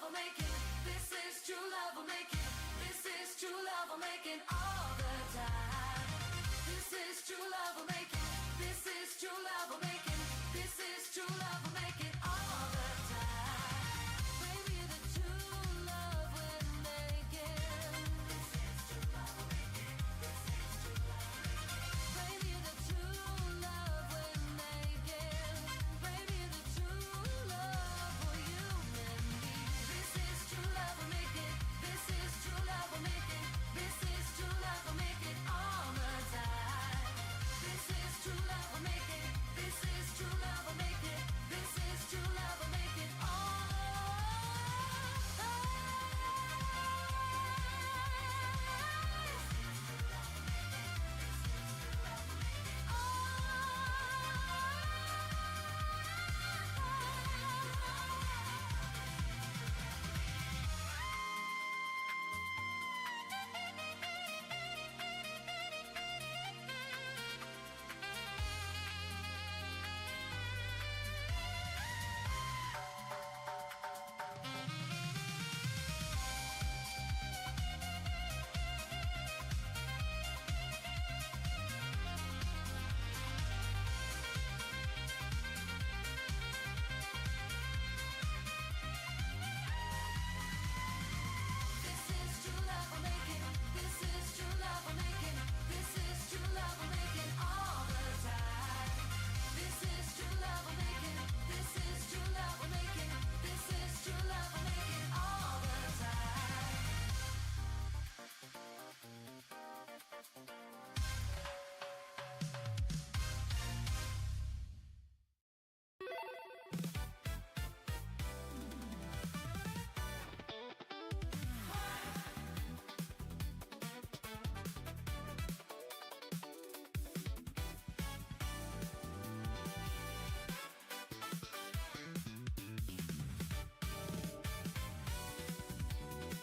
love will make it. This is true love will make it. This is true love will make it all the time. This is true love will make it. This is true love will make it. This is true love will make it all the time. Baby, the true love will make it. This is true love will make it. This is true love will make it. Baby, the true love will make it. Baby, the true love for you and me. This is true love will make it. This is true love will make it. This is true love will make it all the time. This is true love will make it. This is true love will make it. This is true love will make it all.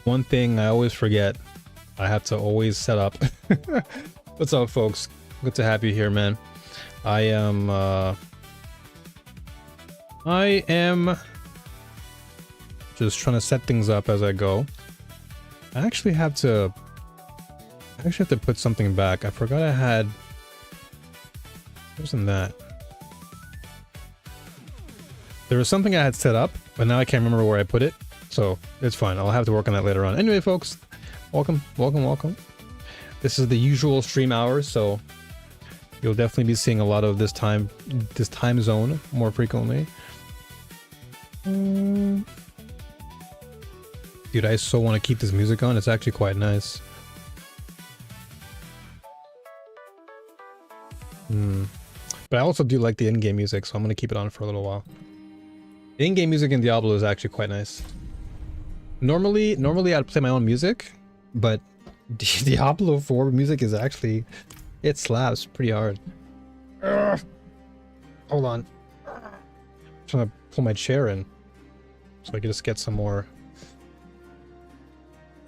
One thing I always forget, I have to always set up. What's up, folks? Good to have you here, man. I am just trying to set things up as I go. I actually have to put something back. I forgot I had. Wasn't that? There was something I had set up, but now I can't remember where I put it. So it's fine. I'll have to work on that later on. Anyway, folks, welcome. This is the usual stream hours, so you'll definitely be seeing a lot of this time zone more frequently. Dude, I so want to keep this music on. It's actually quite nice. But I also do like the in-game music, so I'm going to keep it on for a little while. The in-game music in Diablo is actually quite nice. Normally I'd play my own music, but Diablo 4 music is actually, it slaps pretty hard. Hold on. I'm trying to pull my chair in so I can just get some more.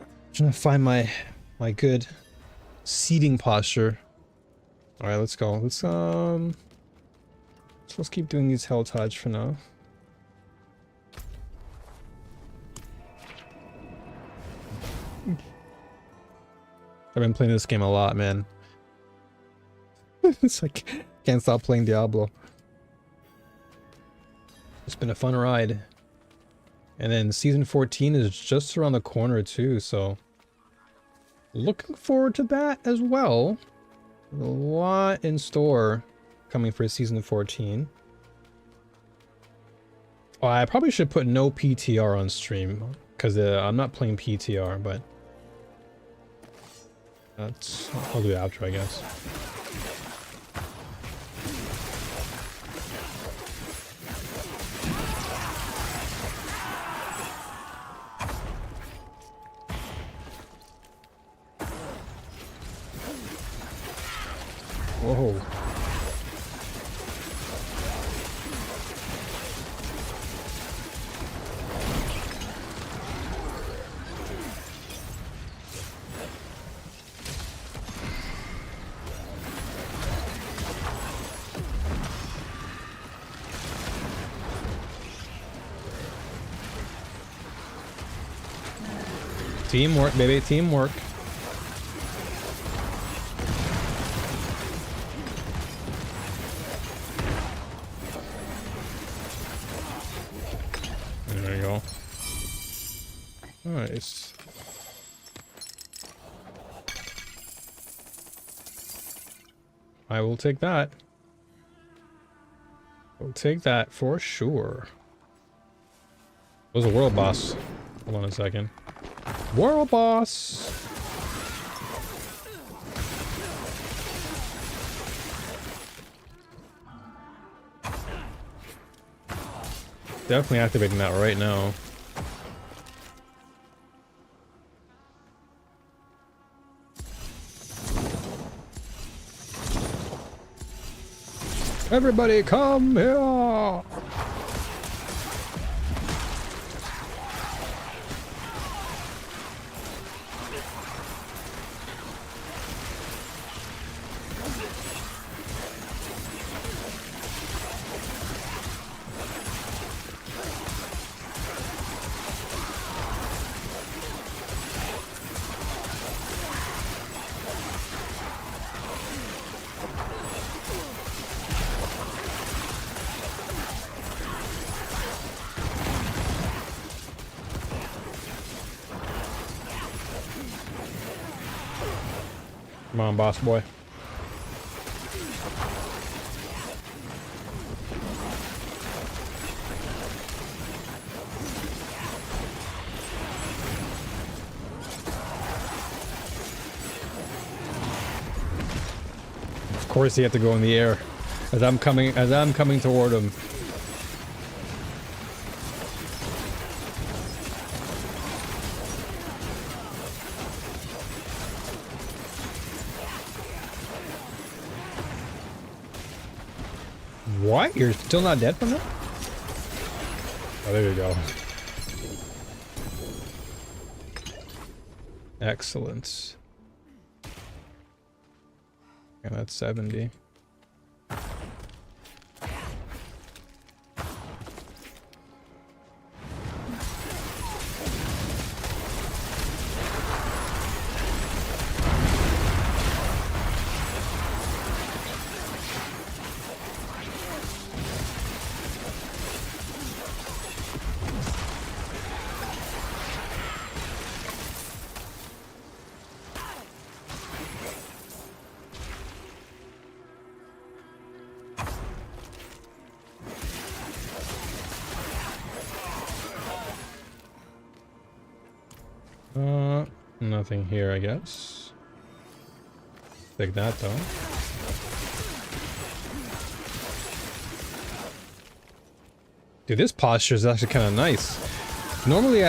I'm trying to find my good seating posture. All right, let's go. Let's keep doing these hell touch for now. I've been playing this game a lot, man. It's like, can't stop playing Diablo. It's been a fun ride. And then season 14 is just around the corner too, so looking forward to that as well. A lot in store coming for season 14. Oh, I probably should put no PTR on stream, because I'm not playing PTR, but I'll do it after, I guess. Whoa. Teamwork, baby, teamwork. There you go. Nice. I will take that. We'll take that for sure. There's a world boss. Hold on a second. World boss! Definitely activating that right now. Everybody come here! Come on, boss boy. Of course, you have to go in the air as I'm coming toward him. What? You're still not dead from that? Oh, there you go. Excellent. And that's 70. Nothing here, I guess. Take that though. Dude, this posture is actually kind of nice. Normally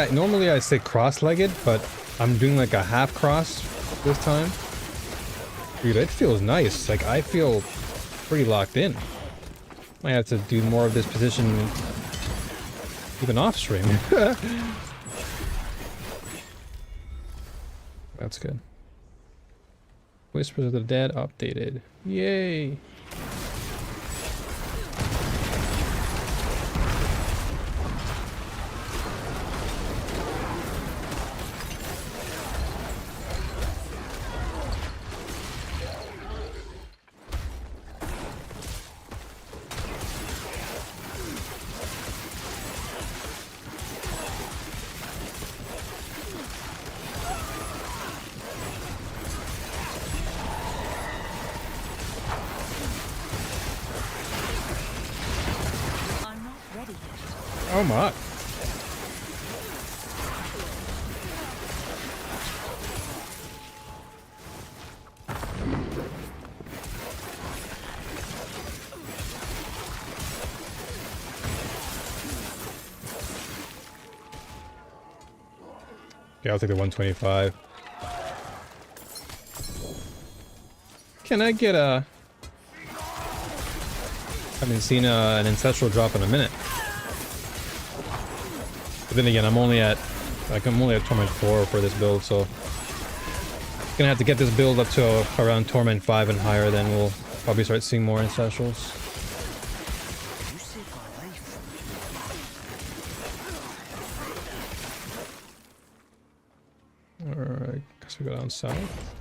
I say cross-legged, but I'm doing like a half cross this time. Dude, it feels nice. Like I feel pretty locked in. Might have to do more of this position even off stream. That's good. Whispers of the Dead updated. Yay! Oh my. Okay, I'll take the 125. Can I get a... Haven't seen an ancestral drop in a minute. But then again, I'm only at Torment 4 for this build, so gonna have to get this build up to around Torment 5 and higher, then we'll probably start seeing more ancestrals. Guess we go down south.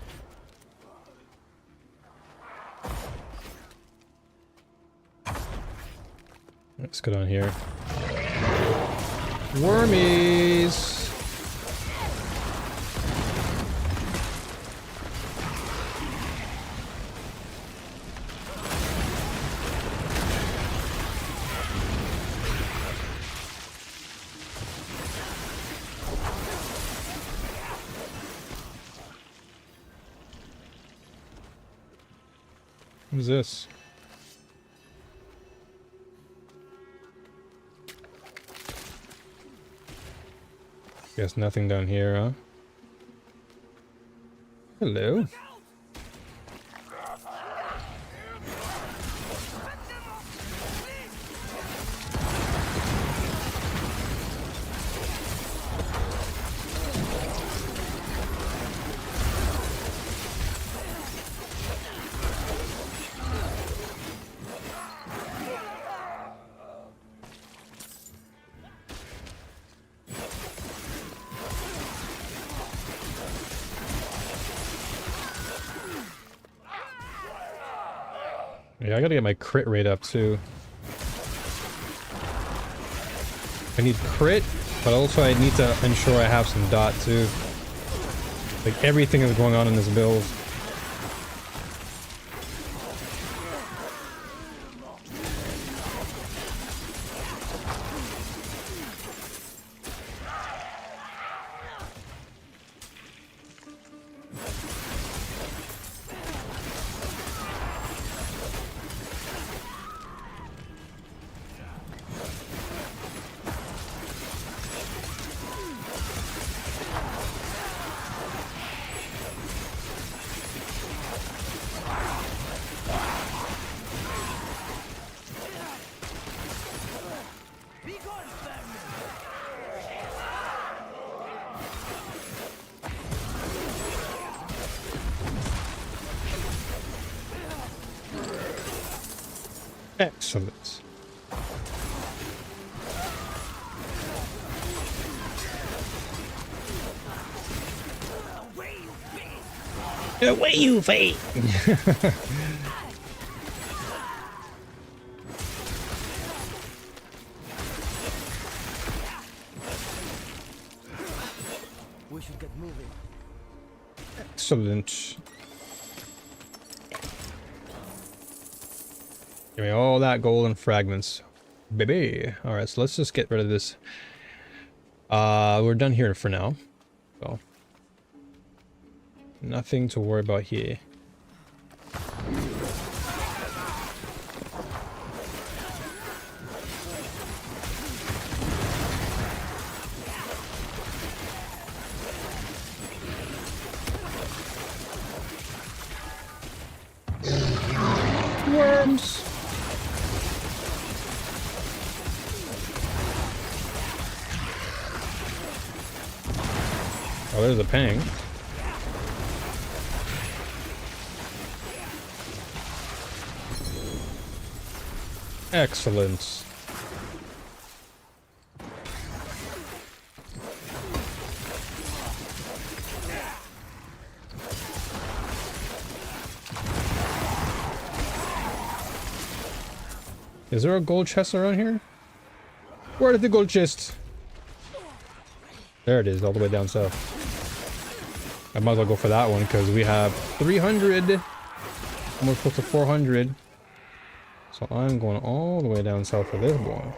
Let's go down here. Wormies! What's this? Guess nothing down here, huh? Hello. Yeah, I gotta get my crit rate up too. I need crit, but also I need to ensure I have some dot too. Like everything is going on in this build. Excellent. Away you fate! We should get moving. Excellent. Give me all that gold and fragments. Baby. Alright, so let's just get rid of this. We're done here for now. So nothing to worry about here. Worms. Oh, there's a pang. Excellent. Is there a gold chest around here? Where did the gold chest? There it is, all the way down south. I might as well go for that one because we have 300. Almost close to 400. So I'm going all the way down south for this one.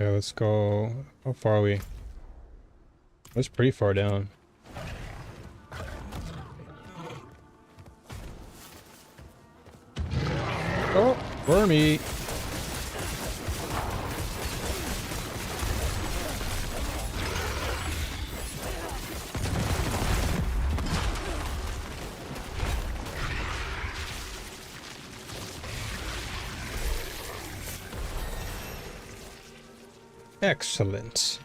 Okay, let's go. How far are we? That's pretty far down. Oh, wormy. Excellent.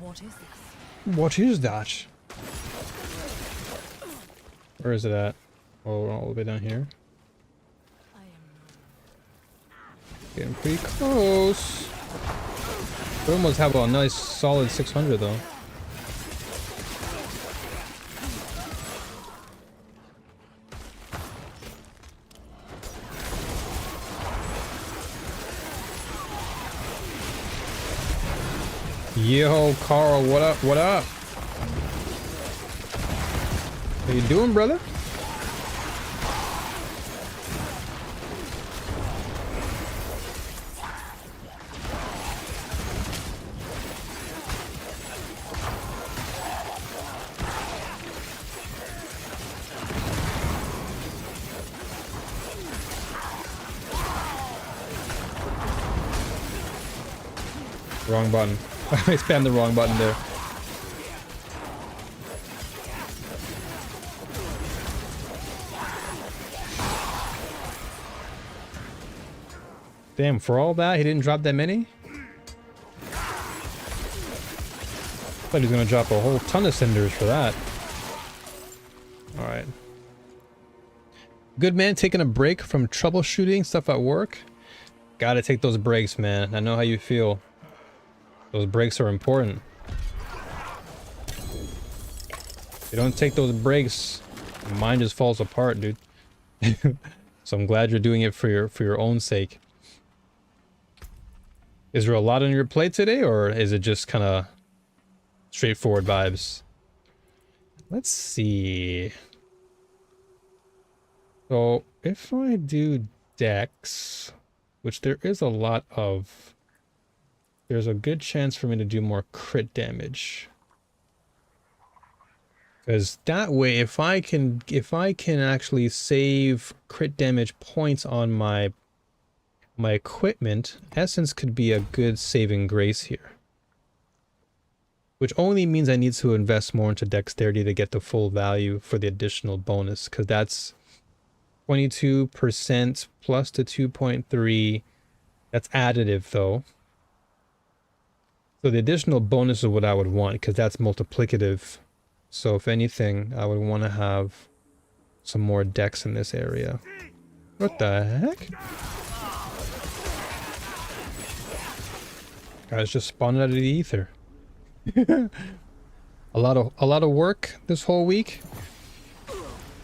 What is this? What is that? Where is it at? Oh, we're all the way down here. I am Getting pretty close. We almost have a nice solid 600 though. Yo, Carl, what up? What up? How you doing, brother? Wrong button. I spammed the wrong button there. Damn, for all that, he didn't drop that many? Thought he was gonna drop a whole ton of cinders for that. Alright. Good man, taking a break from troubleshooting stuff at work. Gotta take those breaks, man. I know how you feel. Those breaks are important. If you don't take those breaks, your mind just falls apart, dude. So I'm glad you're doing it for your own sake. Is there a lot on your plate today, or is it just kind of straightforward vibes? Let's see. So if I do Dex, which there is a lot of, there's a good chance for me to do more crit damage. Because that way, if I can actually save crit damage points on my equipment, Essence could be a good saving grace here. Which only means I need to invest more into Dexterity to get the full value for the additional bonus, because that's 22% plus the 2.3. That's additive though. So the additional bonus is what I would want, because that's multiplicative. So if anything, I would want to have some more Dex in this area. What the heck? Guys just spawned out of the ether. a lot of work this whole week.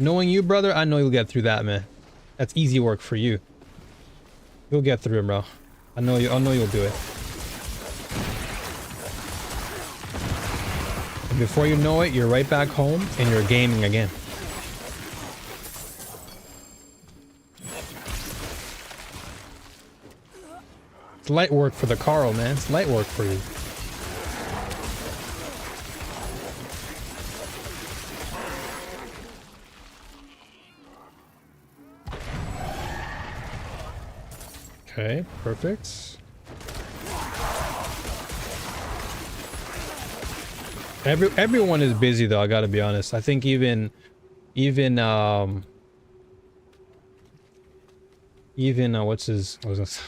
Knowing you, brother, I know you'll get through that, man. That's easy work for you. You'll get through it, bro. I know you'll do it. And before you know it, you're right back home and you're gaming again. It's light work for the Carl, man. It's light work for you. Okay, perfect. Everyone is busy though, I gotta be honest. I think even what's his, I was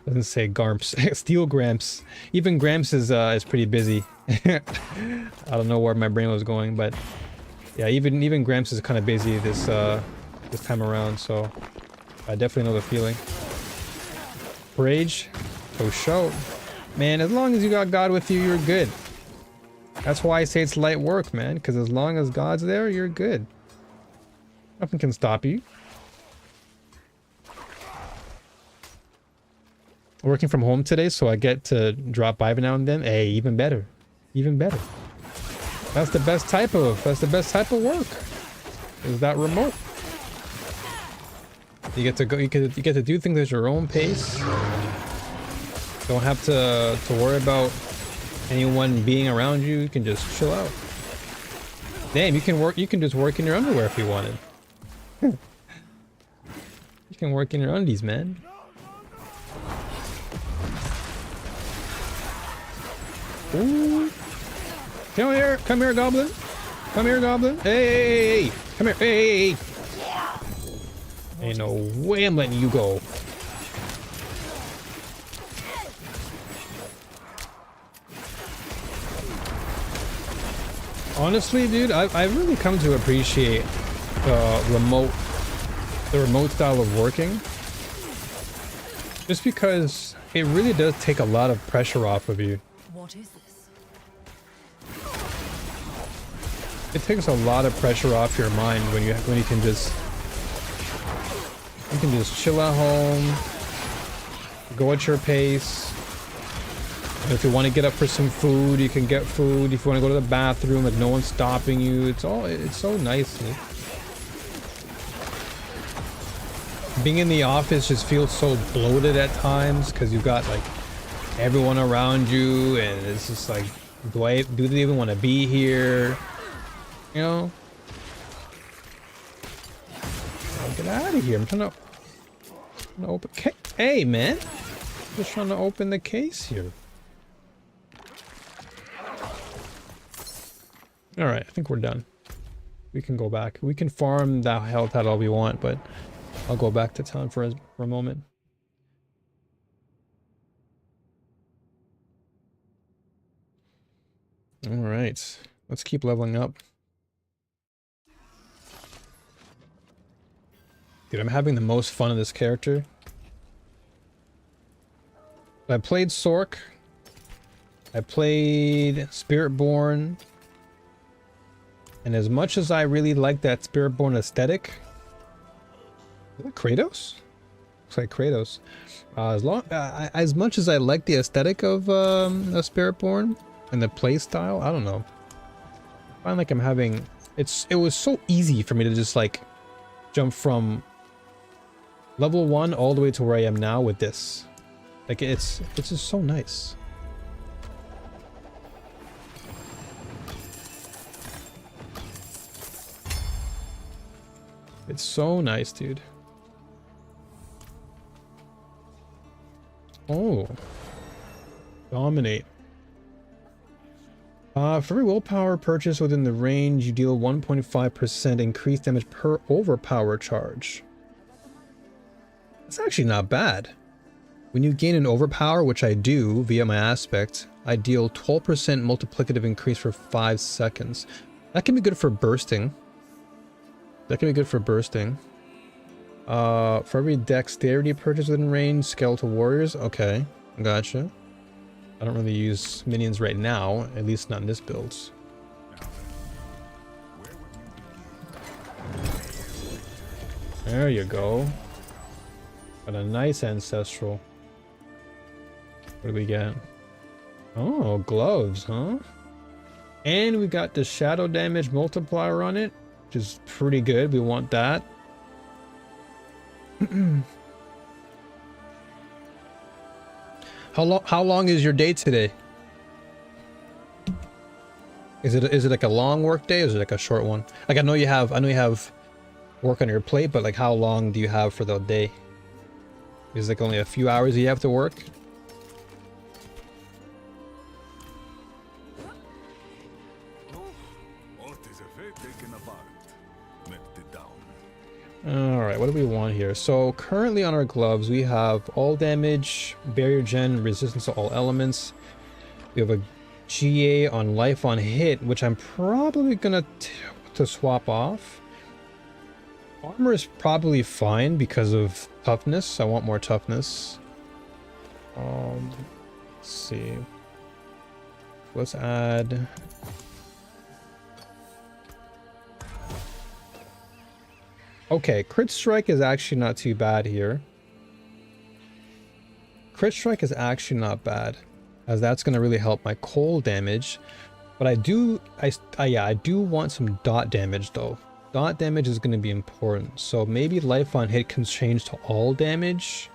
gonna say Garmps, Steel Gramps. Even Gramps is pretty busy. I don't know where my brain was going, but yeah, even Gramps is kind of busy this time around, so I definitely know the feeling. Rage, oh show. Man, as long as you got God with you, you're good. That's why I say it's light work, man. Because as long as God's there, you're good. Nothing can stop you. Working from home today, so I get to drop by every now and then. Hey, even better. Even better. That's the best type of work. Is that remote. You get to go, you get to do things at your own pace. Don't have to worry about anyone being around you. You can just chill out. Damn, you can just work in your underwear if you wanted. You can work in your undies, man. Ooh. Come here, goblin. Come here, goblin. Hey, come here. Hey. Ain't no way I'm letting you go. Honestly, dude, I've really come to appreciate the remote style of working. Just because it really does take a lot of pressure off of you. What is this? It takes a lot of pressure off your mind when you can just chill at home, go at your pace. And if you want to get up for some food, you can get food. If you want to go to the bathroom, like no one's stopping you, it's so nice. Dude. Being in the office just feels so bloated at times because you've got like everyone around you, and it's just like, do they even want to be here? You know? Oh, get out of here! I'm trying to open. Hey, man! I'm just trying to open the case here. All right, I think we're done. We can go back. We can farm that health all we want, but I'll go back to town for a moment. All right, let's keep leveling up. Dude, I'm having the most fun of this character. I played Sork. I played Spiritborn. And as much as I really like that Spiritborn aesthetic... Is that Kratos? Looks like Kratos. As much as I like the aesthetic of Spiritborn and the play style, I don't know. I find like I'm having... It was so easy for me to just like jump from level 1 all the way to where I am now with this. Like it's just so nice. It's so nice, dude. Oh. Dominate. For every willpower purchase within the range, you deal 1.5% increased damage per overpower charge. That's actually not bad. When you gain an overpower, which I do via my aspect, I deal 12% multiplicative increase for 5 seconds. That can be good for bursting. For every dexterity purchase within range, skeletal warriors. Okay, gotcha. I don't really use minions right now, at least not in this build. There you go. Got a nice ancestral. What do we get? Oh, gloves, huh? And we got the shadow damage multiplier on it, which is pretty good. We want that. How long is your day today? Is it like a long work day or is it like a short one? Like I know you have work on your plate, but like how long do you have for the day? Is it like only a few hours you have to work? Alright, what do we want here? So currently on our gloves we have all damage, barrier gen, resistance to all elements. We have a GA on life on hit, which I'm probably gonna to swap off. Armor is probably fine because of toughness. I want more toughness. Let's see. Let's add... Okay, crit strike is actually not too bad here. Crit strike is actually not bad, as that's going to really help my cold damage. But I do want some dot damage though. Dot damage is going to be important. So maybe life on hit can change to all damage.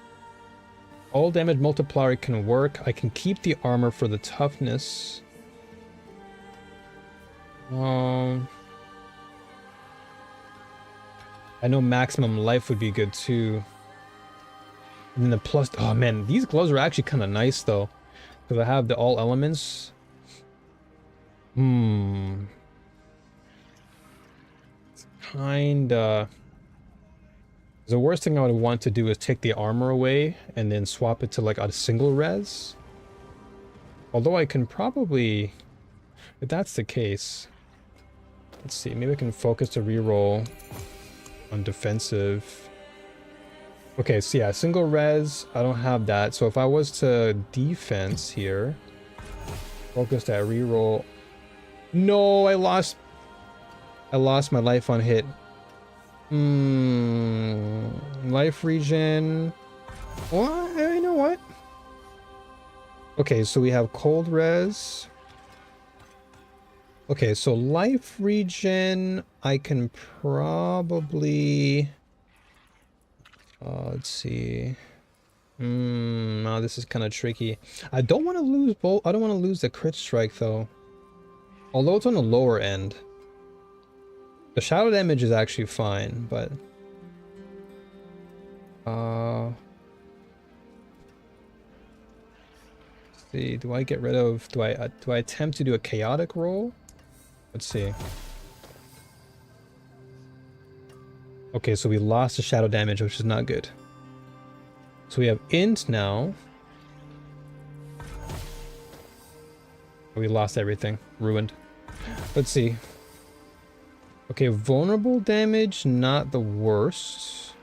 All damage multiplier can work. I can keep the armor for the toughness. I know maximum life would be good too. And then the plus... Oh man, these gloves are actually kind of nice though. Because I have the all elements. It's kinda... The worst thing I would want to do is take the armor away and then swap it to like a single res. Although I can probably... If that's the case... Let's see, maybe I can focus to reroll on defensive. Okay, so yeah, single res, I don't have that. So if I was to defense here, focus that reroll. No, I lost my life on hit. Life regen. Well, you know what? Okay, so we have cold res. Okay, so life regen, I can probably... let's see. No, this is kind of tricky. I don't want to lose both. I don't want to lose the crit strike though. Although it's on the lower end. The shadow damage is actually fine, but... let's see, do I get rid of... Do I attempt to do a chaotic roll? Let's see. Okay, so we lost the shadow damage, which is not good. So we have int now. We lost everything. Ruined. Let's see. Okay, vulnerable damage, not the worst.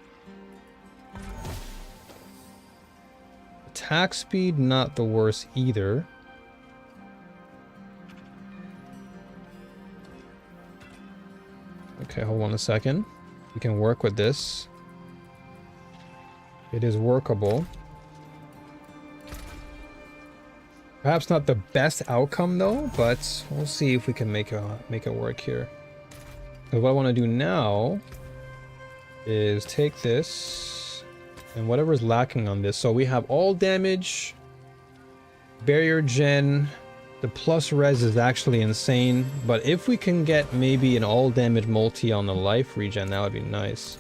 Attack speed, not the worst either. Okay, hold on a second. We can work with this. It is workable. Perhaps not the best outcome though, but we'll see if we can make it work here. So what I want to do now is take this and whatever is lacking on this. So we have all damage, barrier gen. The plus res is actually insane, but if we can get maybe an all damage multi on the life regen, that would be nice.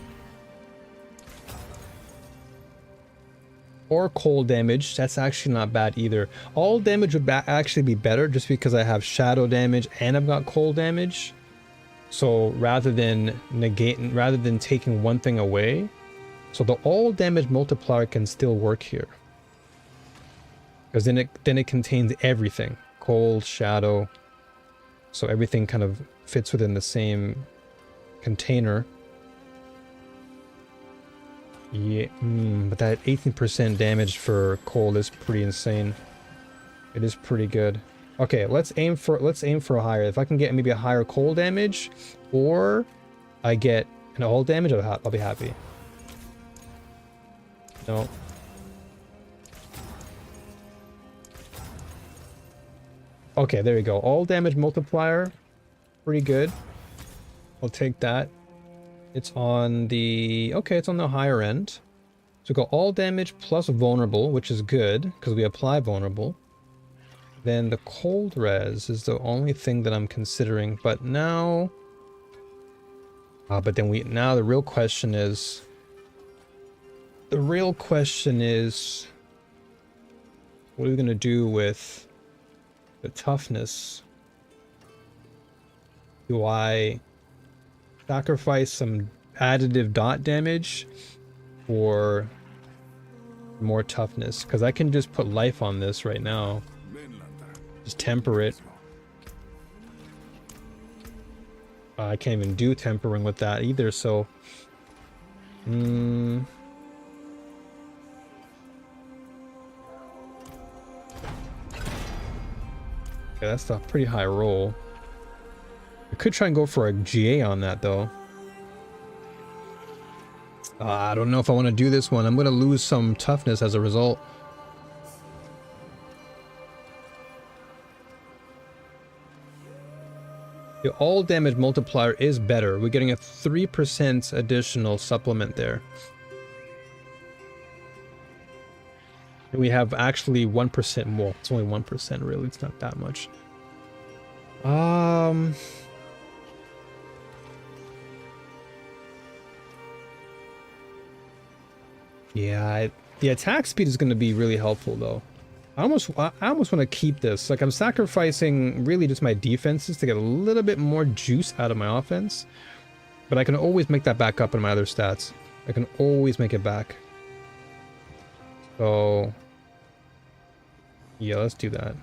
Or cold damage, that's actually not bad either. All damage would actually be better just because I have shadow damage and I've got cold damage. So rather than taking one thing away, so the all damage multiplier can still work here. Because then it contains everything. Cold, shadow, so everything kind of fits within the same container. Yeah, but that 18% damage for cold is pretty insane. It is pretty good. Okay, let's aim for a higher. If I can get maybe a higher cold damage, or I get an all damage, I'll be happy. No. Okay, there we go. All damage multiplier. Pretty good. I'll take that. It's on the... Okay, it's on the higher end. So we got all damage plus vulnerable, which is good, because we apply vulnerable. Then the cold res is the only thing that I'm considering. But now... but then now the real question is... What are we going to do with... the toughness? Do I sacrifice some additive dot damage or more toughness? Because I can just put life on this right now. Just temper it. I can't even do tempering with that either, so... Yeah, that's a pretty high roll. I could try and go for a GA on that though. I don't know if I want to do this one. I'm going to lose some toughness as a result. The all damage multiplier is better. We're getting a 3% additional supplement there. And we have actually 1% more. It's only 1% really. It's not that much. Yeah, the attack speed is going to be really helpful though. I almost want to keep this. Like, I'm sacrificing really just my defenses to get a little bit more juice out of my offense. But I can always make that back up in my other stats. I can always make it back. So, yeah, let's do that.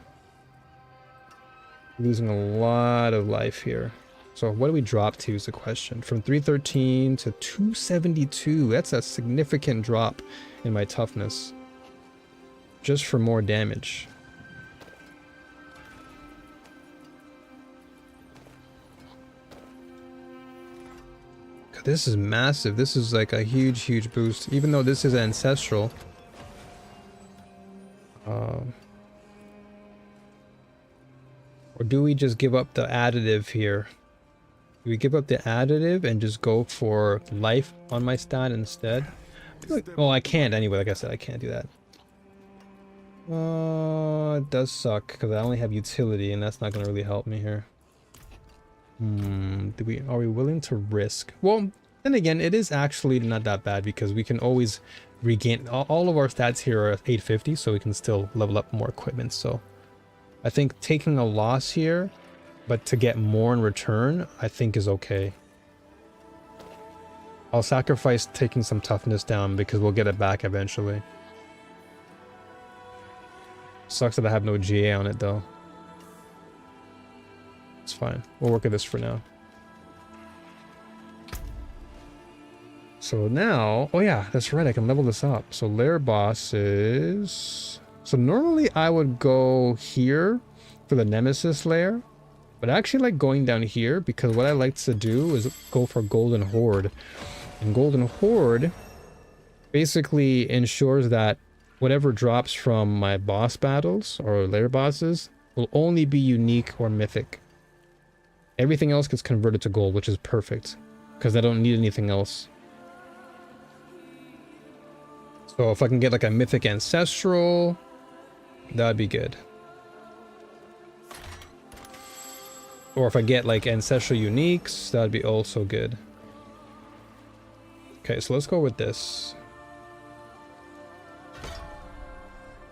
Losing a lot of life here. So what do we drop to is the question. From 313 to 272. That's a significant drop in my toughness. Just for more damage. God, this is massive. This is like a huge boost. Even though this is ancestral. Or do we just give up the additive here? Do we give up the additive and just go for life on my stat instead? Well, I can't anyway. Like I said, I can't do that. It does suck because I only have utility and that's not going to really help me here. Are we willing to risk? Well, then again, it is actually not that bad because we can always regain all of our stats here are at 850, so we can still level up more equipment. So I think taking a loss here, but to get more in return, I think is okay. I'll sacrifice taking some toughness down because we'll get it back eventually. Sucks that I have no GA on it though. It's fine. We'll work at this for now. So now, oh yeah, that's right. I can level this up. So lair bosses. So normally I would go here for the Nemesis lair, but I actually like going down here because what I like to do is go for Golden Horde. And Golden Horde basically ensures that whatever drops from my boss battles or lair bosses will only be unique or mythic. Everything else gets converted to gold, which is perfect because I don't need anything else. So if I can get like a mythic ancestral, that'd be good. Or if I get like ancestral uniques, that'd be also good. Okay, so let's go with this.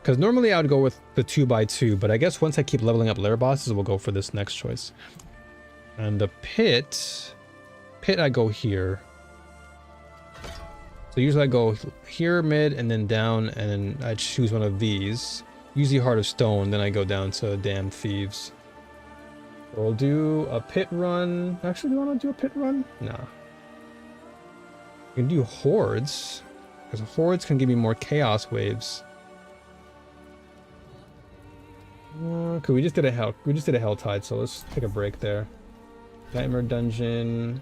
Because normally I would go with the 2x2, but I guess once I keep leveling up lair bosses, we'll go for this next choice. And the pit I go here. So usually I go here, mid, and then down, and then I choose one of these. Usually Heart of Stone, then I go down to Damn Thieves. So we'll do a pit run. Actually, do you want to do a pit run? Nah. We can do hordes, because hordes can give me more chaos waves. Okay, we just did a Helltide, so let's take a break there. Nightmare Dungeon.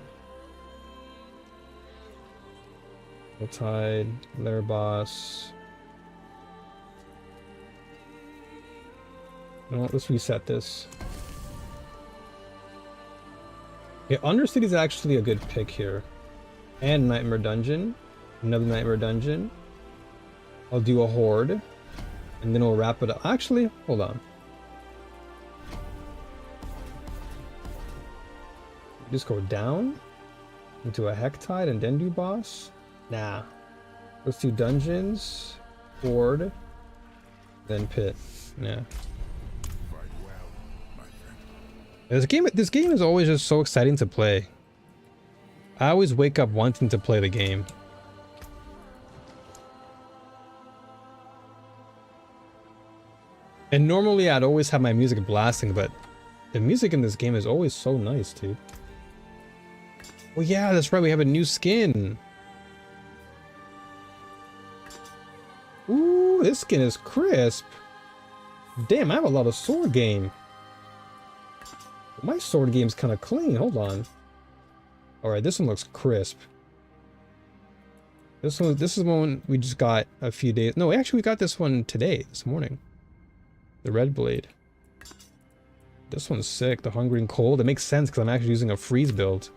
Helltide, lair boss. No, let's reset this. Yeah, Undercity is actually a good pick here. And Nightmare Dungeon. Another Nightmare Dungeon. I'll do a Horde. And then we'll wrap it up. Actually, hold on. Just go down into a Hectide and then do boss? Nah. Let's do dungeons, horde, then pit. Yeah. This game is always just so exciting to play. I always wake up wanting to play the game. And normally I'd always have my music blasting, but the music in this game is always so nice, dude. Oh yeah, that's right, we have a new skin. Ooh, this skin is crisp. Damn, I have a lot of sword game. My sword game's kind of clean. Hold on. All right, this one looks crisp. This is one we just got a few days. No, actually, we got this one today, this morning. The red blade. This one's sick. The hungry and cold. It makes sense because I'm actually using a freeze build.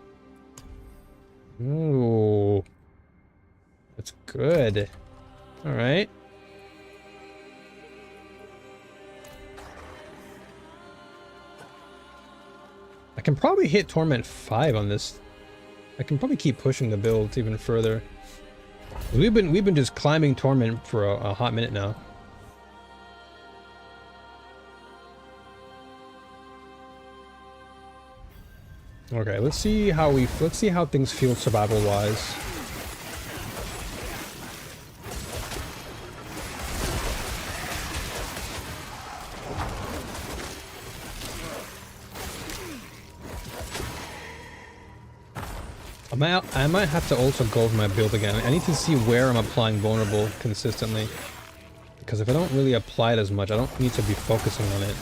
Ooh, that's good. All right. I can probably hit Torment 5 on this. I can probably keep pushing the build even further. We've been just climbing Torment for a hot minute now. Okay, let's see how things feel survival wise. I might have to also go over my build again. I need to see where I'm applying vulnerable consistently. Because if I don't really apply it as much, I don't need to be focusing on it.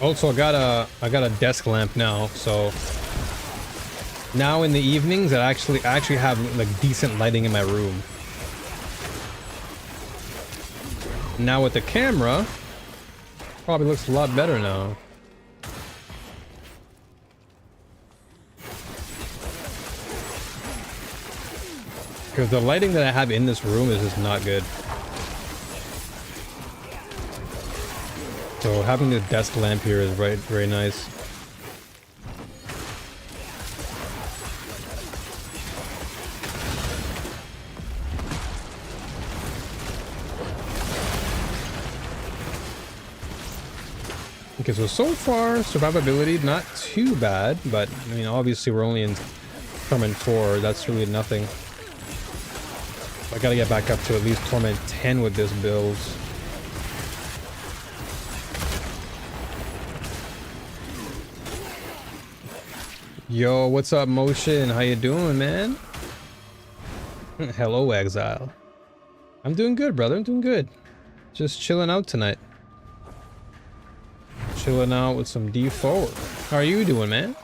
Also, I got a desk lamp now, so now in the evenings I actually have like decent lighting in my room. Now with the camera, probably looks a lot better now. Because the lighting that I have in this room is just not good. So having the desk lamp here is very nice. Okay, so far survivability not too bad, but I mean obviously we're only in Torment 4, that's really nothing. I gotta get back up to at least Torment 10 with this build. Yo, what's up, Motion? How you doing, man? Hello, Exile. I'm doing good, brother. I'm doing good. Just chilling out tonight. Chilling out with some D4. How are you doing, man?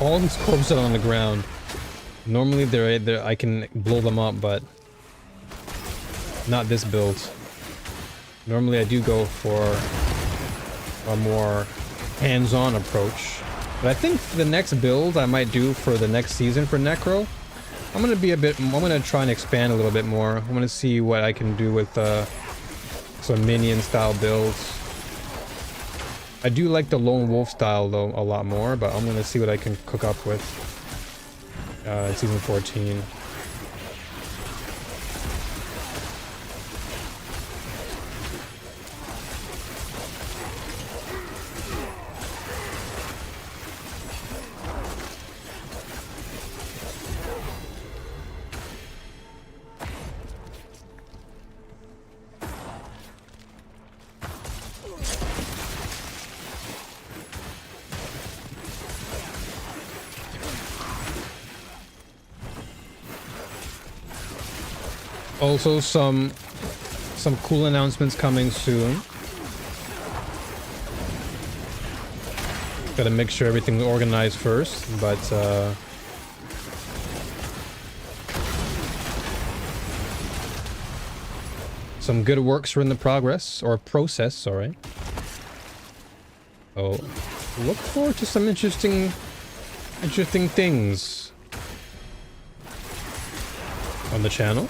All these corpses are on the ground. Normally I can blow them up, but not this build. Normally I do go for a more hands-on approach. But I think the next build I might do for the next season for Necro, I'm gonna try and expand a little bit more. I'm gonna see what I can do with some minion style builds. I do like the lone wolf style though a lot more, but I'm gonna see what I can cook up with in season 14. Also some cool announcements coming soon. Gotta make sure everything's organized first, but some good works are in the progress, or process, sorry. Oh, look forward to some interesting things on the channel.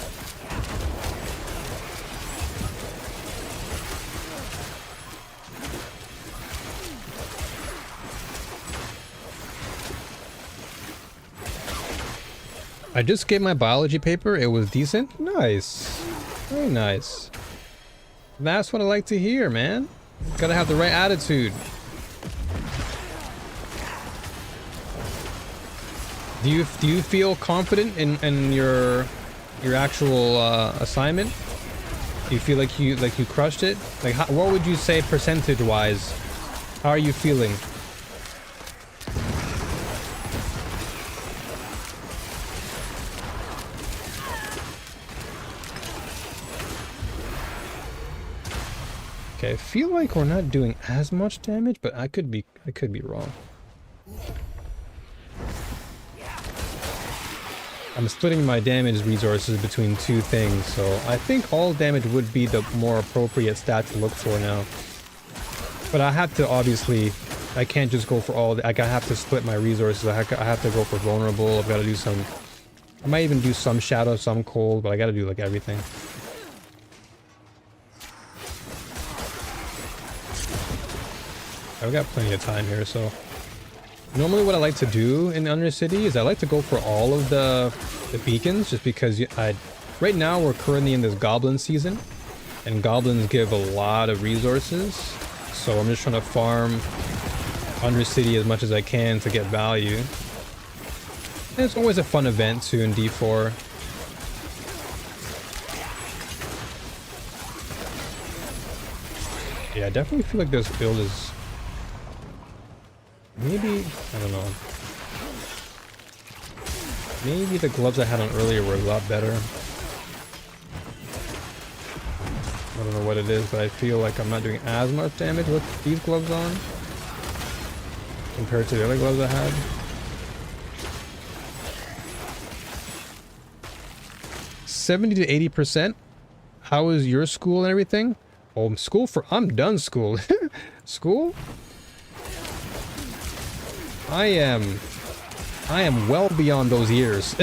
I just gave my biology paper. It was decent. Nice. Very nice. That's what I like to hear, man. Gotta have the right attitude. Do you feel confident in your actual assignment? Do you feel like you crushed it? Like, what would you say percentage-wise? How are you feeling? Okay, I feel like we're not doing as much damage, but I could be wrong. I'm splitting my damage resources between two things, so I think all damage would be the more appropriate stat to look for now. But I have to, obviously, I can't just go for all, like, I have to split my resources. I have to go for vulnerable. I've got to do some, I might even do some shadow, some cold, but I got to do like everything. I've got plenty of time here, so normally what I like to do in Undercity is I like to go for all of the beacons, just because right now we're currently in this goblin season, and goblins give a lot of resources, so I'm just trying to farm Undercity as much as I can to get value. And it's always a fun event too in D4. Yeah, I definitely feel like this build is maybe, I don't know. Maybe the gloves I had on earlier were a lot better. I don't know what it is, but I feel like I'm not doing as much damage with these gloves on compared to the other gloves I had. $70 to 80%. How is your school and everything? Oh, I'm done school. School? I am well beyond those years.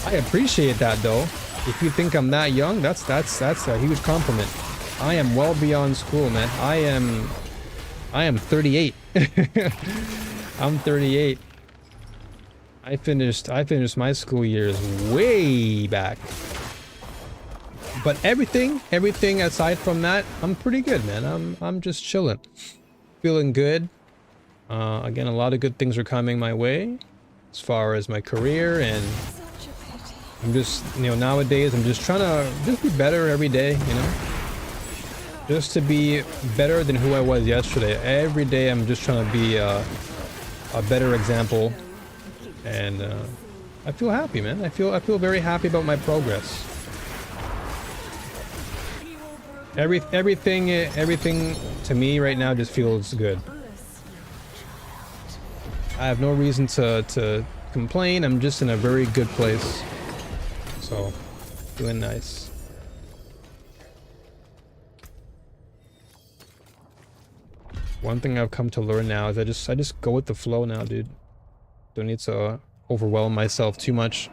I appreciate that though. If you think I'm that young, that's a huge compliment. I am well beyond school, man. I am 38. I'm 38. I finished my school years way back. But everything aside from that, I'm pretty good, man. I'm just chilling. Feeling good. Again, a lot of good things are coming my way as far as my career, and I'm just, nowadays I'm just trying to just be better every day, just to be better than who I was yesterday. Every day I'm just trying to be a better example, and I feel happy, man. I feel very happy about my progress. Everything to me right now just feels good. I have no reason to complain. I'm just in a very good place. So, doing nice. One thing I've come to learn now is I just go with the flow now, dude. Don't need to overwhelm myself too much.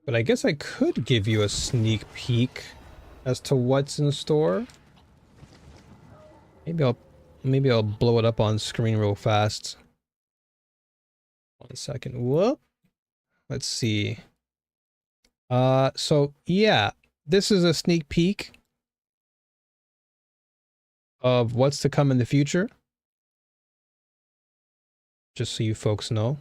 But I guess I could give you a sneak peek as to what's in store. Maybe I'll blow it up on screen real fast. 1 second. Whoop. Let's see. So yeah, this is a sneak peek of what's to come in the future. Just so you folks know.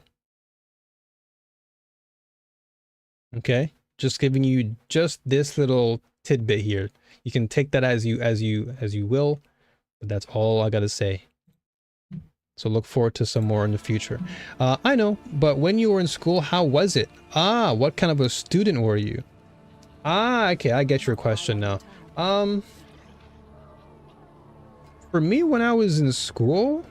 Okay, just giving you just this little tidbit here. You can take that as you will, but that's all I gotta say. So look forward to some more in the future. I know, but when you were in school, how was it? Ah, what kind of a student were you? Ah, okay, I get your question now. For me, when I was in school,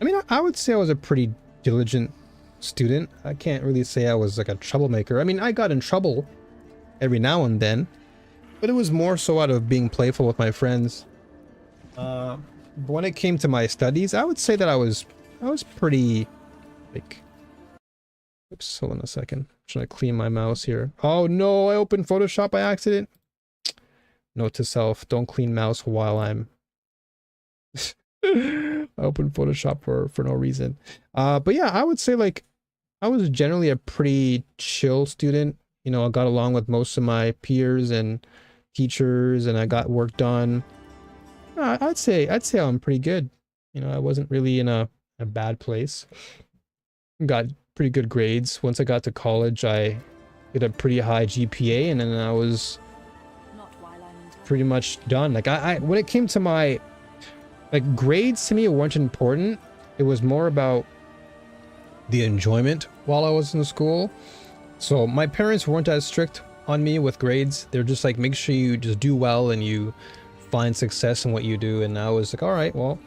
I mean, I would say I was a pretty diligent student. I can't really say I was like a troublemaker. I mean, I got in trouble every now and then, but it was more so out of being playful with my friends. But when it came to my studies, I would say that I was pretty, like, oops, hold on a second. I'm trying to clean my mouse here. Oh no, I opened Photoshop by accident. Note to self, don't clean mouse while I'm I opened Photoshop for no reason. But yeah, I would say like I was generally a pretty chill student. You know, I got along with most of my peers and teachers, and I got work done. I'd say I'm pretty good. You know, I wasn't really in a bad place. Got pretty good grades. Once I got to college, I did a pretty high GPA, and then I was pretty much done. Like I when it came to my like grades, to me, weren't important. It was more about the enjoyment while I was in school. So my parents weren't as strict on me with grades. They're just like, make sure you just do well and you find success in what you do. And I was like, all right, well,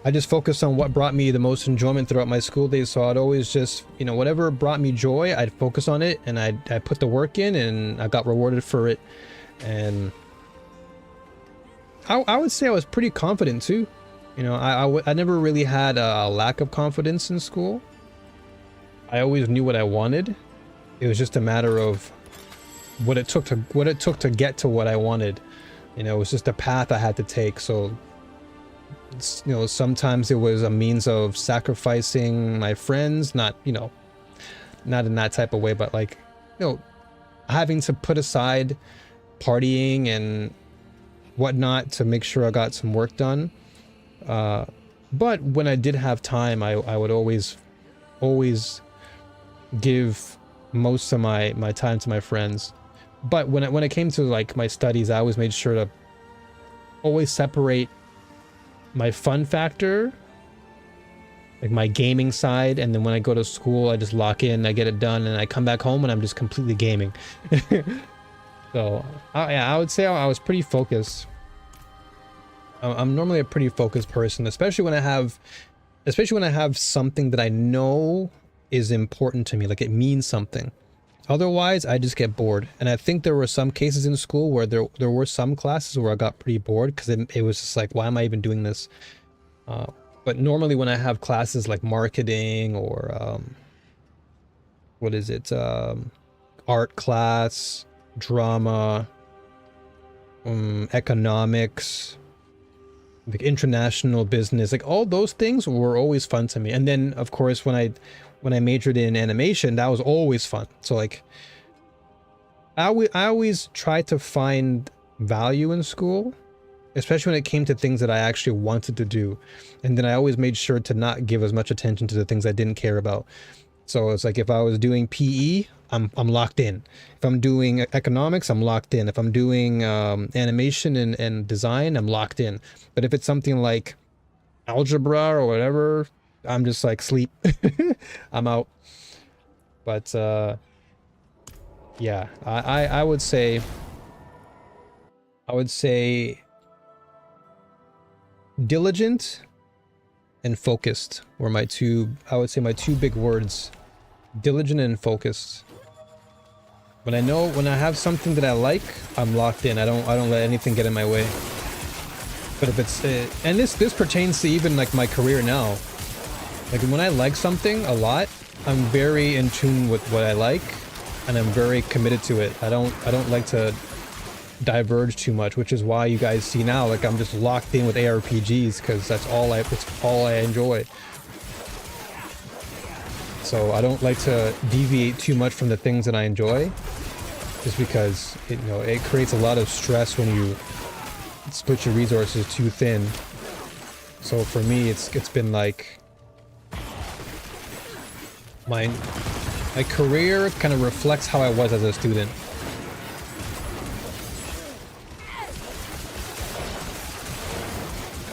I just focused on what brought me the most enjoyment throughout my school days. So I'd always just, you know, whatever brought me joy, I'd focus on it, and I put the work in, and I got rewarded for it. And I would say I was pretty confident too. You know, I never really had a lack of confidence in school. I always knew what I wanted. It was just a matter of what it took to get to what I wanted. You know, it was just a path I had to take. So, you know, sometimes it was a means of sacrificing my friends, not, you know, not in that type of way, but like, you know, having to put aside partying and whatnot to make sure I got some work done. But when I did have time, I would always give most of my time to my friends. But when it came to like my studies, I always made sure to always separate my fun factor, like my gaming side, and then when I go to school, I just lock in, I get it done, and I come back home and I'm just completely gaming. So yeah, I would say I was pretty focused. I'm normally a pretty focused person, especially when I have something that I know is important to me, like it means something. Otherwise, I just get bored. And I think there were some cases in school where there were some classes where I got pretty bored because it was just like, why am I even doing this? But normally when I have classes like marketing or what is it? Art class, drama, economics, like international business, like all those things were always fun to me. And then of course when I majored in animation, that was always fun. So like I always tried to find value in school, especially when it came to things that I actually wanted to do. And then I always made sure to not give as much attention to the things I didn't care about. So it's like if I was doing PE, I'm locked in. If I'm doing economics, I'm locked in. If I'm doing animation and design, I'm locked in. But if it's something like algebra or whatever, I'm just like sleep. I'm out. But yeah, I would say diligent and focused were my two big words. Diligent and focused. When I have something that I like, I'm locked in. I don't let anything get in my way. But if it's and this pertains to even like my career now. Like when I like something a lot, I'm very in tune with what I like, and I'm very committed to it. I don't like to diverge too much, which is why you guys see now like I'm just locked in with ARPGs, because it's all I enjoy. So I don't like to deviate too much from the things that I enjoy, just because it creates a lot of stress when you split your resources too thin. So for me, it's been like my career kind of reflects how I was as a student.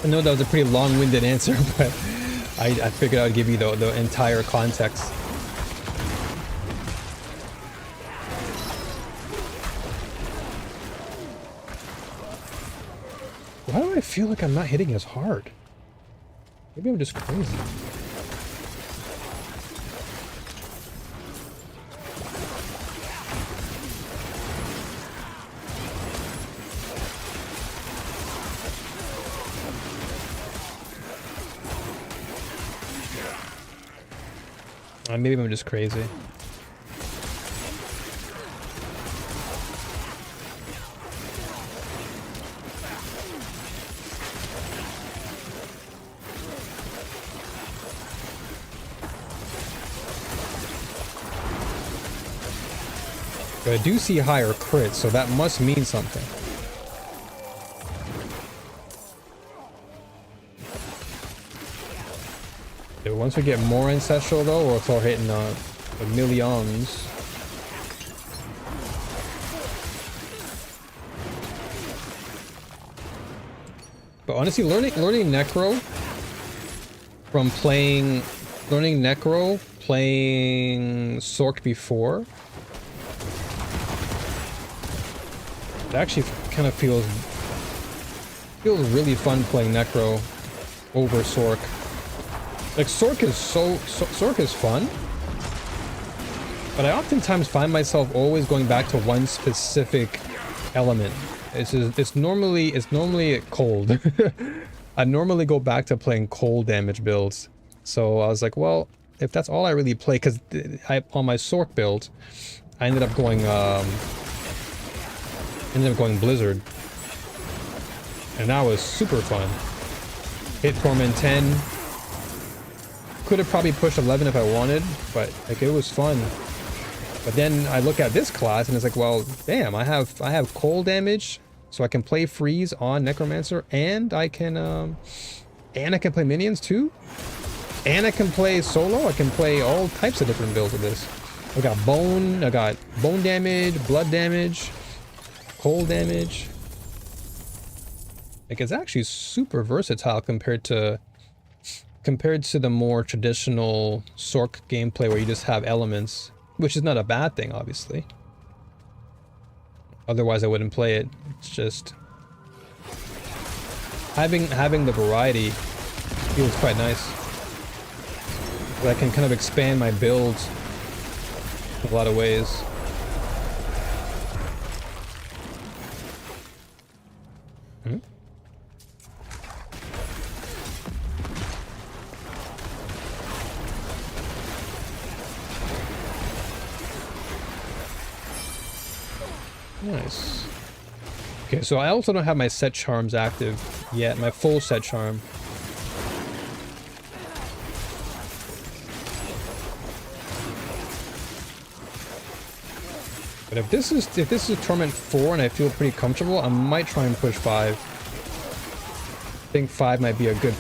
I know that was a pretty long-winded answer, but I figured I'd give you the entire context. Why do I feel like I'm not hitting as hard? Maybe I'm just crazy. Maybe I'm just crazy. But I do see higher crits, so that must mean something. Okay, once we get more ancestral though, we'll start hitting the millions. But honestly, learning Necro from playing Sork before, it actually kind of feels really fun playing Necro over Sork. Like Sork is fun, but I oftentimes find myself always going back to one specific element. It's normally cold. I normally go back to playing cold damage builds. So I was like, well, if that's all I really play, because on my Sork build, I ended up going Blizzard, and that was super fun. Hit Torment 10. Could have probably pushed 11 if I wanted, but like it was fun. But then I look at this class and it's like, well, damn, I have cold damage, so I can play freeze on Necromancer, and I can play minions too, and I can play solo. I can play all types of different builds with this. I got bone damage, blood damage, cold damage. Like it's actually super versatile compared to the more traditional Sork gameplay where you just have elements, which is not a bad thing, obviously. Otherwise I wouldn't play it. It's just having the variety feels quite nice. I can kind of expand my builds in a lot of ways. Nice. Okay, so I also don't have my set charms active yet, my full set charm. But if this is Torment 4 and I feel pretty comfortable, I might try and push 5. I think 5 might be a good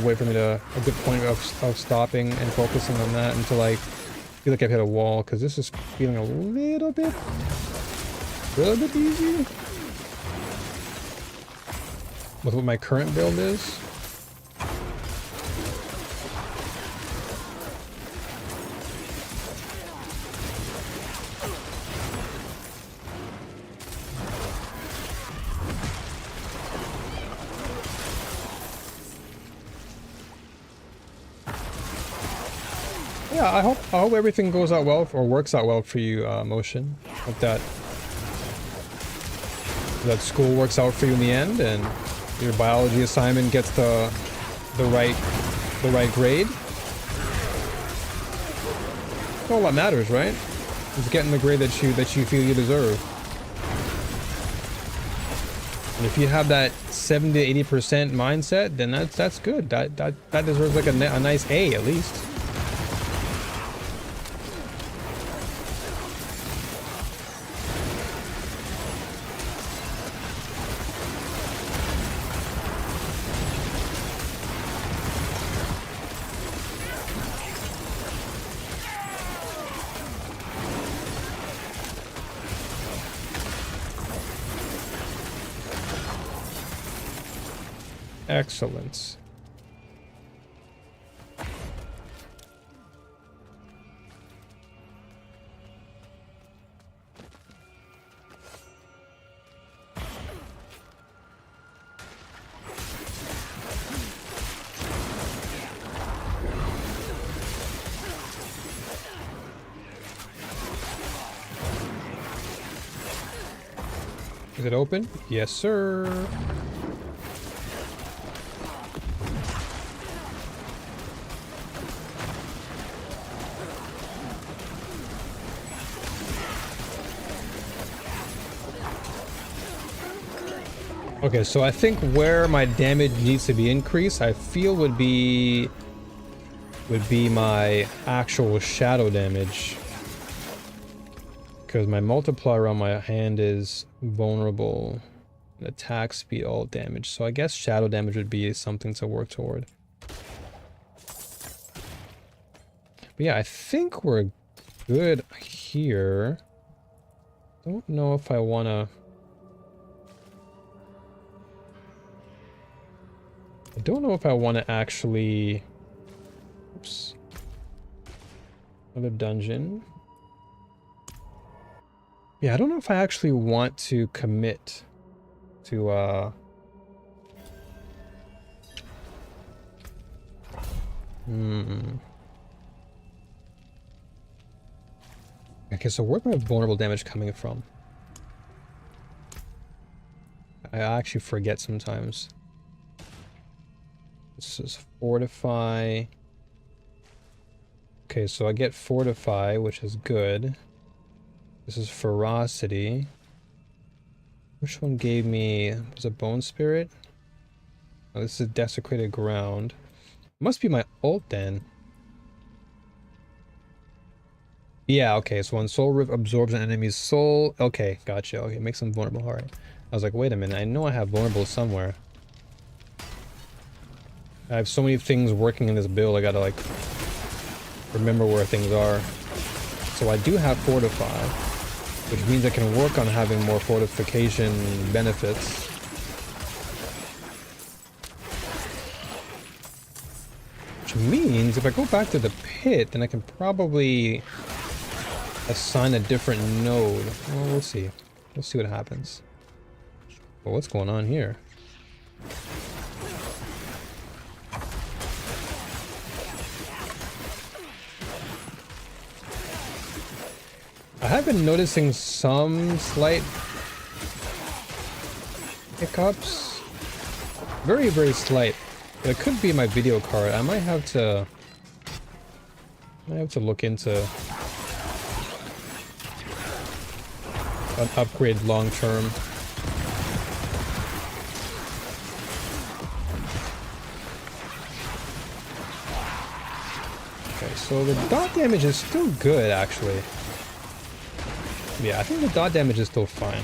way for me to, a good point of stopping and focusing on that until I feel like I've hit a wall, because this is feeling a little bit easy with what my current build is. Yeah, I hope everything goes out well or works out well for you, Motion. Hope that school works out for you in the end, and your biology assignment gets the right grade. That's all that matters, right? Is getting the grade that you feel you deserve. And if you have that 70 to 80% mindset, then that's good. That deserves like a nice A at least. Excellent. Is it open? Yes, sir. Okay, so I think where my damage needs to be increased, I feel would be my actual shadow damage. Because my multiplier on my hand is vulnerable. Attack speed, all damage. So I guess shadow damage would be something to work toward. But yeah, I think we're good here. Don't know if I wanna... I don't know if I want to actually... Oops. Another dungeon. Yeah, I don't know if I actually want to commit to, Okay, so where's my vulnerable damage coming from? I actually forget sometimes. This is fortify. Okay, so I get fortify, which is good. This is ferocity. Which one gave me... Was it bone spirit? Oh, this is desecrated ground. Must be my ult then. Yeah, okay, so when soul rift absorbs an enemy's soul... Okay, gotcha. Okay, makes them vulnerable. Alright. I was like, wait a minute, I know I have vulnerable somewhere. I have so many things working in this build, I gotta like remember where things are. So I do have fortify, which means I can work on having more fortification benefits. Which means if I go back to the pit, then I can probably assign a different node. Well, we'll see. We'll see what happens. But what's going on here? I have been noticing some slight hiccups. Very, very slight. But it could be my video card. I might have to look into an upgrade long term. Okay, so the dot damage is still good actually. Yeah, I think the dot damage is still fine.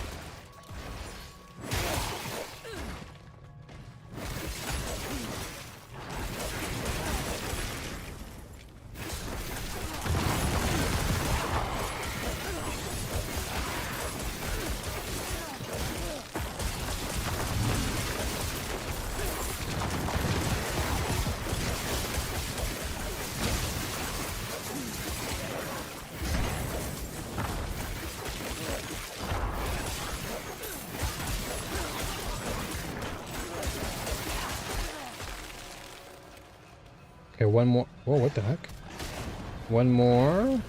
Okay, one more. Whoa, what the heck? One more.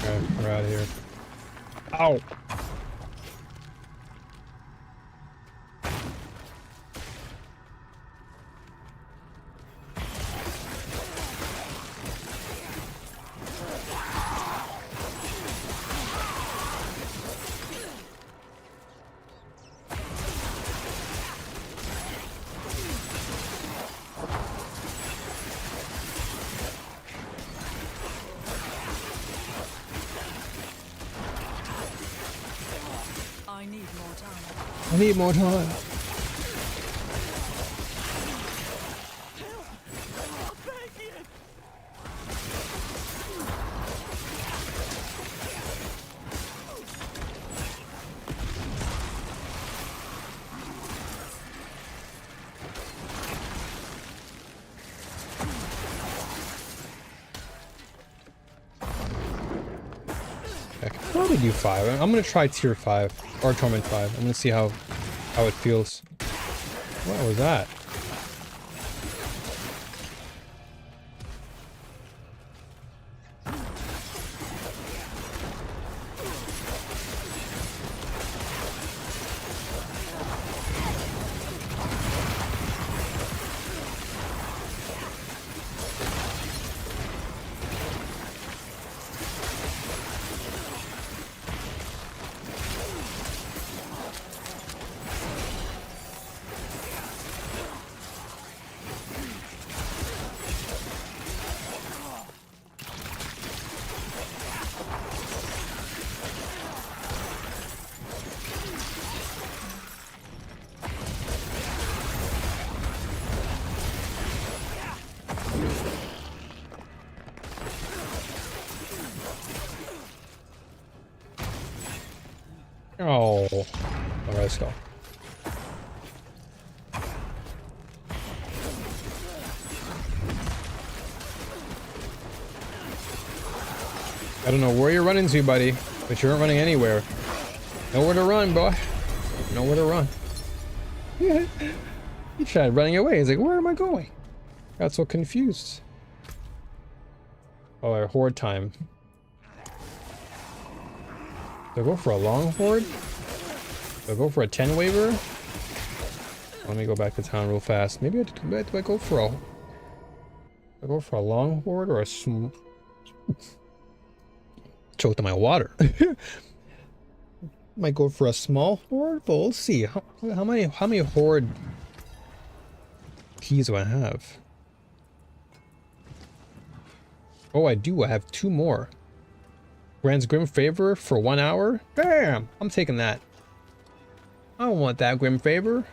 Okay, we're out of here. Ow! I need more time. I can probably do 5. I'm gonna try tier 5 or torment 5. I'm gonna see how it feels. What was that? Oh, all right, let's go. I don't know where you're running to, buddy, but you aren't running anywhere. Nowhere to run, boy. Nowhere to run. He tried running away. He's like, where am I going? Got so confused. Oh, our horde time. Do I go for a long horde? Do I go for a 10 waver? Let me go back to town real fast. Maybe do I go for a... Do I go for a long horde or a choked on my water. Might go for a small horde, but we'll see. How many horde keys do I have? Oh, I do. I have 2 more. Grants Grim Favor for 1 hour? Damn! I'm taking that. I don't want that Grim Favor.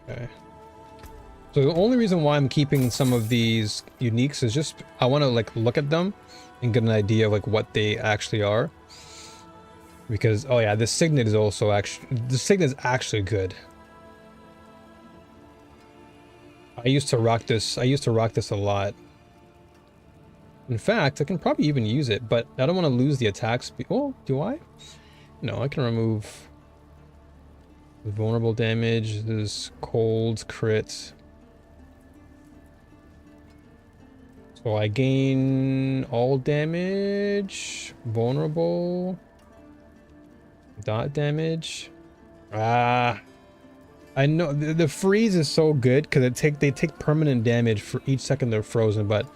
Okay. So the only reason why I'm keeping some of these uniques is just I want to like look at them and get an idea of like what they actually are. Because oh yeah, the signet is also actually good. I used to rock this a lot. In fact, I can probably even use it, but I don't want to lose the attack speed. Oh, do I? No, I can remove vulnerable damage. There's cold crit. So I gain all damage, vulnerable, dot damage. Ah, I know the freeze is so good because they take permanent damage for each second they're frozen, but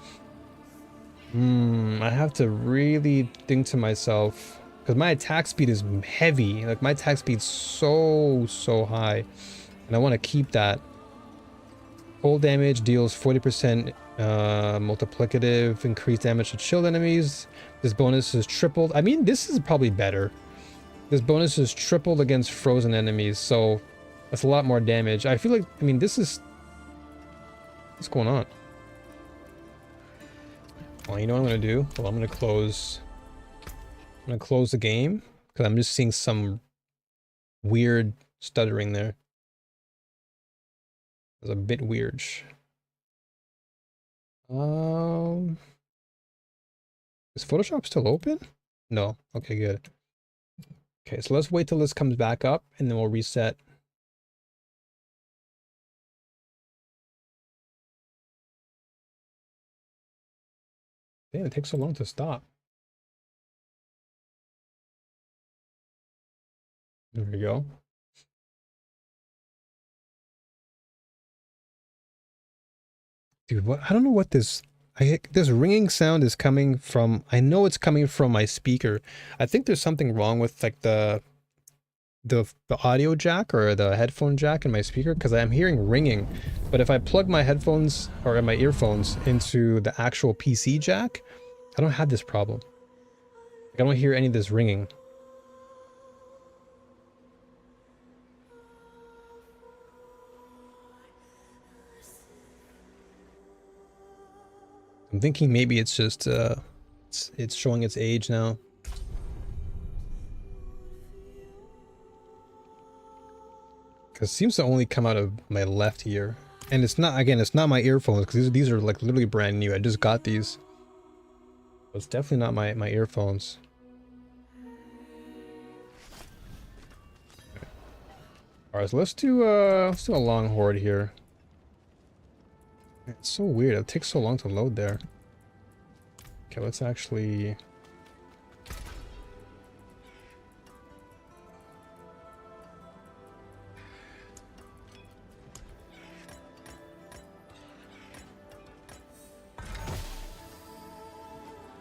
I have to really think to myself because my attack speed is heavy. Like my attack speed's so high, and I want to keep that. Cold damage deals 40% multiplicative increased damage to chilled enemies. This bonus is tripled. I mean, this is probably better. This bonus is tripled against frozen enemies, so that's a lot more damage. I feel like, I mean, this is... What's going on? Well, you know what I'm going to do? Well, I'm going to close the game, because I'm just seeing some weird stuttering there. It's a bit weird. Is Photoshop still open? No. Okay, good. Okay, so let's wait till this comes back up, and then we'll reset. Damn, it takes so long to stop. There we go. Dude, what? I don't know what this... this ringing sound is coming from... I know it's coming from my speaker. I think there's something wrong with like the audio jack or the headphone jack in my speaker because I'm hearing ringing. But if I plug my headphones or my earphones into the actual PC jack, I don't have this problem. Like, I don't hear any of this ringing. I'm thinking maybe it's just it's showing its age now. Because it seems to only come out of my left ear. And it's not, again, it's not my earphones, because these are like literally brand new. I just got these. It's definitely not my earphones. Alright, so let's do a long horde here. It's so weird, it takes so long to load there. Okay, let's actually...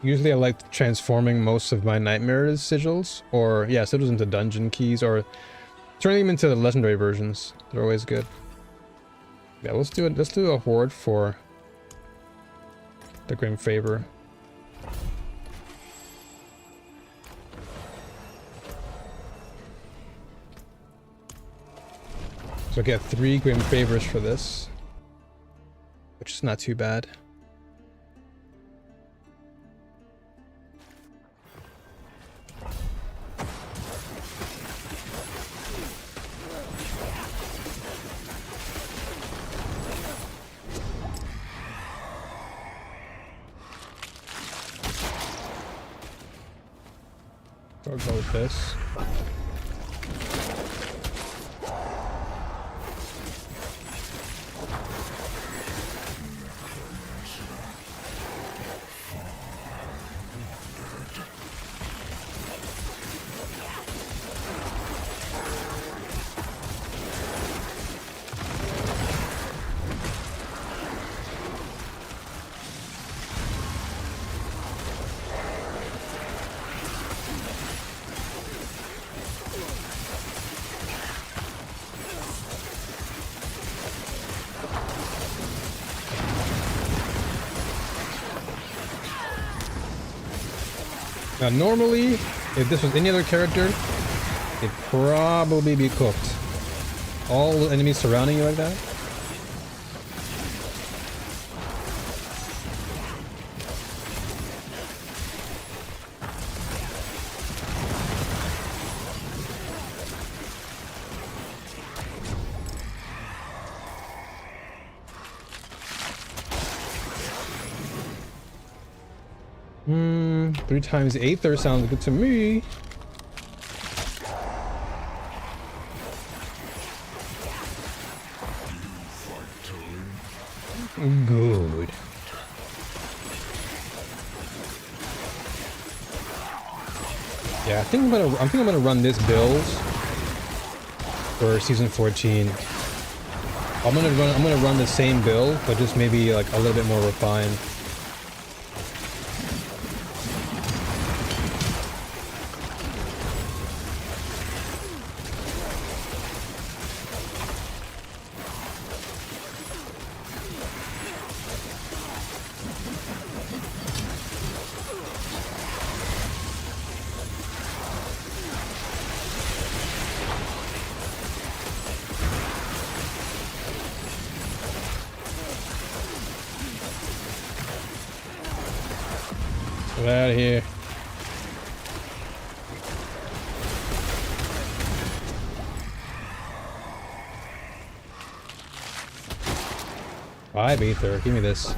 Usually I like transforming most of my nightmare sigils, or yeah, sigils into dungeon keys, or turning them into the legendary versions. They're always good. Yeah, let's do it. Let's do a horde for the Grim Favor. So I get 3 Grim Favors for this, which is not too bad. I'll go with this. Now normally, if this was any other character, it'd probably be cooked. All the enemies surrounding you like that. Hmm, 3 times Aether sounds good to me. Good. Yeah, I think I'm gonna run this build for season 14. I'm gonna run the same build, but just maybe like a little bit more refined. Get out of here. Bye, Aether. Give me this.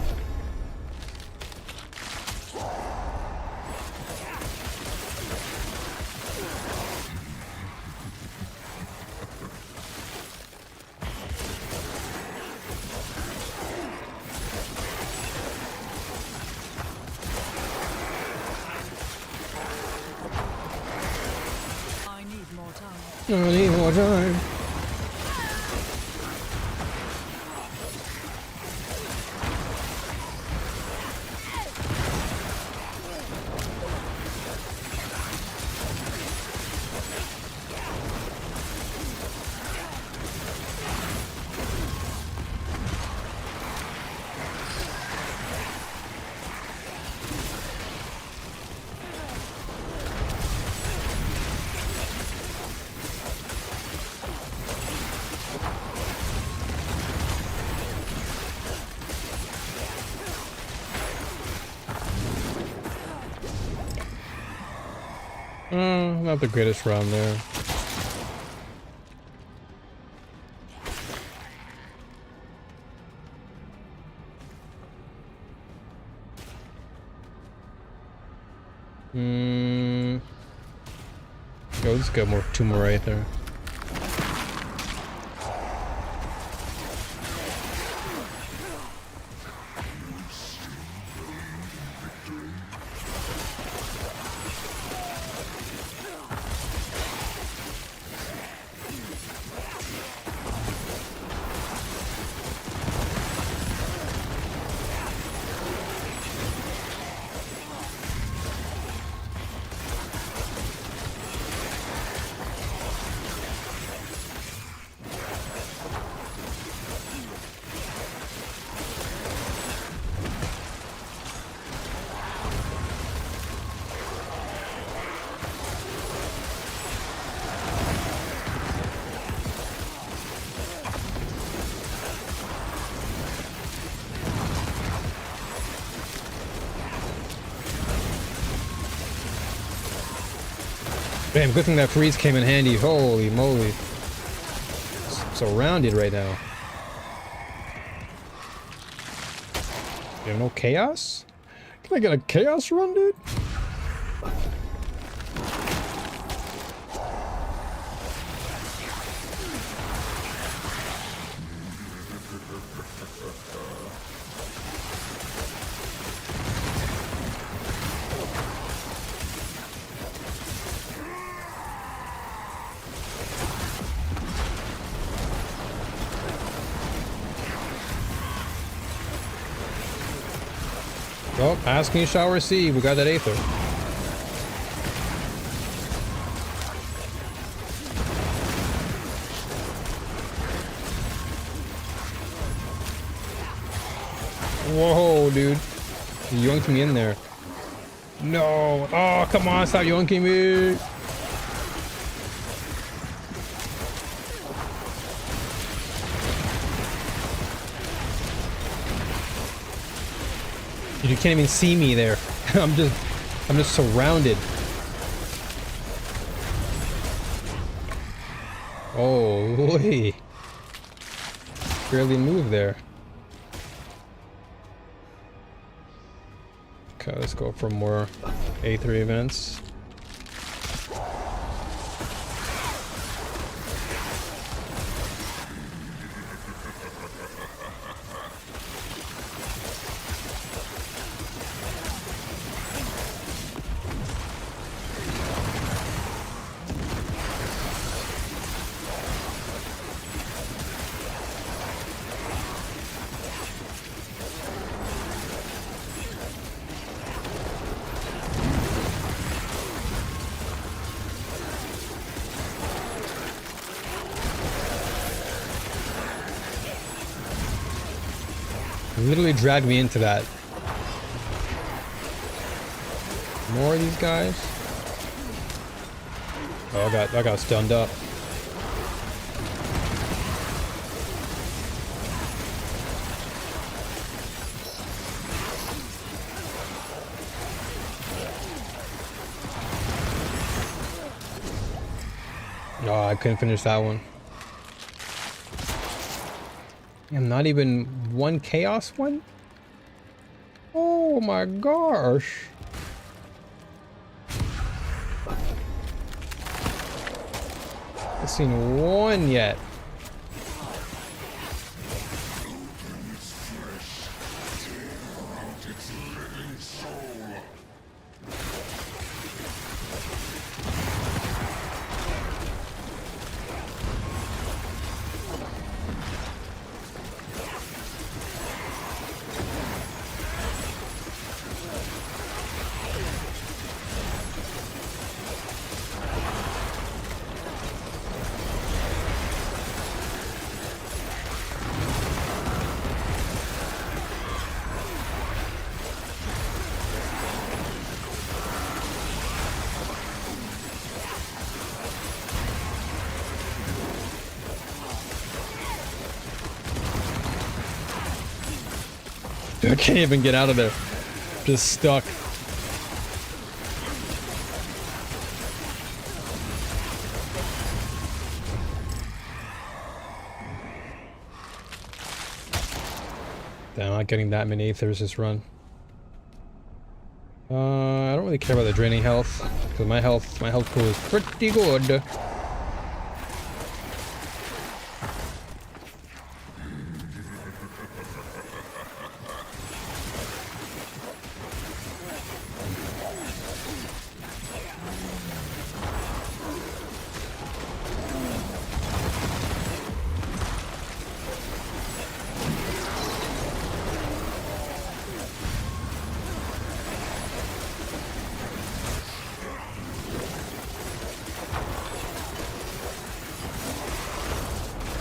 I need more time. I need more time. Not the greatest round there. Yo, let's go more, two more right there. Damn, good thing that freeze came in handy. Holy moly. Surrounded right now. You have no chaos? Can I get a chaos run, dude? Oh, asking shall receive. We got that Aether. Whoa, dude. You yoinked me in there. No. Oh, come on. Stop yoinking me. You can't even see me there. I'm just surrounded. Holy. Barely moved there. Okay, let's go for more A3 events. Literally dragged me into that. More of these guys. Oh, I got stunned up. Oh, I couldn't finish that one. I'm not even one chaos one? Oh my gosh. I've seen one yet. I can't even get out of there. Just stuck. Damn, I'm not getting that many Aethers this run. I don't really care about the draining health because my health pool is pretty good.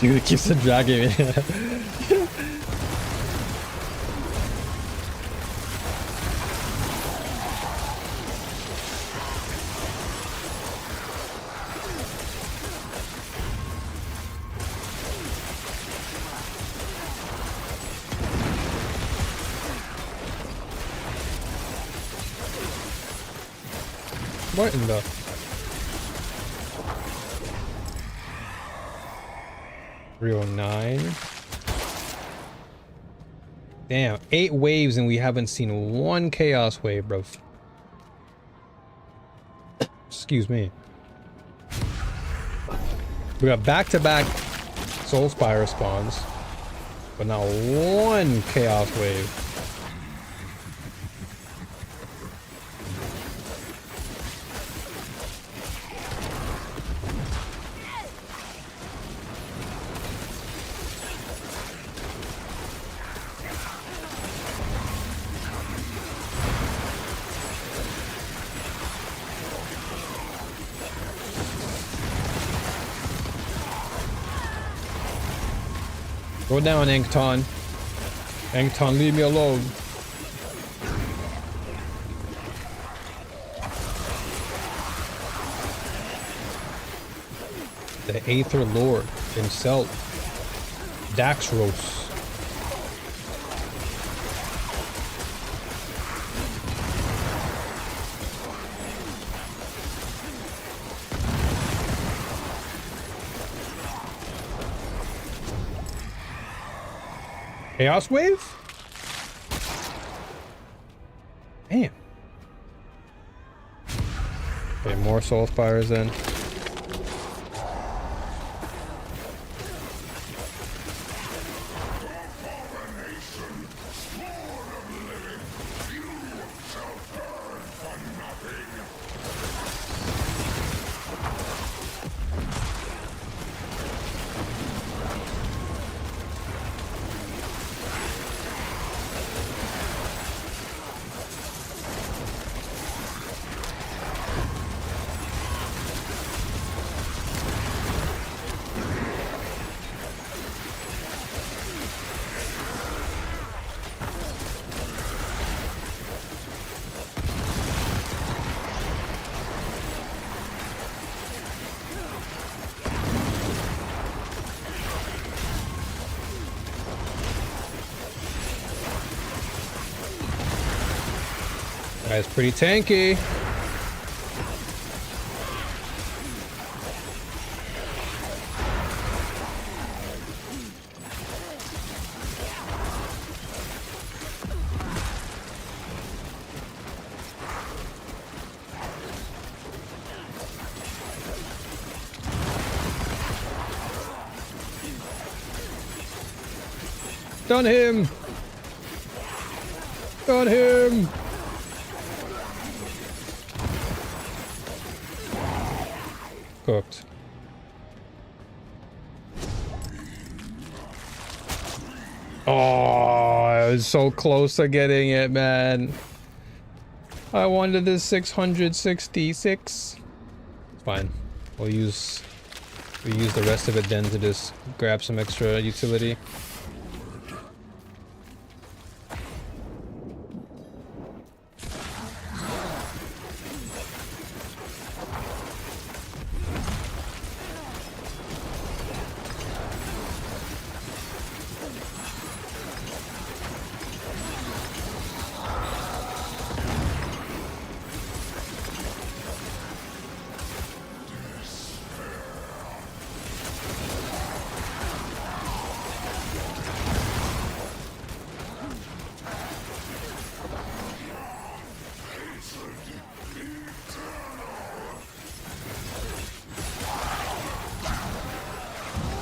Dude, it keeps on dragging me. What in the... .309. Damn, 8 waves and we haven't seen one chaos wave, bro. Excuse me. We got back-to-back Soul Spire spawns, but not one chaos wave. Go down, Angton. Angton, leave me alone. The Aether Lord himself, Daxros. Chaos wave? Damn. Okay, more soul spires then. That's pretty tanky. Done him! Done him! Cooked. Oh, I was so close to getting it, man. I wanted this 666. Fine. We'll use the rest of it then to just grab some extra utility.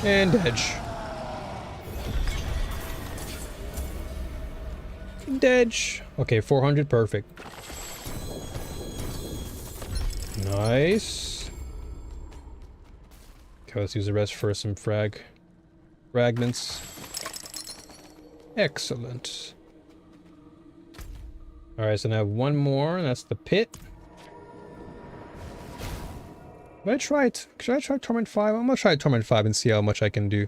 And edge. Edge. Okay, 400, perfect. Nice. Okay, let's use the rest for some fragments. Excellent. Alright, so now one more, and that's the pit. Should I try Torment 5? I'm gonna try Torment 5 and see how much I can do.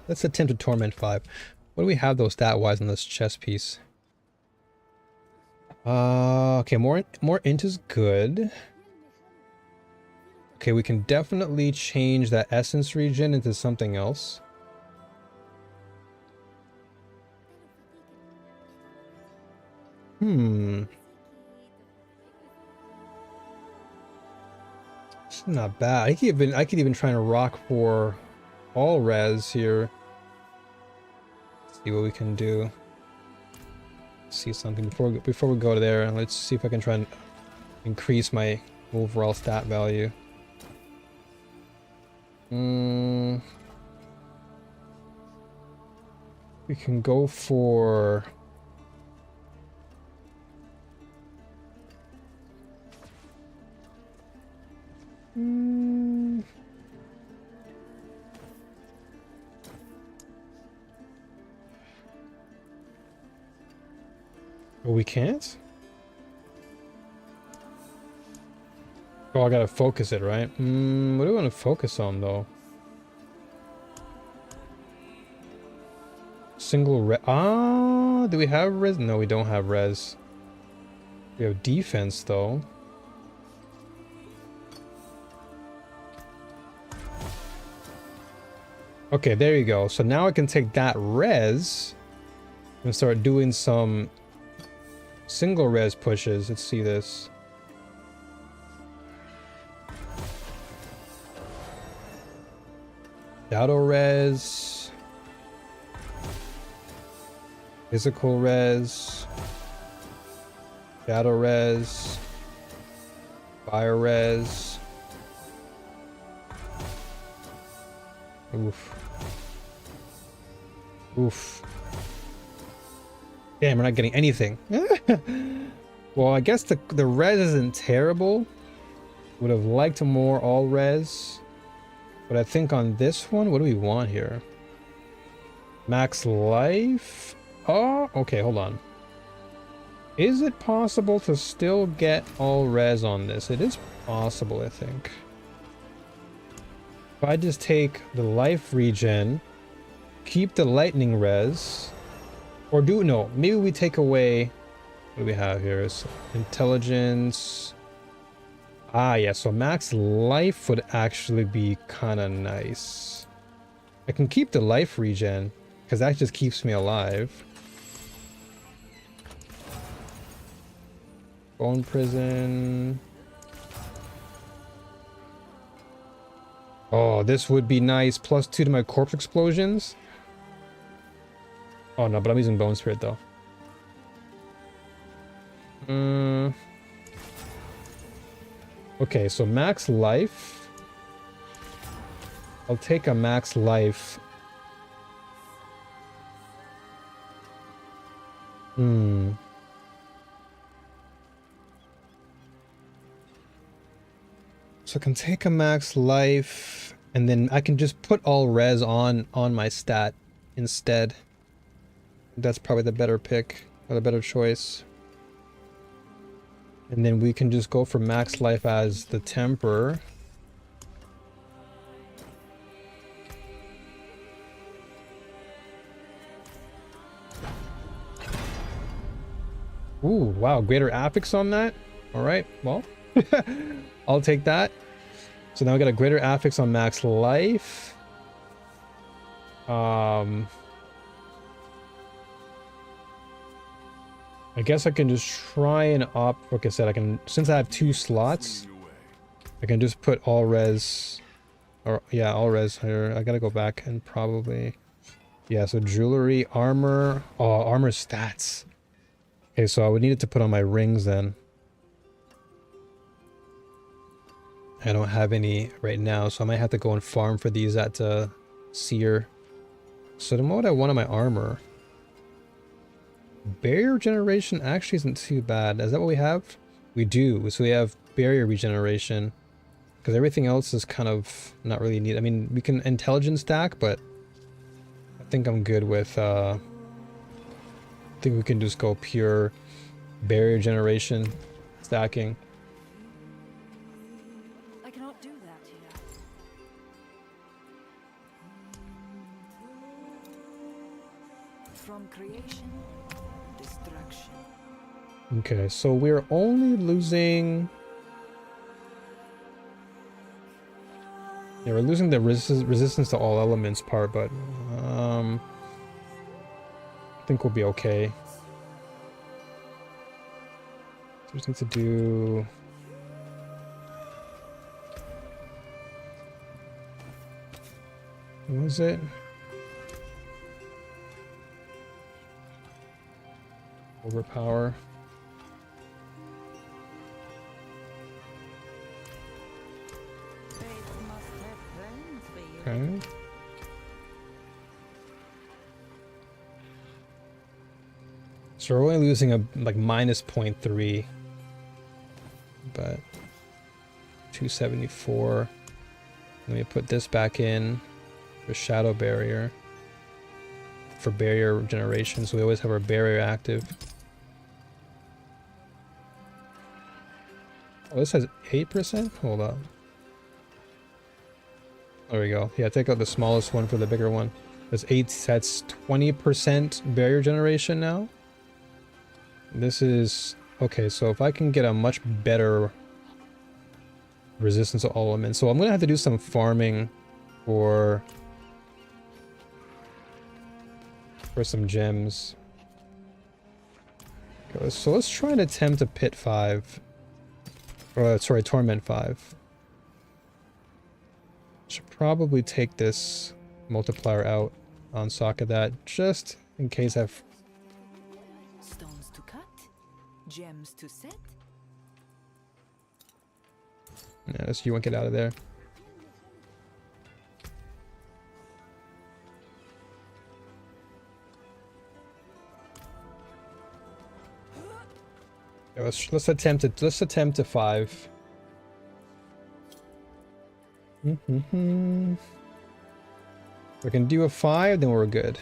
Let's attempt to Torment 5. What do we have though stat-wise on this chest piece? Okay, more int is good. Okay, we can definitely change that essence regen into something else. It's not bad. I could even try and rock for all res here. See what we can do. See something before we go there. Let's see if I can try and increase my overall stat value. We can go for oh, we can't? Oh, I gotta focus it, right? What do I want to focus on, though? Single res. Ah, do we have res? No, we don't have res. We have defense, though. Okay, there you go. So now I can take that res and start doing some single res pushes. Let's see this. Auto res. Physical res. Shadow res. Fire res. Oof. Oof. Damn, we're not getting anything. Well, I guess the res isn't terrible. Would have liked more all res. But I think on this one, what do we want here? Max life? Oh, okay, hold on. Is it possible to still get all res on this? It is possible, I think. If I just take the life regen, keep the lightning res, or maybe we take away, what do we have here? Is intelligence. Ah, yeah, so max life would actually be kind of nice. I can keep the life regen, because that just keeps me alive. Bone prison. Oh, this would be nice. +2 to my corpse explosions. Oh no, but I'm using bone spirit though. Okay, so max life. I'll take a max life. So I can take a max life, and then I can just put all res on my stat instead. That's probably the better pick, or the better choice. And then we can just go for max life as the temper. Ooh, wow, greater affix on that. All right, well, I'll take that. So now we got a greater affix on max life. I guess I can just try and opt, like I said, I can, since I have 2 slots, I can just put all res, or yeah, all res here. I gotta go back and probably, yeah, so jewelry, armor, oh, armor stats. Okay, so I would need it to put on my rings then. I don't have any right now, so I might have to go and farm for these at Seer. So then what would I want on my armor? Barrier regeneration actually isn't too bad. Is that what we have? We do. So we have barrier regeneration. Because everything else is kind of not really neat. I mean, we can intelligence stack, but I think I'm good with, I think we can just go pure barrier generation stacking. I cannot do that here. From creation, destruction. Okay, so we're only losing... Yeah, we're losing the resistance to all elements part, but I think we'll be okay. Just need to do... What was it? Overpower. Okay. So we're only losing a like minus 0.3, but 274. Let me put this back in for shadow barrier for barrier generation, so we always have our barrier active. Oh, this has 8%? Hold up. There we go. Yeah, take out the smallest one for the bigger one. That's 8, that's 20% barrier generation now. This is... Okay, so if I can get a much better resistance to all elements. So I'm going to have to do some farming for some gems. Okay, so let's try and attempt a Pit 5. Sorry, Torment 5. Should probably take this multiplier out on socket that, just in case I've... Stones to cut, gems to set. Yeah, so you won't get out of there. Yeah, let's attempt it. Let's attempt a 5. If we can do a 5, then we're good.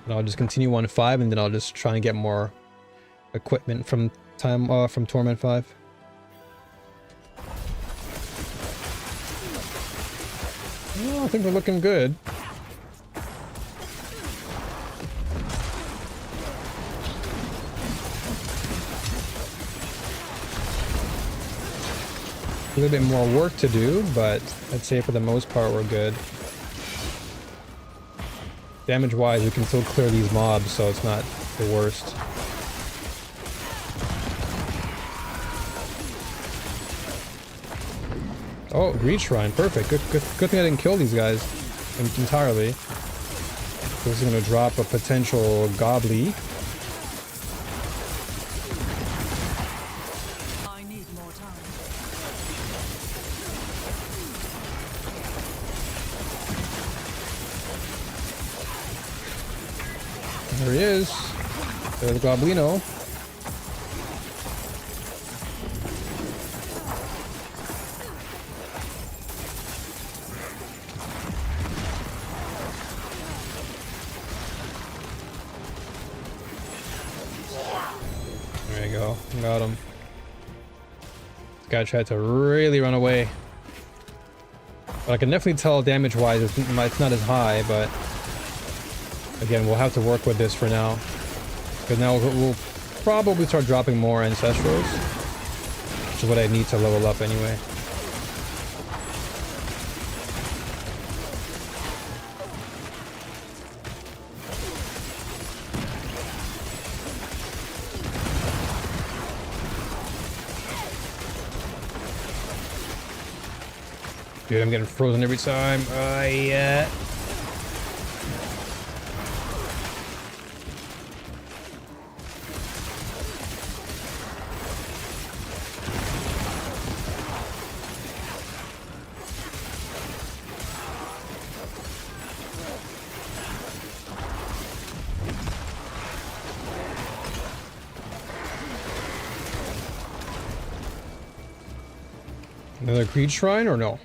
And I'll just continue on 5, and then I'll just try and get more equipment from Torment 5. Oh, I think we're looking good. A little bit more work to do, but I'd say for the most part we're good. Damage wise, we can still clear these mobs, so it's not the worst. Oh, Greed Shrine, perfect. Good thing I didn't kill these guys entirely. This is gonna drop a potential Gobbly. I need more time. There he is. There's the Goblino. There you go. Got him. This guy tried to really run away. But I can definitely tell damage-wise it's not as high, but... Again, we'll have to work with this for now. Because now we'll probably start dropping more Ancestrals. Which is what I need to level up anyway. Dude, I'm getting frozen every time. Yeah. Another greed shrine or no?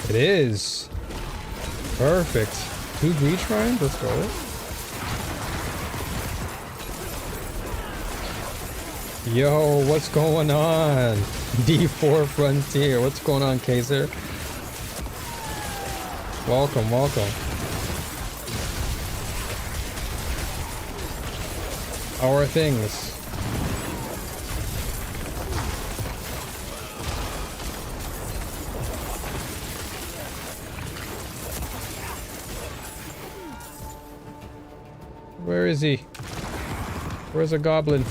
It is. Perfect. 2 greed shrines? Let's go. Yo, what's going on? D4 Frontier. What's going on, Kaiser? Welcome, welcome. How are things? Where is he? Where's a goblin?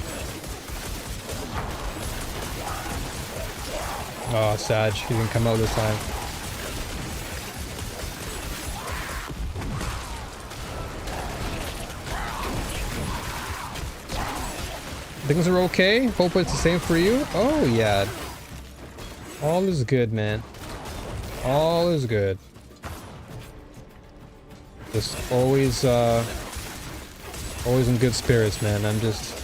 Oh, Sag. He didn't come out this time. Things are okay? Hope it's the same for you? Oh, yeah. All is good, man. All is good. Just always in good spirits, man. I'm just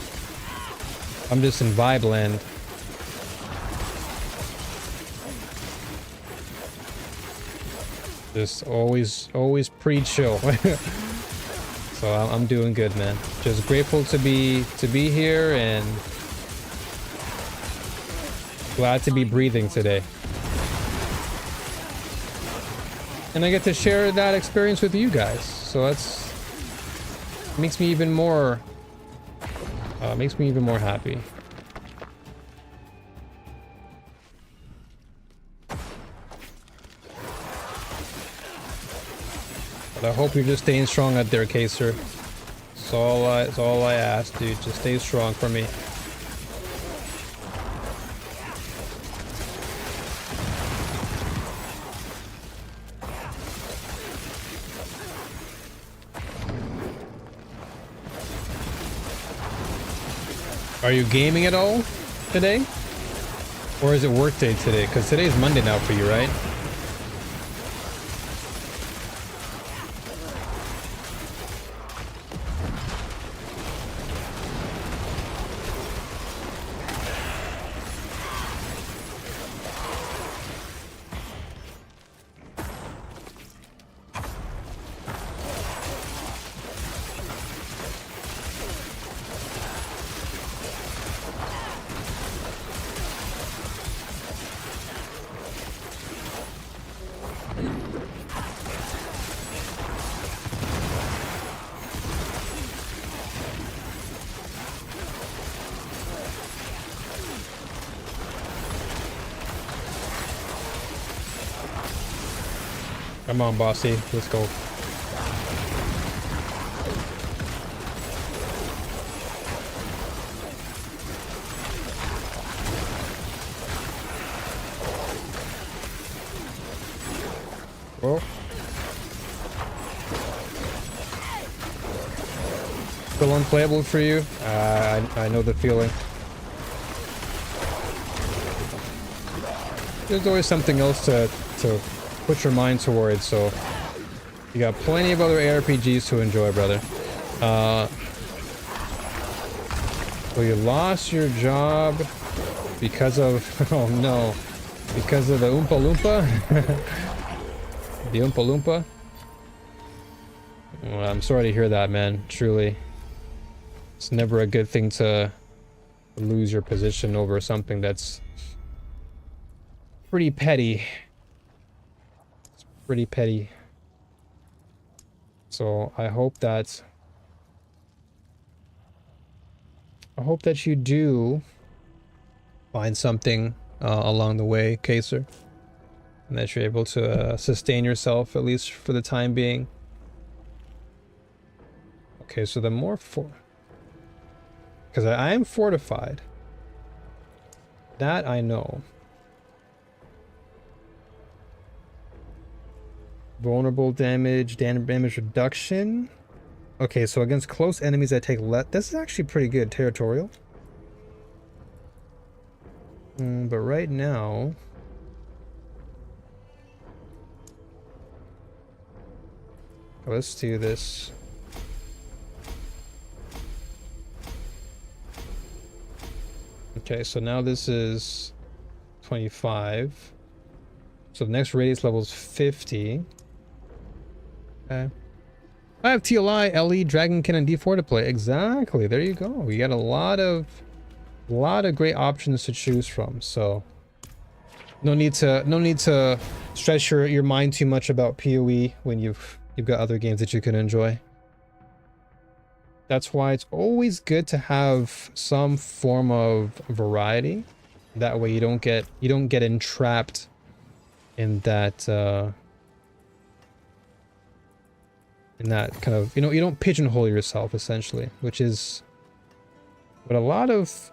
in vibe land. Just always pretty chill. So I'm doing good, man. Just grateful to be here and glad to be breathing today. And I get to share that experience with you guys. So that's makes me even more happy. But I hope you're just staying strong out there, Kaser. It's all I ask, dude. Just stay strong for me. Are you gaming at all today? Or is it work day today? Because today's Monday now for you, right? Come on, bossy. Let's go. Oh. Still unplayable for you? I know the feeling. There's always something else to put your mind towards, so you got plenty of other ARPGs to enjoy, brother. So you lost your job because of oh no, because of the Oompa Loompa. The Oompa Loompa. Well, I'm sorry to hear that, man. Truly, it's never a good thing to lose your position over something that's pretty petty. Pretty petty. So I hope that you do find something along the way, Kaser, and that you're able to sustain yourself at least for the time being. Okay, so the more because I am fortified, that I know. Vulnerable damage, damage reduction. Okay, so against close enemies I take less. This is actually pretty good. Territorial. But right now, let's do this. Okay, so now this is 25. So the next radius level is 50. Okay. I have TLI, LE, Dragonkin, and D4 to play. Exactly. There you go. You got a lot of great options to choose from. So no need to stretch your mind too much about PoE when you've got other games that you can enjoy. That's why it's always good to have some form of variety. That way you don't get entrapped in that kind of, you don't pigeonhole yourself essentially, which is what a lot of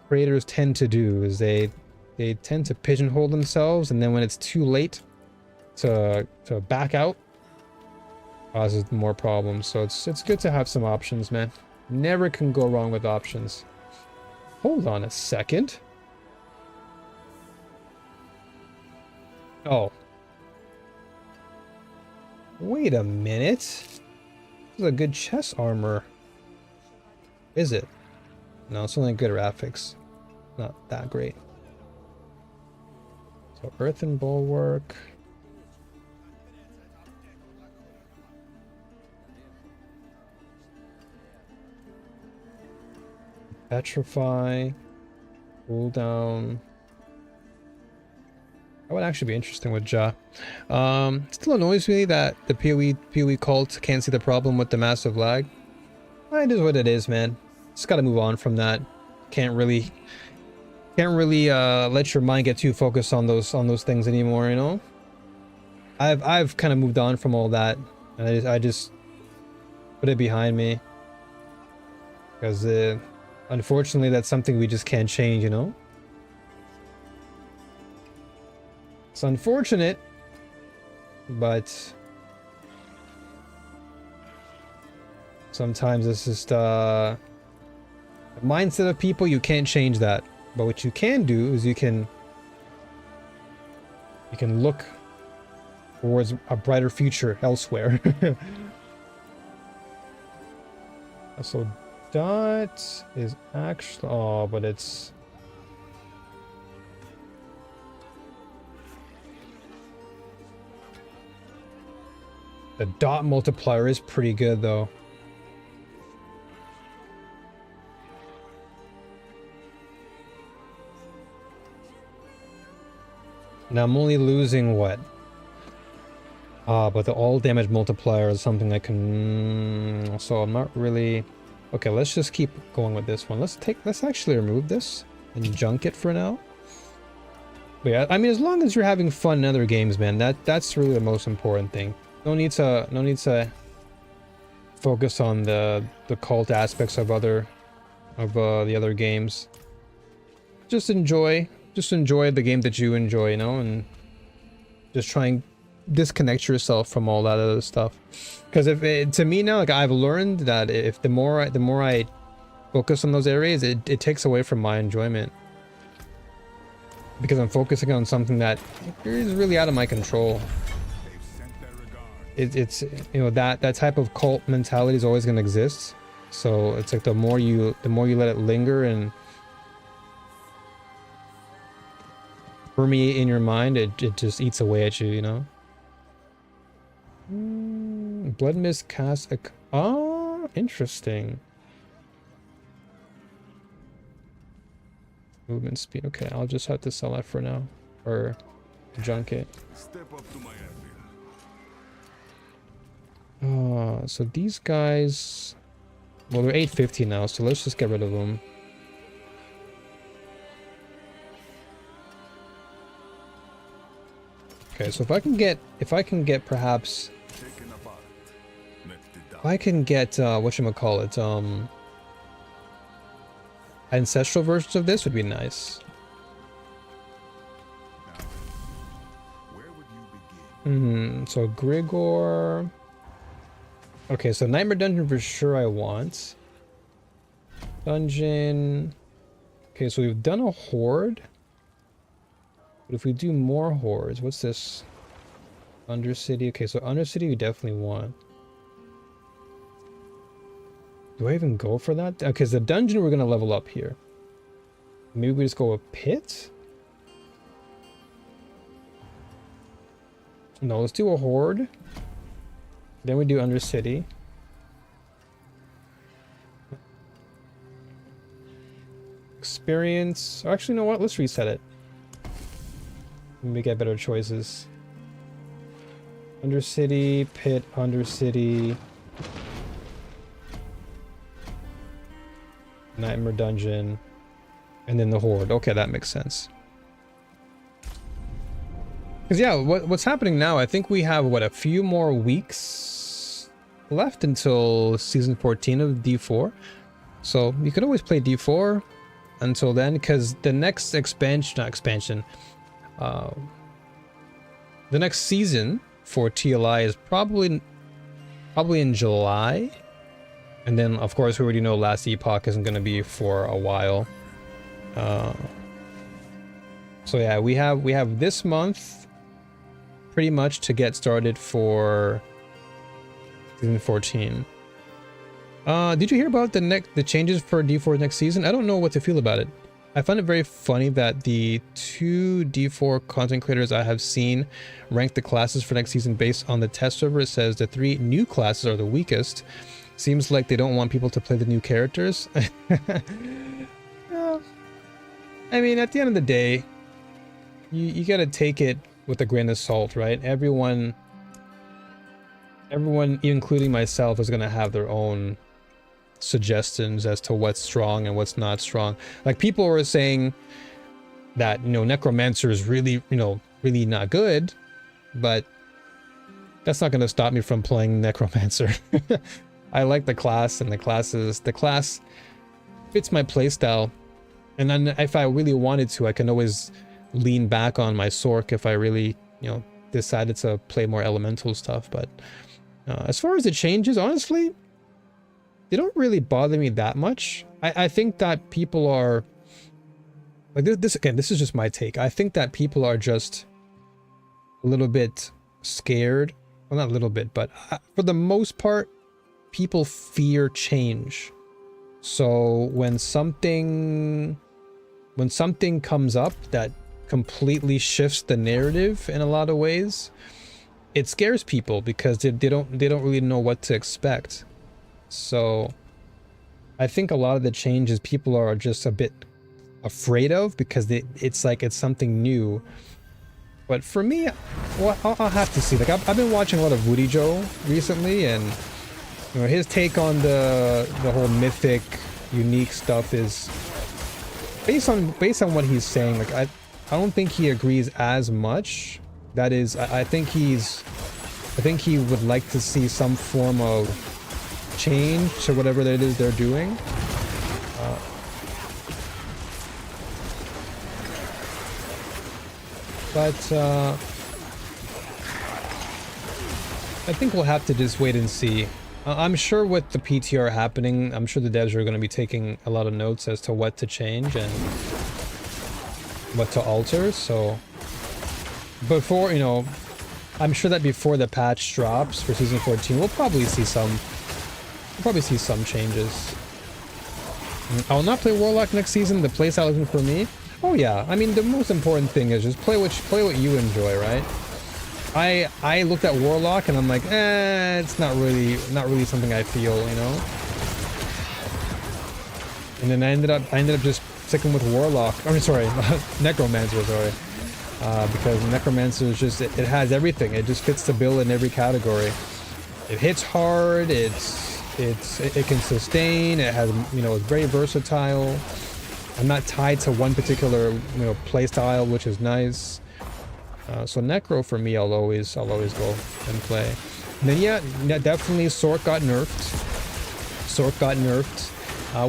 creators tend to do. Is they tend to pigeonhole themselves, and then when it's too late to back out, causes more problems. So it's good to have some options, man. Never can go wrong with options. Hold on a second. Oh. Wait a minute. This is a good chest armor. Is it? No, it's only good graphics. Not that great. So earthen bulwark. Petrify. Cooldown. That would actually be interesting with Ja. Still annoys me that the PoE cult can't see the problem with the massive lag. It is what it is, man. Just gotta move on from that. Can't really let your mind get too focused on those things anymore, you know? I've kind of moved on from all that, and I just put it behind me. Because unfortunately that's something we just can't change, you know? It's unfortunate, but sometimes it's just the mindset of people. You can't change that, but what you can do is you can look towards a brighter future elsewhere. So that is actually, oh, but it's the dot multiplier is pretty good though. Now I'm only losing what? But the all damage multiplier is something I can, so I'm not really, okay, let's just keep going with this one. Let's actually remove this and junk it for now. But yeah, I mean, as long as you're having fun in other games, man, that's really the most important thing. No need to focus on the cult aspects of the other games. Just enjoy the game that you enjoy, you know, and just try and disconnect yourself from all that other stuff. Because to me now, like, I've learned that if the more I focus on those areas, it takes away from my enjoyment, because I'm focusing on something that is really out of my control. It's you know, that type of cult mentality is always going to exist. So it's like the more you let it linger and permeate in your mind, it just eats away at you, you know. Blood Mist cast a interesting. Movement speed. Okay, I'll just have to sell that for now, or junk it. Step up to my So these guys, well, they're 850 now, so let's just get rid of them. Okay, so if I can get perhaps, if I can get whatchamacallit, ancestral versions of this would be nice. So Grigor. Okay, so Nightmare Dungeon for sure I want. Dungeon. Okay, so we've done a horde. But if we do more hordes, what's this? Undercity. Okay, so Undercity we definitely want. Do I even go for that? Okay, so the dungeon we're gonna level up here. Maybe we just go a pit? No, let's do a horde. Then we do Undercity. Experience. Actually, you know what? Let's reset it. We get better choices. Undercity, Pit, Undercity. Nightmare Dungeon. And then the Horde. Okay, that makes sense. Because yeah, what's happening now, I think we have, what, a few more weeks left until Season 14 of D4. So you could always play D4 until then, because the next expansion, the next season for TLI is probably in July. And then, of course, we already know Last Epoch isn't going to be for a while. So yeah, we have this month pretty much to get started for Season 14. Did you hear about the changes for D4 next season? I don't know what to feel about it. I find it very funny that the 2 D4 content creators I have seen rank the classes for next season based on the test server. It says the 3 new classes are the weakest. Seems like they don't want people to play the new characters. Yeah. I mean, at the end of the day, you gotta take it with a grain of salt, right? Everyone, including myself, is gonna have their own suggestions as to what's strong and what's not strong. Like, people were saying that, you know, Necromancer is really, you know, really not good, but that's not going to stop me from playing Necromancer. I like the class, and the class fits my playstyle. And then if I really wanted to, I can always lean back on my Sork if I really, you know, decided to play more elemental stuff. But as far as the changes, honestly, they don't really bother me that much. I think that people are like this again, this is just my take. I think that people are just a little bit scared. Well, not a little bit, but for the most part, people fear change. So when something comes up that completely shifts the narrative in a lot of ways, it scares people because they don't really know what to expect. So I think a lot of the changes people are just a bit afraid of because it's like it's something new. But for me, well, I'll have to see. Like, I've been watching a lot of Woody Joe recently, and you know, his take on the whole mythic unique stuff is based on what he's saying. Like, I don't think he agrees as much. That is, I think he would like to see some form of change to whatever it is they're doing. But I think we'll have to just wait and see. I'm sure with the PTR happening, I'm sure the devs are going to be taking a lot of notes as to what to change and what to alter. So before, you know, I'm sure that before the patch drops for Season 14, we'll probably see some changes. I will not play Warlock next season. The playstyle isn't for me. Oh yeah, I mean, the most important thing is just play what you enjoy, right? I looked at Warlock and I'm like, it's not really something I feel, you know. And then I ended up just sticking with Warlock. I mean, sorry, Necromancer, sorry. Because Necromancer is just, it has everything. It just fits the bill in every category. It hits hard. It can sustain. It has, you know, it's very versatile. I'm not tied to one particular, you know, play style, which is nice. So Necro for me, I'll always go and play. And then yeah, definitely Sork got nerfed.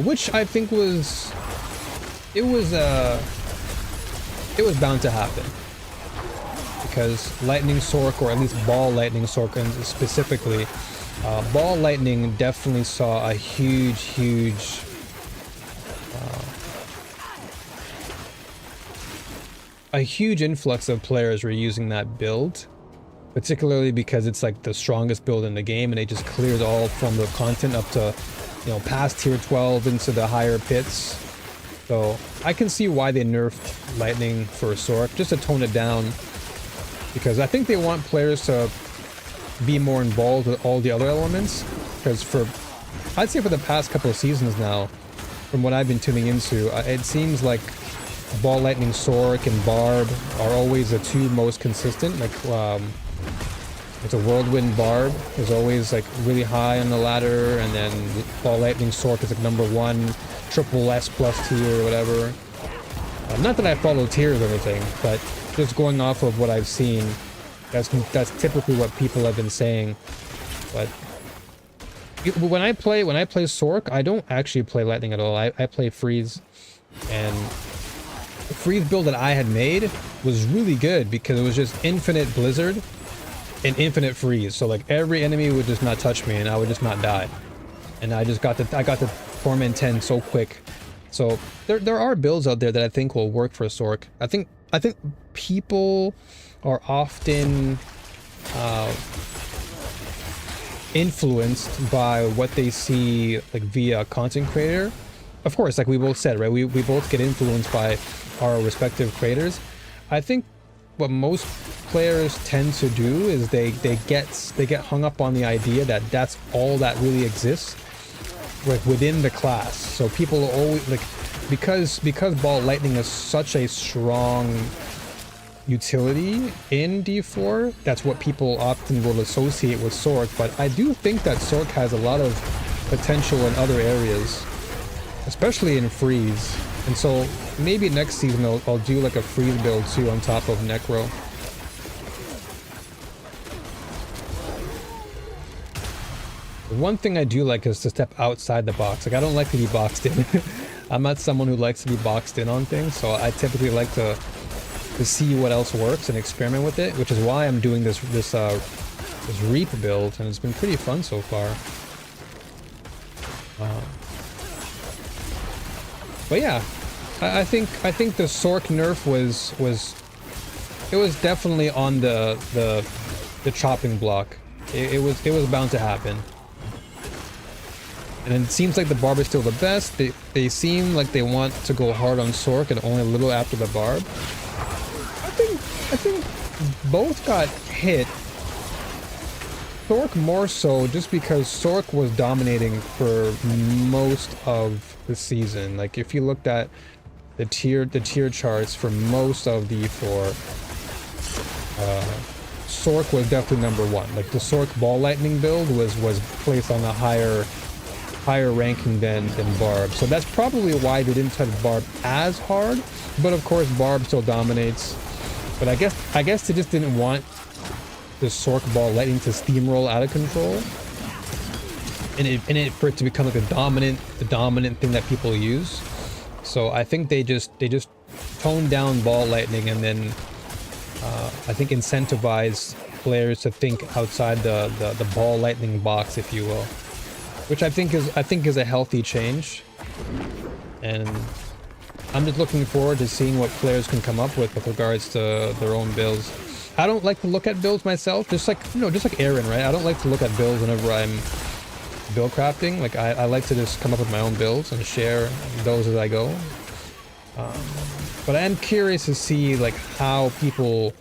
Which I think was bound to happen. Because Lightning Sork, or at least Ball Lightning Sork specifically, Ball Lightning definitely saw a huge influx of players were using that build, particularly because it's like the strongest build in the game, and it just clears all from the content up to, you know, past tier 12 into the higher pits. So I can see why they nerfed Lightning for Sork, just to tone it down. because I think they want players to be more involved with all the other elements. Because I'd say for the past couple of seasons now, from what I've been tuning into, it seems like Ball Lightning, Sork, and Barb are always the two most consistent. Like, it's a Whirlwind Barb is always like really high on the ladder, and then Ball Lightning Sork is like number 1, triple S plus tier or whatever. Not that I follow tiers or anything, but just going off of what I've seen, that's typically what people have been saying. But when I play Sork, I don't actually play Lightning at all. I play Freeze, and the Freeze build that I had made was really good because it was just infinite Blizzard and infinite Freeze. So like every enemy would just not touch me, and I would just not die. And I got the Torment 10 so quick. So there are builds out there that I think will work for Sork. I think people are often influenced by what they see like via content creator. Of course, like we both said, right? We both get influenced by our respective creators. I think what most players tend to do is they get hung up on the idea that that's all that really exists, like within the class. So people are always like, because Ball Lightning is such a strong utility in D4, that's what people often will associate with Sork. But I do think that Sork has a lot of potential in other areas, especially in Freeze. And so maybe next season I'll do like a Freeze build too on top of Necro. One thing I do like is to step outside the box. Like I don't like to be boxed in. I'm not someone who likes to be boxed in on things, so I typically like to see what else works and experiment with it, which is why I'm doing this Reap build, and it's been pretty fun so far. But yeah, I think the Sork nerf was definitely on the chopping block. It was bound to happen. And it seems like the Barb is still the best. They seem like they want to go hard on Sork and only a little after the Barb. I think both got hit. Sork more so just because Sork was dominating for most of the season. Like if you looked at the tier charts for most of the E4, Sork was definitely number 1. Like the Sork Ball Lightning build was placed on a higher ranking than Barb. So that's probably why they didn't touch Barb as hard. But of course Barb still dominates. But I guess they just didn't want the Sork Ball Lightning to steamroll out of control, and for it to become like the dominant thing that people use. So I think they just toned down Ball Lightning, and then I think incentivized players to think outside the Ball Lightning box, if you will, which I think is a healthy change. And I'm just looking forward to seeing what players can come up with regards to their own builds. I don't like to look at builds myself, just like Aaron, right? I don't like to look at builds whenever I'm build crafting. Like I like to just come up with my own builds and share those as I go. But I am curious to see like how people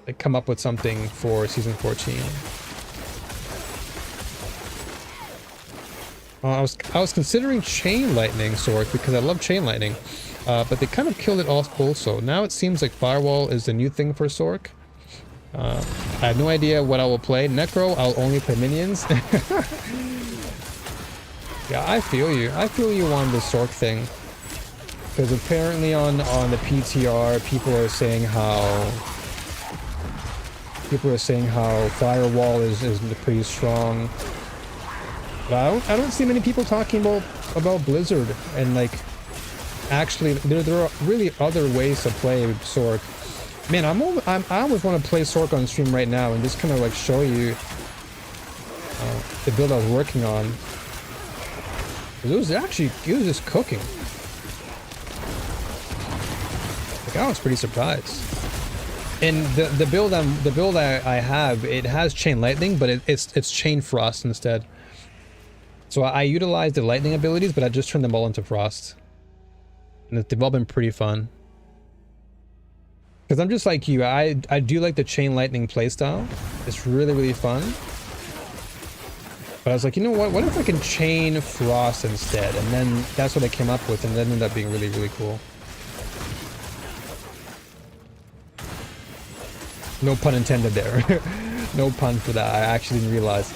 like come up with something for season 14. I was considering Chain Lightning Sork because I love Chain Lightning, but they kind of killed it off also. Now it seems like Firewall is the new thing for Sork. I have no idea what I will play. Necro, I'll only play minions. Yeah, I feel you. I feel you on the Sork thing. Because apparently on the PTR, people are saying how Firewall is pretty strong. But I don't see many people talking about Blizzard, and like actually there are really other ways to play Sork. Man, I almost want to play Sork on stream right now and just kind of like show you the build I was working on. It was just cooking. Like I was pretty surprised. And the build I have, it has Chain Lightning, but it's Chain Frost instead. So I utilized the lightning abilities, but I just turned them all into frost. And they've all been pretty fun. Because I'm just like you. I do like the chain lightning playstyle. It's really, really fun. But I was like, you know what? What if I can chain frost instead? And then that's what I came up with, and that ended up being really, really cool. No pun intended there. No pun for that. I actually didn't realize.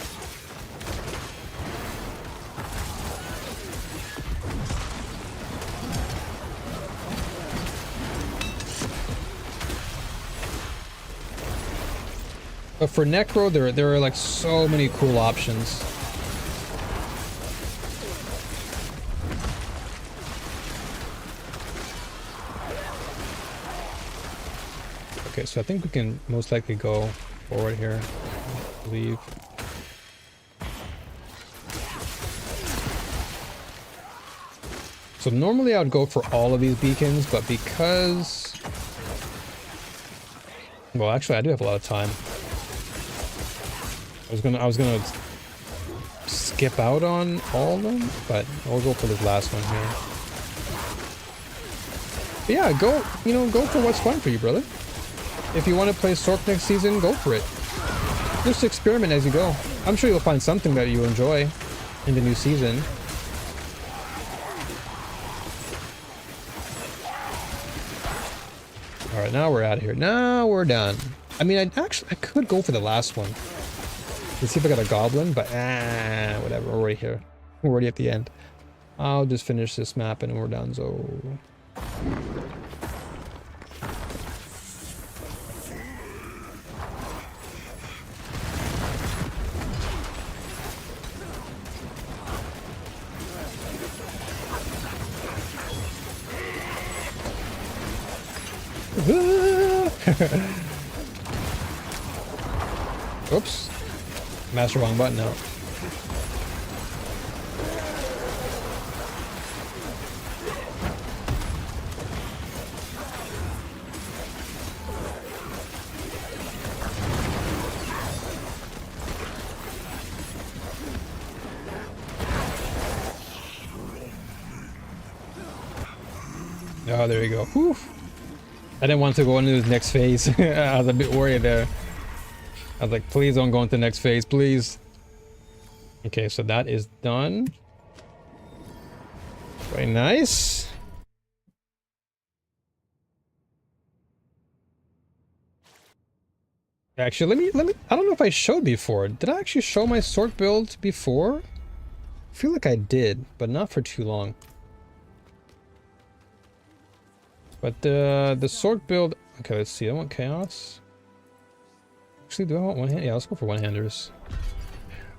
But for Necro, there are like so many cool options. Okay, so I think we can most likely go forward here, I believe. So normally I would go for all of these beacons, but because... Well, actually I do have a lot of time. I was gonna skip out on all of them, but I'll go for this last one here. But yeah, go for what's fun for you, brother. If you want to play Sork next season, go for it. Just experiment as you go. I'm sure you'll find something that you enjoy in the new season. Alright, now we're out of here. Now we're done. I mean, I could go for the last one. Let's see if I got a goblin, but whatever, we're already here. We're already at the end. I'll just finish this map and we're done, so... Oops. Mashed the wrong button now. Oh, there you go. Whew. I didn't want to go into the next phase. I was a bit worried there. I was like, please don't go into the next phase, please. Okay, so that is done. Very nice. Actually, let me, I don't know if I showed before. Did I actually show my Sork build before? I feel like I did, but not for too long. But the Sork build, okay, let's see, I want chaos. Actually, do I want one hand? Yeah, let's go for one-handers.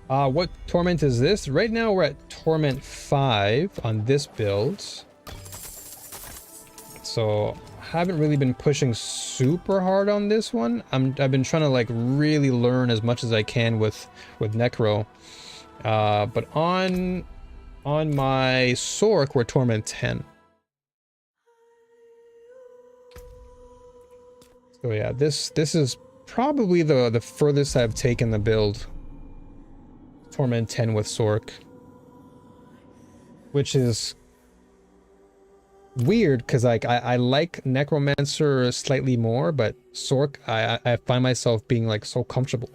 What torment is this? Right now we're at torment 5 on this build. So haven't really been pushing super hard on this one. I've been trying to like really learn as much as I can with Necro. But on my Sork we're torment 10. So yeah, this is probably the furthest I've taken the build. Torment 10 with Sork. Which is weird, because like I like Necromancer slightly more, but Sork, I find myself being like so comfortable.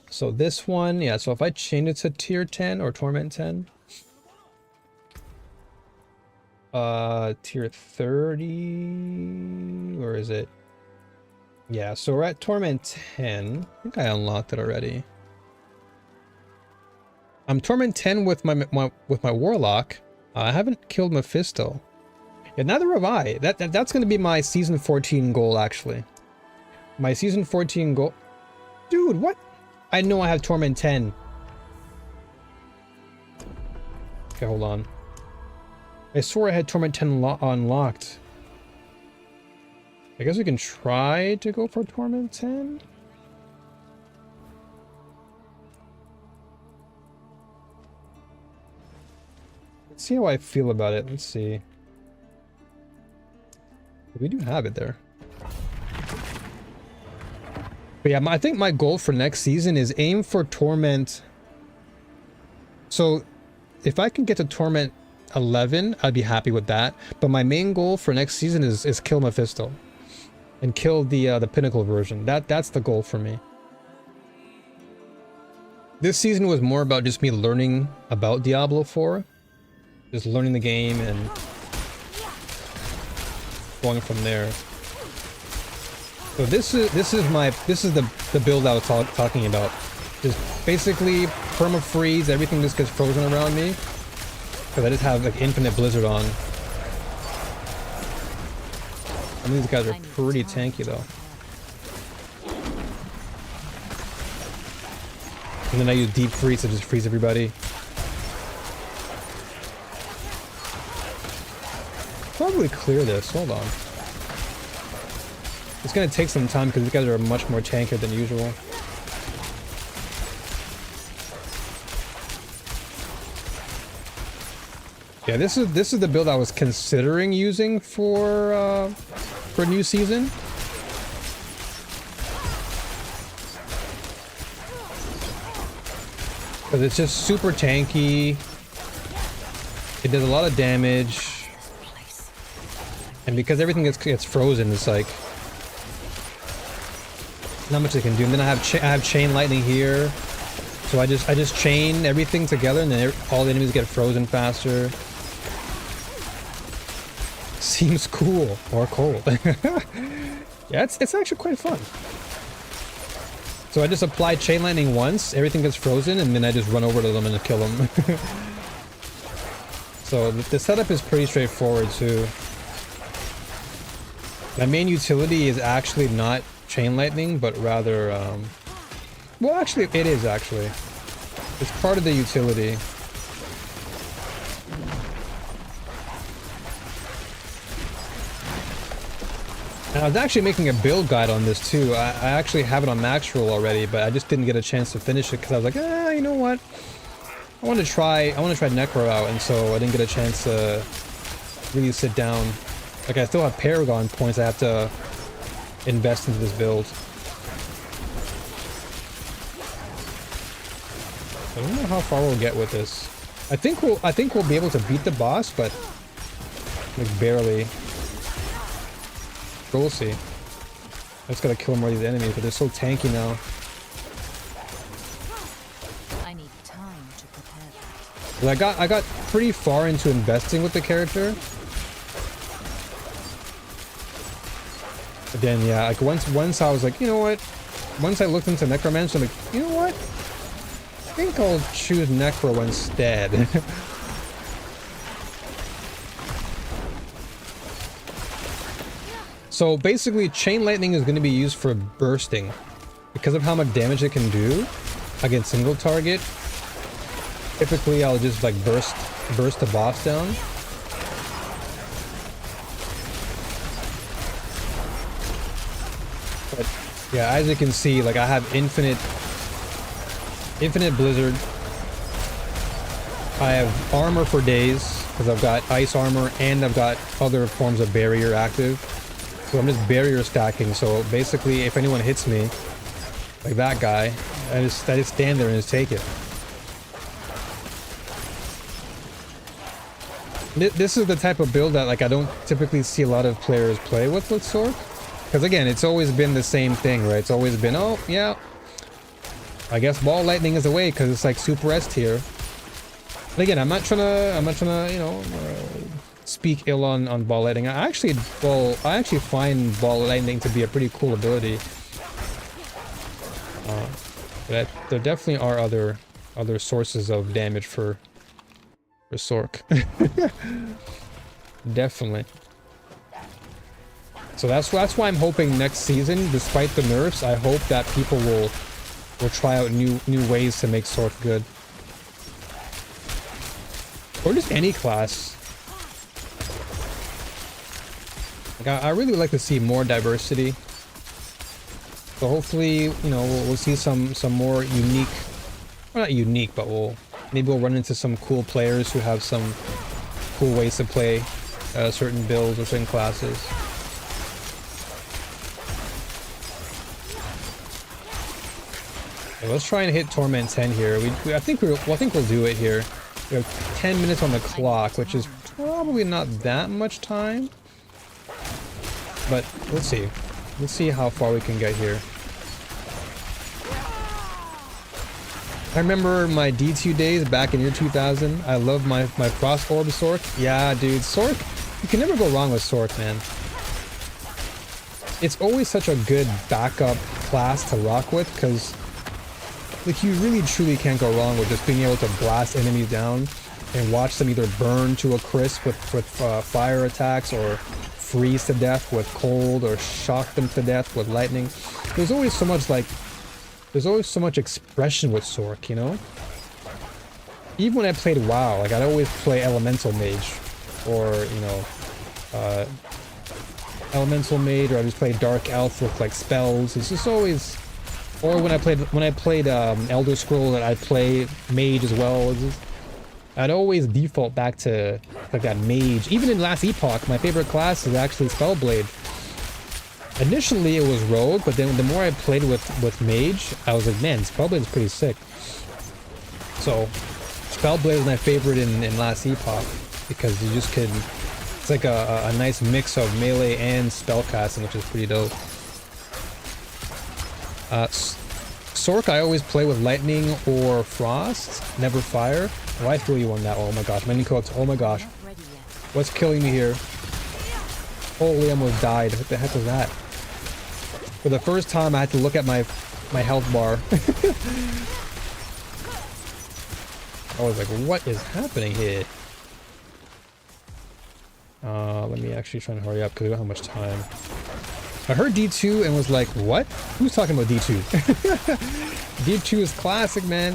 So this one, yeah, so if I change it to tier 10 or torment 10. Tier 30, where is it? Yeah, so we're at torment 10. I think I unlocked it already. I'm torment 10 with my warlock. I haven't killed Mephisto. Yeah, neither have I. That's going to be my season 14 goal, actually. My season 14 goal. Dude, what? I know I have torment 10. Okay, hold on. I swore I had torment 10 unlocked. I guess we can try to go for torment 10. Let's see how I feel about it. Let's see. We do have it there. But yeah, I think my goal for next season is aim for torment. So if I can get to torment 11, I'd be happy with that. But my main goal for next season is kill Mephisto and kill the pinnacle version. That's the goal for me. This season was more about just me learning about Diablo 4, just learning the game and going from there. So this is the build I was talking about. Just basically perma-freeze, everything just gets frozen around me. Because I just have like infinite blizzard on. And these guys are pretty tanky though. And then I use deep freeze to just freeze everybody. Probably clear this, hold on. It's gonna take some time because these guys are much more tankier than usual. Yeah, this is the build I was considering using for new season. Because it's just super tanky. It does a lot of damage. And because everything gets frozen, it's like not much I can do. And then I have chain lightning here. So I just chain everything together and then all the enemies get frozen faster. Seems cool or cold. Yeah, it's actually quite fun. So I just apply chain lightning once, everything gets frozen, and then I just run over to them and kill them. So the setup is pretty straightforward too. My main utility is actually not chain lightning, but rather, well, actually, it is actually. It's part of the utility. And I was actually making a build guide on this too. I actually have it on max roll already, but I just didn't get a chance to finish it because I was like, you know what? I want to try Necro out, and so I didn't get a chance to really sit down. Like I still have Paragon points I have to invest into this build. I don't know how far we'll get with this. I think we'll be able to beat the boss, but like barely. But we'll see. I just gotta kill more of these enemies, but they're so tanky now. I need time to prepare that. Well, I got pretty far into investing with the character. But then yeah, like once I was like, you know what? Once I looked into Necromancer, I'm like, you know what? I think I'll choose Necro instead. So basically, Chain Lightning is going to be used for bursting. Because of how much damage it can do against single target, typically I'll just like burst the boss down. But yeah, as you can see, like I have infinite blizzard. I have armor for days because I've got ice armor and I've got other forms of barrier active. So I'm just barrier stacking. So basically, if anyone hits me, like that guy, I just stand there and just take it. This is the type of build that like I don't typically see a lot of players play with Sork. Because again, it's always been the same thing, right? It's always been, oh yeah, I guess ball lightning is the way because it's like super S tier. But again, I'm not trying to, you know, speak ill on ball lightning. I actually find ball lightning to be a pretty cool ability. But there definitely are other sources of damage for Sork. Definitely. So that's why I'm hoping next season, despite the nerfs, I hope that people will try out new ways to make Sork good. Or just any class. Like I really like to see more diversity. So hopefully, you know, we'll see some more unique, well, not unique, but maybe we'll run into some cool players who have some cool ways to play certain builds or certain classes. Okay, let's try and hit Torment 10 here. I think we'll do it here. We have 10 minutes on the clock, which is probably not that much time. But let's see. Let's see how far we can get here. I remember my D2 days back in year 2000. I love my Frost Orb Sork. Yeah, dude, Sork. You can never go wrong with Sork, man. It's always such a good backup class to rock with, because like you really truly can't go wrong with just being able to blast enemies down and watch them either burn to a crisp with fire attacks, or freeze to death with cold, or shock them to death with lightning. There's always so much expression with Sork, you know? Even when I played WoW, like I'd always play Elemental Mage, or, you know, Elemental Mage, or I just play Dark Elf with like spells. It's just always, or when I played Elder Scrolls, I'd play Mage as well. I'd always default back to like that Mage. Even in Last Epoch, my favorite class is actually Spellblade. Initially it was Rogue, but then the more I played with Mage, I was like, man, Spellblade is pretty sick. So Spellblade is my favorite in Last Epoch, because you just can, it's like a nice mix of melee and spellcasting, which is pretty dope. Sork I always play with lightning or frost, never fire. Oh, I feel you on that. Oh my gosh, many cooks. Oh my gosh. What's killing me here? Holy, I almost died. What the heck was that? For the first time, I had to look at my health bar. I was like, what is happening here? Let me actually try and hurry up because we don't have much time. I heard D2 and was like, what? Who's talking about D2? D2 is classic, man.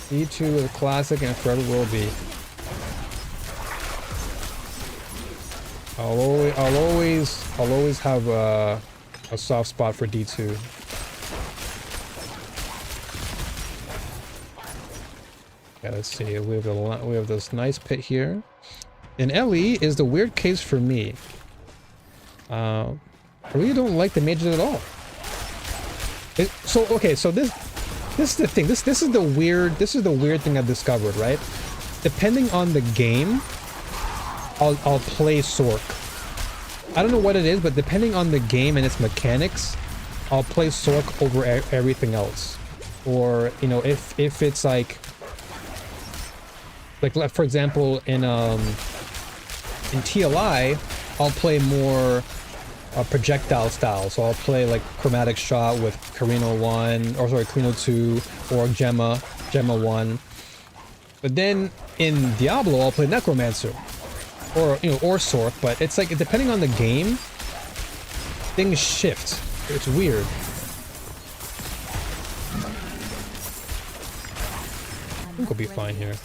D2 is classic and forever will be. I'll always have a soft spot for D2. Yeah, let's see. We have this nice pit here. And LE is the weird case for me. I really don't like the mages at all. Okay, so this is the thing. This is the weird thing I've discovered, right? Depending on the game, I'll play Sork. I don't know what it is, but depending on the game and its mechanics, I'll play Sork over everything else. Or, you know, if it's like for example in TLI, I'll play more projectile style. So I'll play like Chromatic Shot with Carino 1, or sorry, Carino 2, or Gemma 1. But then in Diablo, I'll play Necromancer, or you know, or Sork. But it's like depending on the game, things shift. It's weird. I think we'll be fine here.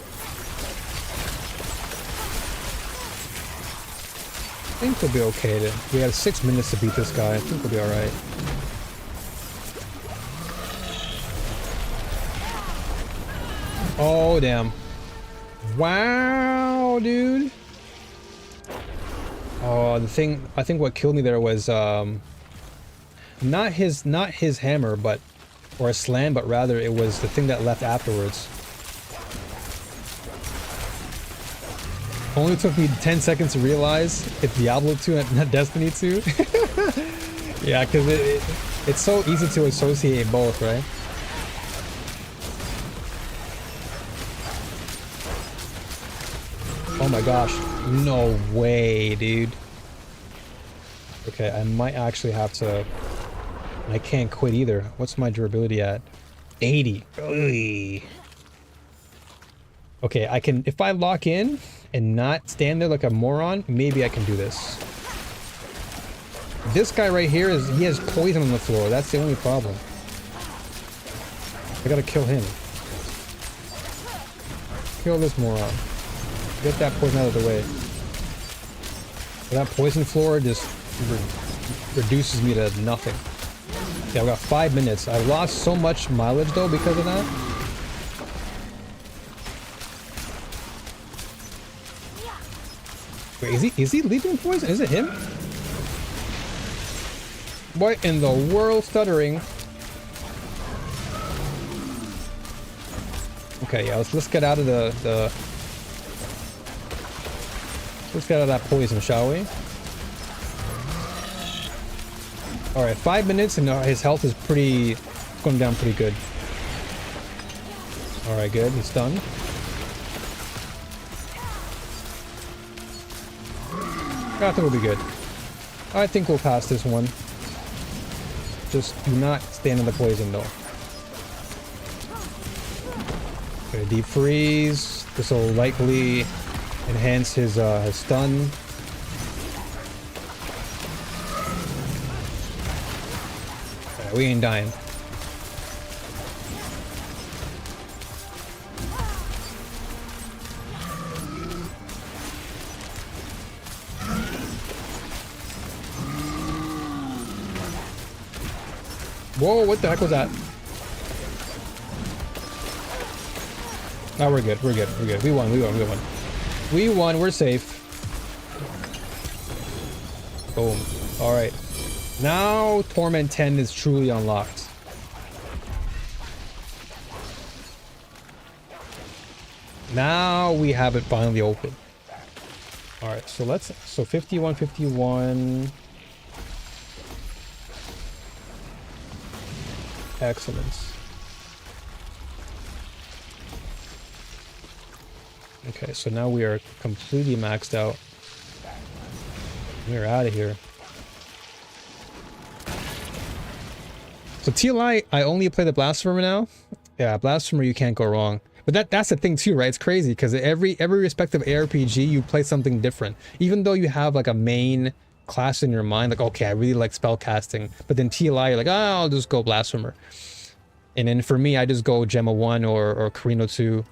I think we'll be okay. We have 6 minutes to beat this guy. I think we'll be alright. Oh, damn. Wow, dude. Oh, the thing, I think what killed me there was, not his hammer, but, or a slam, but rather it was the thing that left afterwards. Only took me 10 seconds to realize it's Diablo 2 and not Destiny 2. Yeah, because it's so easy to associate both, right? Oh my gosh. No way, dude. Okay, I might actually have to... I can't quit either. What's my durability at? 80. Ugh. Okay, I can... If I lock in and not stand there like a moron, maybe I can do this. This guy right here he has poison on the floor. That's the only problem. I gotta kill him. Kill this moron. Get that poison out of the way. That poison floor just reduces me to nothing. Yeah, I've got 5 minutes. I lost so much mileage though because of that. Wait, is he leaving poison? Is it him? What in the world, stuttering? Okay, yeah, let's get out of the Let's get out of that poison, shall we? Alright, 5 minutes and his health is going down pretty good. Alright, good. He's stunned. I think we'll be good. I think we'll pass this one. Just do not stand in the poison though. Okay, deep freeze. This will likely enhance his stun. Okay, we ain't dying. Whoa, what the heck was that? Oh, we're good, we're good, we're good. We won, we won, we won. We won, we're safe. Boom. Alright. Now Torment 10 is truly unlocked. Now we have it finally open. Alright, so 51, 51. Excellence. Okay, so now we are completely maxed out. We're out of here. So TLI, I only play the Blasphemer now. Yeah, Blasphemer, you can't go wrong. But that's the thing too, right? It's crazy because every respective ARPG, you play something different. Even though you have like a main class in your mind, like, okay, I really like spellcasting. But then TLI, you're like, oh, I'll just go Blasphemer. And then for me, I just go Gemma 1 or Carino 2.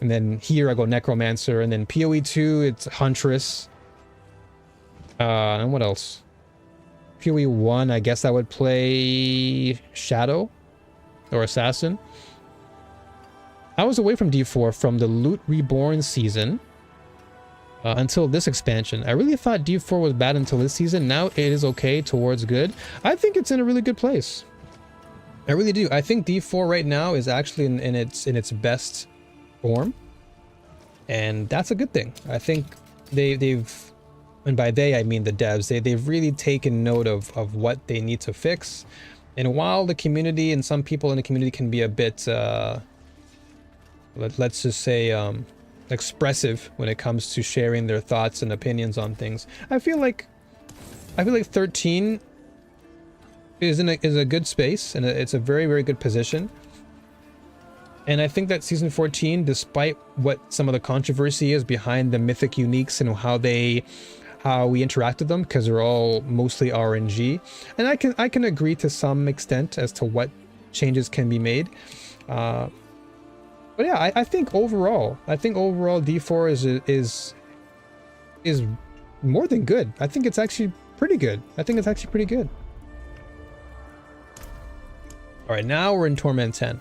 And then here I go Necromancer. And then PoE 2, it's Huntress. And what else? PoE 1, I guess I would play Shadow or Assassin. I was away from D4 from the Loot Reborn season until this expansion. I really thought D4 was bad until this season. Now it is okay towards good. I think it's in a really good place. I really do. I think D4 right now is actually in its best form, and that's a good thing. I think they've, and by they I mean the devs, they've really taken note of what they need to fix. And while the community and some people in the community can be a bit let's just say expressive when it comes to sharing their thoughts and opinions on things, I feel like 13 is a good space, and it's a very, very good position. And I think that season 14, despite what some of the controversy is behind the mythic uniques and how we interact with them, because they're all mostly RNG, and I can agree to some extent as to what changes can be made. But yeah, I think overall D4 is more than good. I think it's actually pretty good. All right, now we're in Torment 10.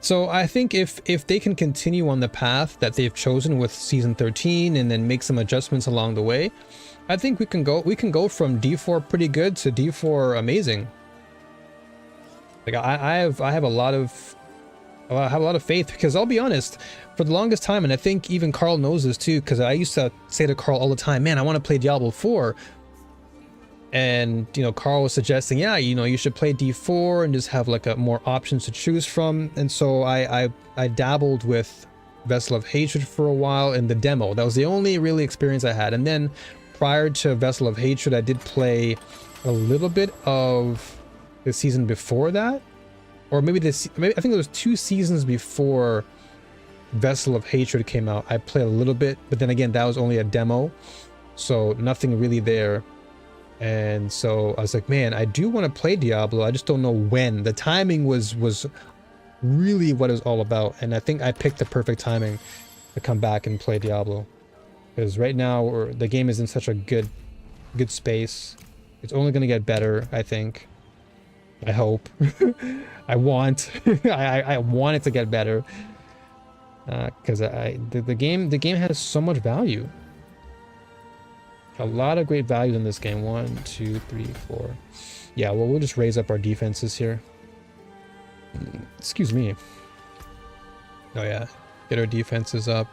So I think if they can continue on the path that they've chosen with season 13 and then make some adjustments along the way, I think we can go from D4 pretty good to D4 amazing. Like I have a lot of faith, because I'll be honest, for the longest time, and I think even Carl knows this too, because I used to say to Carl all the time, man, I want to play Diablo 4. And, you know, Carl was suggesting, yeah, you know, you should play D4 and just have like more options to choose from. And so I dabbled with Vessel of Hatred for a while in the demo. That was the only really experience I had. And then prior to Vessel of Hatred, I did play a little bit of the season before that. Or maybe I think it was 2 seasons before Vessel of Hatred came out. I played a little bit, but then again, that was only a demo. So nothing really there. And so I was like, man, I do want to play Diablo. I just don't know when. The timing was really what it was all about. And I think I picked the perfect timing to come back and play Diablo. Because right now the game is in such a good space. It's only going to get better, I think. I hope. I want. I want it to get better. Because the game has so much value. A lot of great values in this game. 1, 2, 3, 4. Yeah, well, we'll just raise up our defenses here. Excuse me. Oh yeah, get our defenses up.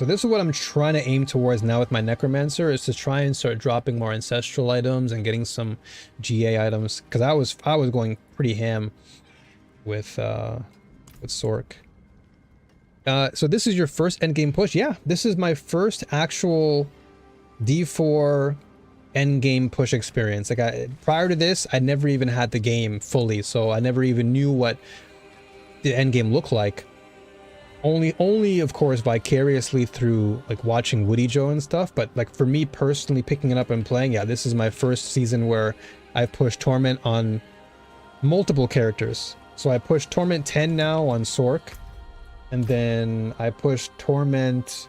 So this is what I'm trying to aim towards now with my Necromancer, is to try and start dropping more ancestral items and getting some GA items, because I was going pretty ham with Sork. So this is your first endgame push? Yeah, this is my first actual D4 endgame push experience. Like prior to this, I never even had the game fully, so I never even knew what the endgame looked like. Only of course vicariously through like watching Woody Joe and stuff, but like for me personally picking it up and playing, yeah, this is my first season where I've pushed Torment on multiple characters. So I pushed Torment 10 now on Sork, and then I pushed Torment,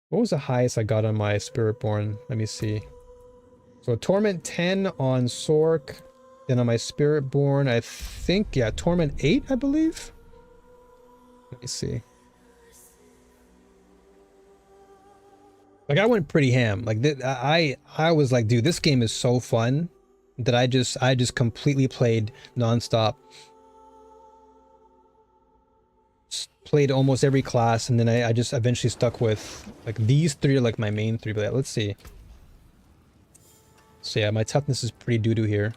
what was the highest I got on my Spiritborn? Let me see. So Torment 10 on Sork, then on my Spiritborn, I think, yeah, Torment 8, I believe. Let me see. Like I went pretty ham. Like I was like, dude, this game is so fun that I just completely played nonstop. Played almost every class, and then I just eventually stuck with like these three are like my main three. But yeah, let's see. So yeah, my toughness is pretty doo-doo here.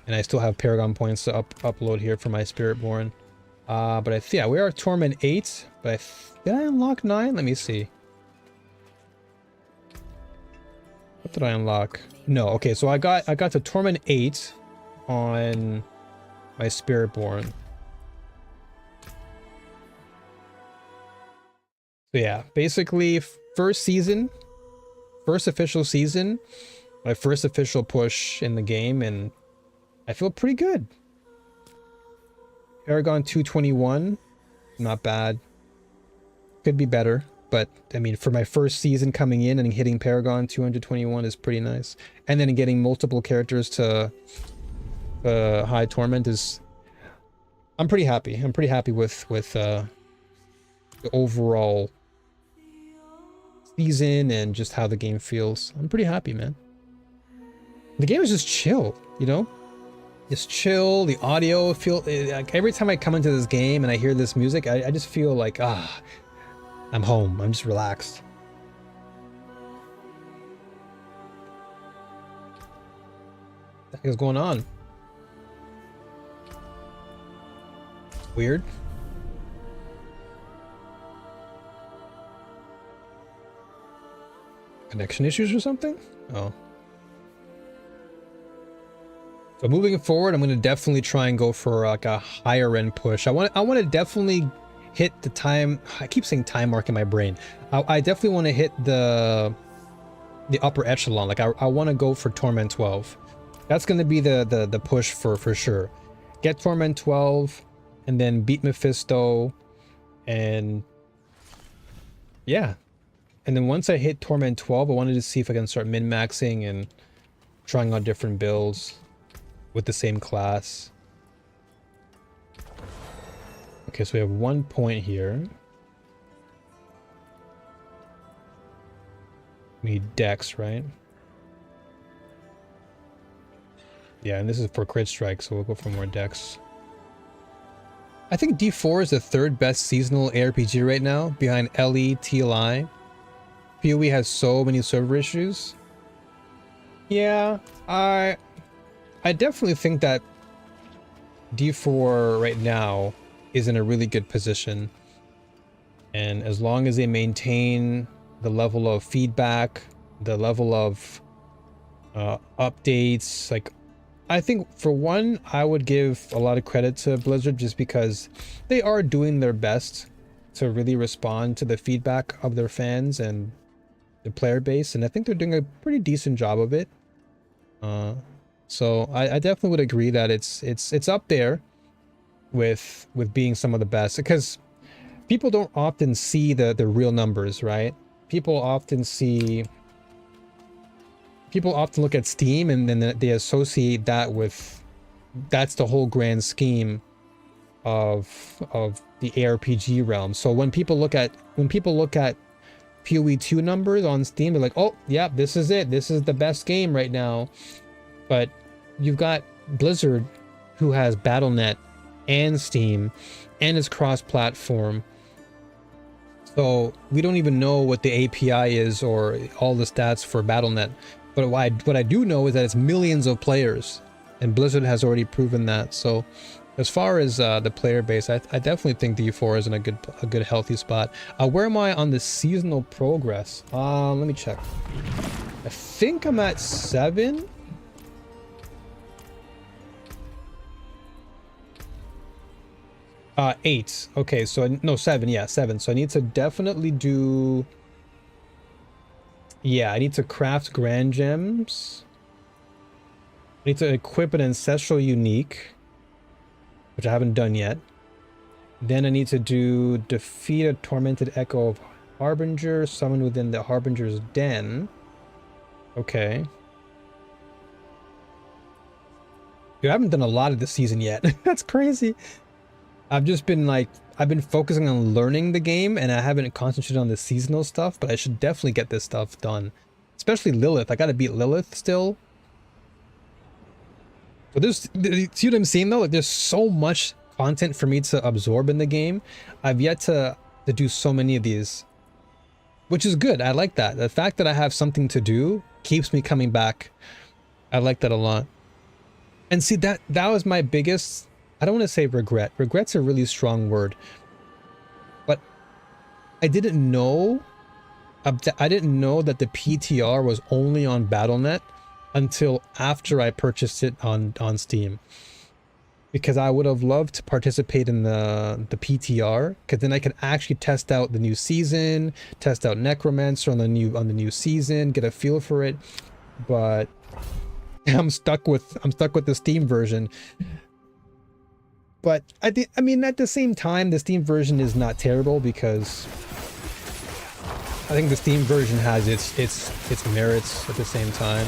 And I still have Paragon points to upload here for my Spiritborn. But yeah, we are Torment 8. But did I unlock 9? Let me see. What did I unlock? No, okay, so I got to Torment 8 on my Spiritborn. So yeah, basically first official season, my first official push in the game, and I feel pretty good. Paragon 221, not bad. Could be better, but I mean, for my first season coming in and hitting Paragon 221 is pretty nice. And then getting multiple characters to high Torment is, I'm pretty happy. I'm pretty happy with the overall season and just how the game feels. I'm pretty happy, man. The game is just chill, you know? Just chill. The audio like every time I come into this game and I hear this music, I just feel like, I'm home. I'm just relaxed. What the heck is going on? Weird. Connection issues or something? Oh. So moving forward, I'm going to definitely try and go for like a higher end push. I want to definitely hit the time. I keep saying time mark in my brain. I definitely want to hit the upper echelon. Like I want to go for Torment 12. That's going to be the push for sure. Get Torment 12 and then beat Mephisto, and yeah. And then once I hit Torment 12, I wanted to see if I can start min-maxing and trying out different builds with the same class. Okay, so we have 1 point here. We need Dex, right? Yeah, and this is for crit strike, so we'll go for more Dex. I think D4 is the third best seasonal ARPG right now, behind LE, TLI. PoE has so many server issues. Yeah, I definitely think that D4 right now is in a really good position. And as long as they maintain the level of feedback, the level of updates, like I think for one, I would give a lot of credit to Blizzard just because they are doing their best to really respond to the feedback of their fans and the player base, and I think they're doing a pretty decent job of it. So I definitely would agree that it's up there with being some of the best, because people don't often see the real numbers, right? People often look at Steam and then they associate that with, that's the whole grand scheme of the ARPG realm. So when people look at PoE 2 numbers on Steam, they're like, oh yeah, this is it, this is the best game right now. But you've got Blizzard, who has Battle.net and Steam and is cross-platform. So we don't even know what the API is or all the stats for Battle.net. But what I do know is that it's millions of players, and Blizzard has already proven that. So as far as the player base, I definitely think D4 is in a good healthy spot. Where am I on the seasonal progress? Let me check. I think I'm at 7. Uh, 8. Okay, so no, 7. Yeah, 7. So I need to definitely do. Yeah, I need to craft grand gems. I need to equip an ancestral unique, which I haven't done yet. Then I need to do defeat a tormented echo of Harbinger, summon within the Harbinger's den. Okay. Dude, I haven't done a lot of this season yet. That's crazy. I've just been like, I've been focusing on learning the game and I haven't concentrated on the seasonal stuff, but I should definitely get this stuff done. Especially Lilith. I gotta beat Lilith still. So there's, see what I'm saying though? Like there's so much content for me to absorb in the game. I've yet to do so many of these, which is good. I like that. The fact that I have something to do keeps me coming back. I like that a lot. And see, that was my biggest, I don't want to say regret. Regret's a really strong word. But I didn't know that the PTR was only on Battle.net until after I purchased it on Steam. Because I would have loved to participate in the PTR, because then I could actually test out the new season, test out Necromancer on the new season, get a feel for it. But I'm stuck with the Steam version. But I mean at the same time the Steam version is not terrible, because I think the Steam version has its merits at the same time.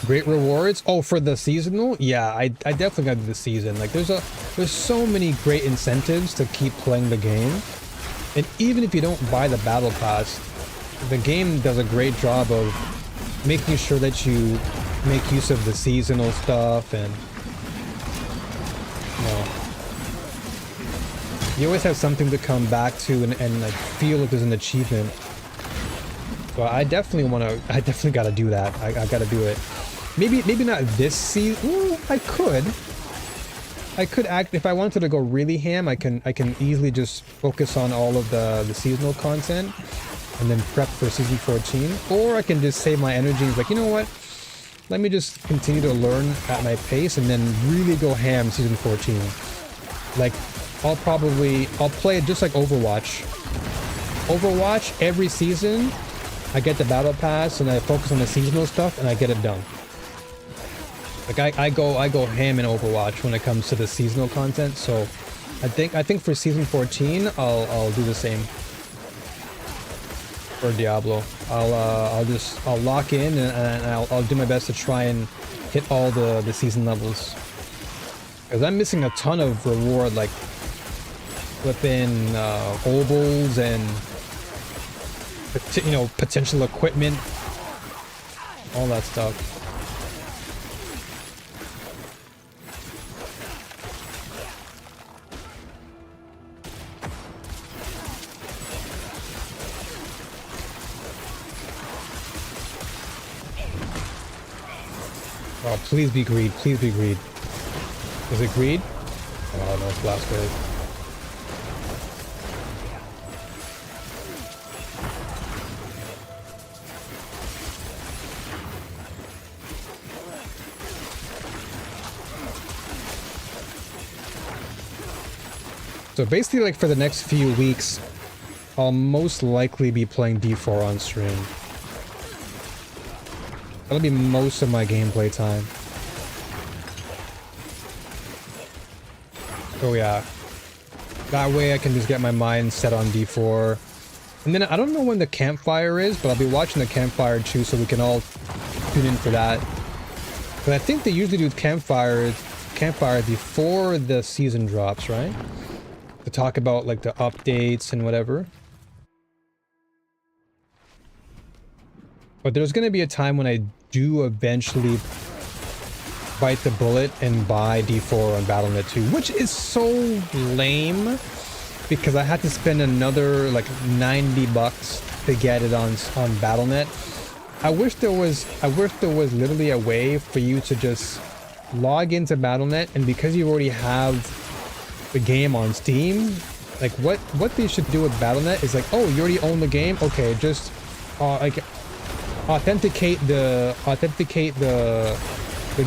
Great rewards. Oh, for the seasonal? Yeah, I definitely gotta do the season. Like there's so many great incentives to keep playing the game. And even if you don't buy the battle pass, the game does a great job of making sure that you make use of the seasonal stuff, and you always have something to come back to and like feel like there's an achievement. So I definitely gotta do that. I gotta do it. Maybe not this season. Ooh, I could act, if I wanted to go really ham, I can easily just focus on all of the seasonal content and then prep for season 14. Or I can just save my energy and be like, you know what? Let me just continue to learn at my pace and then really go ham season 14. Like I'll play it just like Overwatch. Overwatch, every season I get the battle pass and I focus on the seasonal stuff and I get it done. Like I go ham in Overwatch when it comes to the seasonal content. So I think for season 14 I'll do the same for Diablo. I'll lock in and I'll do my best to try and hit all the season levels, because I'm missing a ton of reward, like flipping ovals and potential equipment, all that stuff. Oh, please be greed. Please be greed. Is it greed? Oh, no, it's blast wave. So basically, like for the next few weeks, I'll most likely be playing D4 on stream. That'll be most of my gameplay time. Oh yeah. That way I can just get my mind set on D4. And then I don't know when the campfire is, but I'll be watching the campfire too, so we can all tune in for that. But I think they usually do campfire before the season drops, right? To talk about like the updates and whatever. But there's going to be a time when I do eventually bite the bullet and buy D4 on Battle.net 2, which is so lame because I had to spend another like $90 to get it on Battle.net. I wish there was literally a way for you to just log into Battle.net, and because you already have the game on Steam, like what they should do with Battle.net is like, oh, you already own the game, okay, just like authenticate the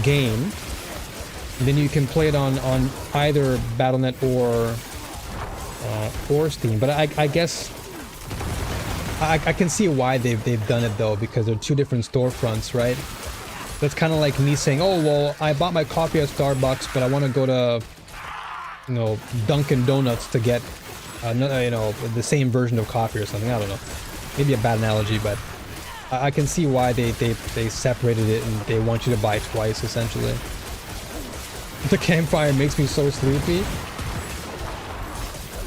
game, and then you can play it on either Battle.net or Steam. But I guess I can see why they've done it though, because they're two different storefronts, right? That's kind of like me saying, oh well, I bought my coffee at Starbucks, but I want to go to, you know, Dunkin' Donuts to get another, you know, the same version of coffee or something. I don't know, maybe a bad analogy, but I can see why they separated it and they want you to buy twice essentially. The campfire makes me so sleepy.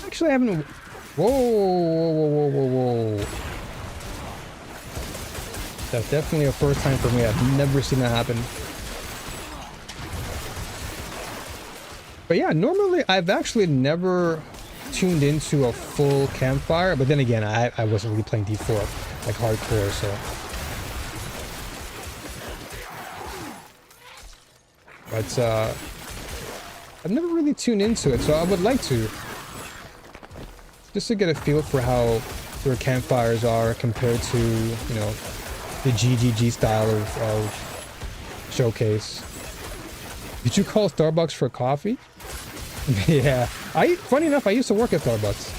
Actually, I haven't. Whoa. That's definitely a first time for me. I've never seen that happen. But yeah, normally I've actually never tuned into a full campfire, but then again, I wasn't really playing D4 like hardcore, so. But I've never really tuned into it, so I would like to. Just to get a feel for how their campfires are compared to, you know, the GGG style of showcase. Did you call Starbucks for coffee? Yeah. Funny enough, I used to work at Starbucks.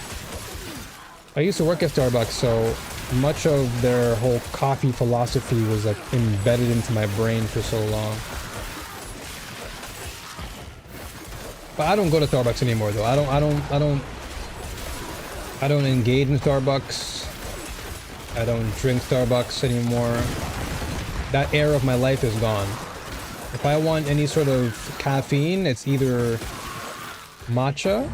So much of their whole coffee philosophy was like embedded into my brain for so long. But I don't go to Starbucks anymore though. I don't engage in Starbucks. I don't drink Starbucks anymore. That era of my life is gone. If I want any sort of caffeine, it's either matcha,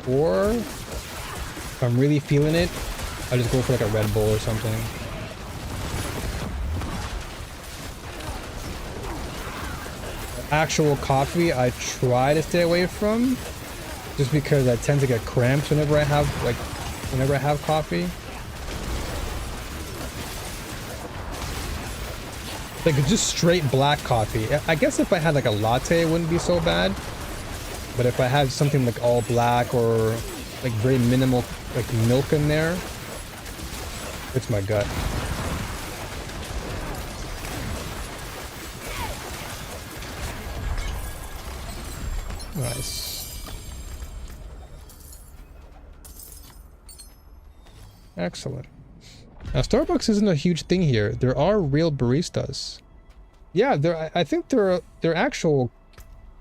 or if I'm really feeling it, I just go for like a Red Bull or something. Actual coffee, I try to stay away from, just because I tend to get cramps whenever I have coffee. Like just straight black coffee. I guess if I had like a latte, it wouldn't be so bad. But if I had something like all black or like very minimal like milk in there, it's my gut. Nice. Excellent. Now, Starbucks isn't a huge thing here. There are real baristas. Yeah, I think there are actual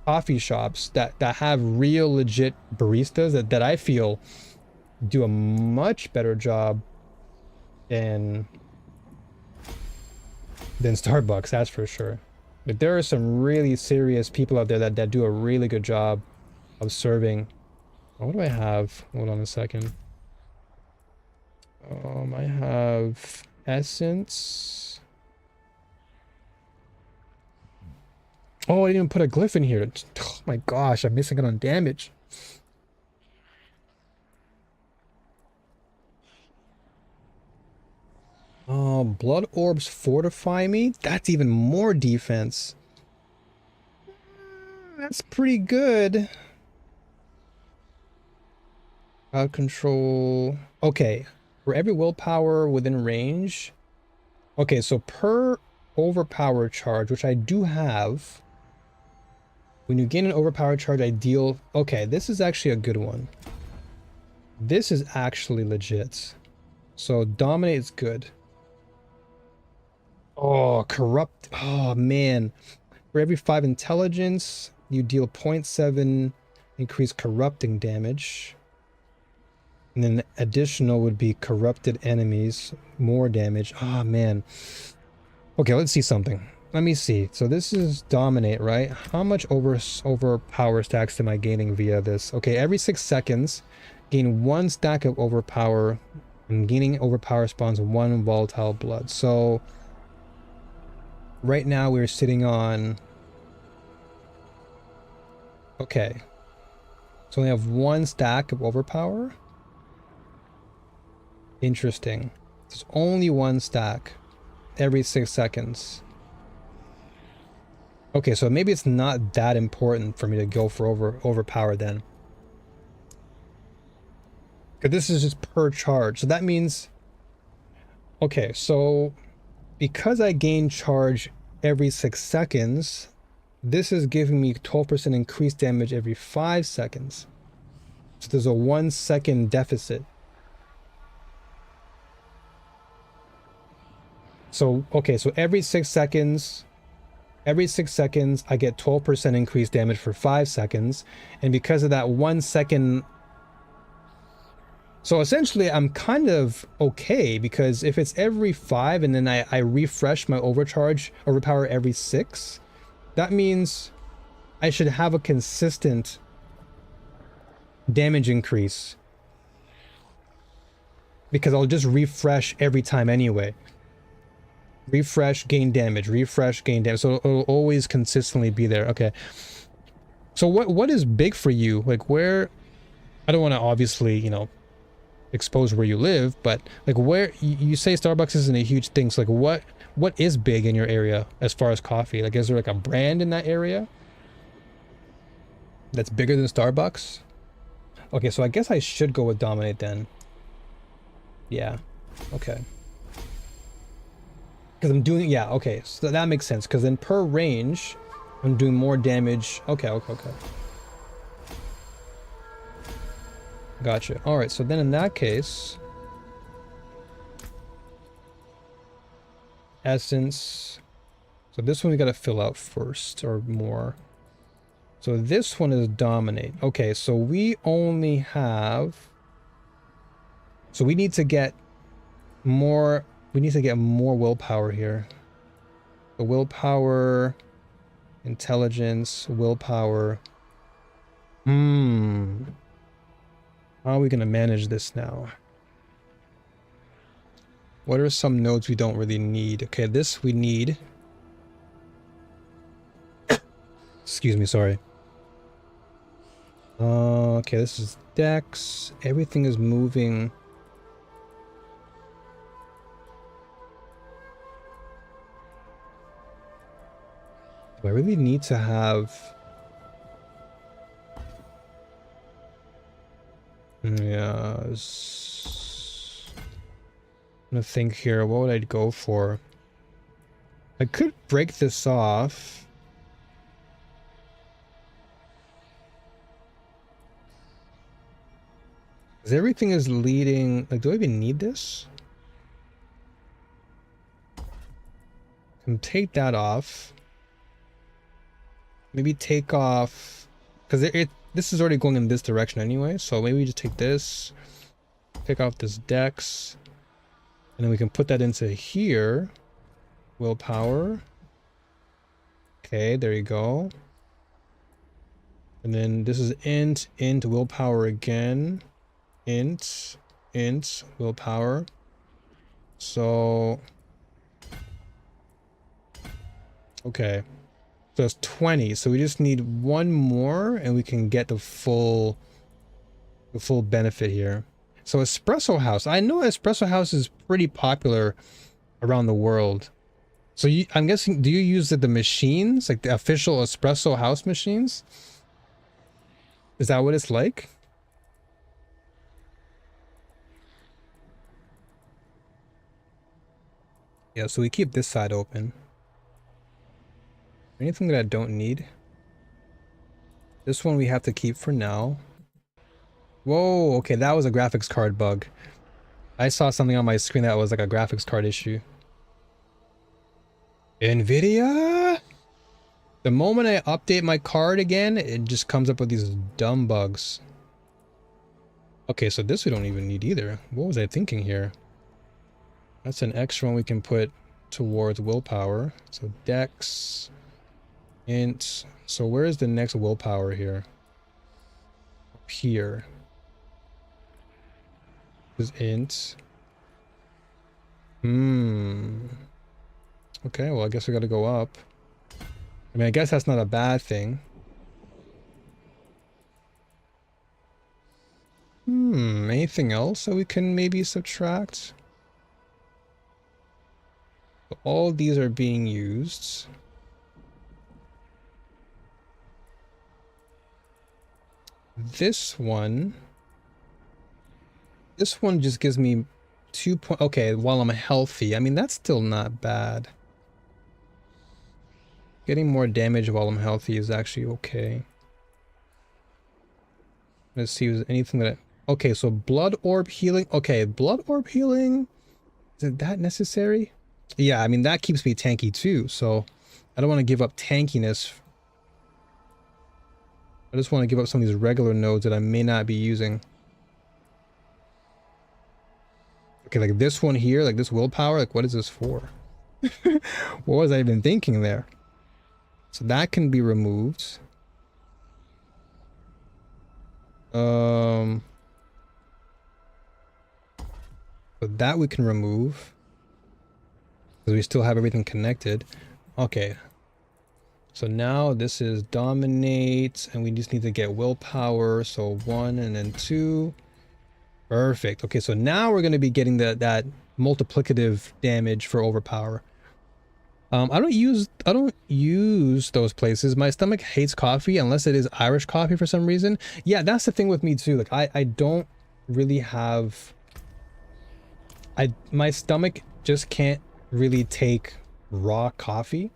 coffee shops that have real legit baristas that I feel do a much better job than Starbucks, that's for sure. But there are some really serious people out there that do a really good job of serving. What do I have? Hold on a second. I have essence. Oh, I didn't even put a glyph in here. Oh my gosh, I'm missing it on damage. Oh, blood orbs fortify me? That's even more defense. That's pretty good. Crowd control. Okay. For every willpower within range. Okay, so per overpower charge, which I do have. When you gain an overpower charge, I deal... Okay, this is actually a good one. This is actually legit. So dominate is good. Oh, corrupt. Oh, man. For every 5 intelligence, you deal 0.7 increased corrupting damage. And then additional would be corrupted enemies, more damage. Oh, man. Okay, let's see something. Let me see. So this is dominate, right? How much overpower stacks am I gaining via this? Okay, every 6 seconds, gain 1 stack of overpower. And gaining overpower spawns 1 volatile blood. So right now we're sitting on Okay. So we have one stack of overpower. Interesting. There's only one stack every 6 seconds. Okay, so maybe it's not that important for me to go for overpower then. Because this is just per charge. So that means... Okay, so because I gain charge every 6 seconds, this is giving me 12% increased damage every 5 seconds. So there's a 1 second deficit. So, okay, so every 6 seconds, I get 12% increased damage for 5 seconds. And because of that 1 second... So essentially, I'm kind of okay, because if it's every 5 and then I refresh my overpower every 6, that means I should have a consistent damage increase. Because I'll just refresh every time anyway. Refresh, gain damage, refresh, gain damage. So it'll always consistently be there. Okay. So what is big for you? Like where... I don't want to obviously, you know, expose where you live, but like where... You say Starbucks isn't a huge thing. So like what is big in your area as far as coffee? Like is there like a brand in that area that's bigger than Starbucks? Okay, so I guess I should go with Dominate then. Yeah. Okay. Because I'm doing... Yeah, okay. So that makes sense. Because then per range, I'm doing more damage. Okay. Gotcha. Alright, so then in that case... Essence... So this one we gotta fill out first, or more. So this one is Dominate. Okay, so we only have... So we need to get more... We need to get more willpower here. The willpower... Intelligence, willpower... How are we gonna manage this now? What are some nodes we don't really need? Okay, this we need. Excuse me, sorry. Okay, this is Dex. Everything is moving. Do I really need to have... Yeah, I'm gonna think here. What would I go for? I could break this off. Because everything is leading... Like, do I even need this? Can take that off. Maybe take off... Because this is already going in this direction anyway, so maybe we just take this, take off this Dex, and then we can put that into here. Willpower. Okay, there you go. And then this is int willpower again. Int willpower. So... Okay. So it's 20, so we just need one more and we can get the full benefit here. So Espresso House. I know Espresso House is pretty popular around the world. So I'm guessing, do you use the machines? Like the official Espresso House machines? Is that what it's like? Yeah, so we keep this side open. Anything that I don't need? This one we have to keep for now. Whoa, okay, that was a graphics card bug. I saw something on my screen that was like a graphics card issue. NVIDIA? The moment I update my card again, it just comes up with these dumb bugs. Okay, so this we don't even need either. What was I thinking here? That's an extra one we can put towards willpower. So Dex... Int. So where is the next willpower here? Up here. This is int. Okay, well I guess we gotta go up. I mean, I guess that's not a bad thing. anything else that we can maybe subtract? All these are being used. This one just gives me 2 point. Okay, while I'm healthy. I mean, that's still not bad. Getting more damage while I'm healthy is actually okay. Let's see, is there anything that okay, so blood orb healing. Okay, blood orb healing. Is that necessary? Yeah, I mean, that keeps me tanky too, so I don't want to give up tankiness. I just want to give up some of these regular nodes that I may not be using. Okay, like this one here, like this willpower, like what is this for? What was I even thinking there? So that can be removed. But that we can remove. Because we still have everything connected. Okay. So now this is dominate, and we just need to get willpower. So 1 and then 2. Perfect. Okay, so now we're going to be getting that multiplicative damage for overpower. I don't use those places. My stomach hates coffee unless it is Irish coffee for some reason. Yeah, that's the thing with me too. Like I don't really have. My stomach just can't really take raw coffee.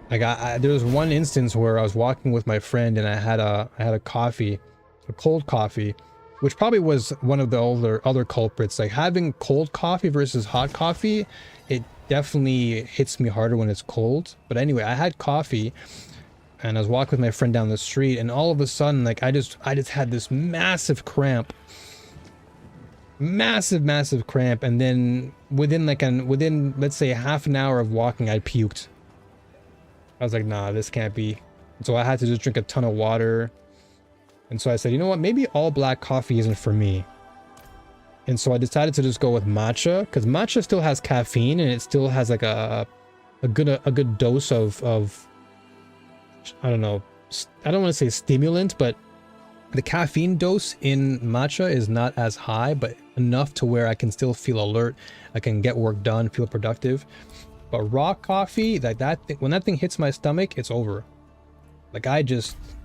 Like there was one instance where I was walking with my friend and I had a coffee, a cold coffee, which probably was one of the other culprits. Like having cold coffee versus hot coffee, it definitely hits me harder when it's cold. But anyway, I had coffee and I was walking with my friend down the street, and all of a sudden, like I just had this massive cramp. Massive cramp, and then within let's say half an hour of walking, I puked. I was like, nah, this can't be. And so I had to just drink a ton of water. And so I said, you know what, maybe all black coffee isn't for me. And so I decided to just go with matcha, because matcha still has caffeine and it still has like a good dose of I don't know, I don't want to say stimulant, but the caffeine dose in matcha is not as high, but enough to where I can still feel alert. I can get work done, feel productive. But raw coffee, like when that thing hits my stomach, it's over. Like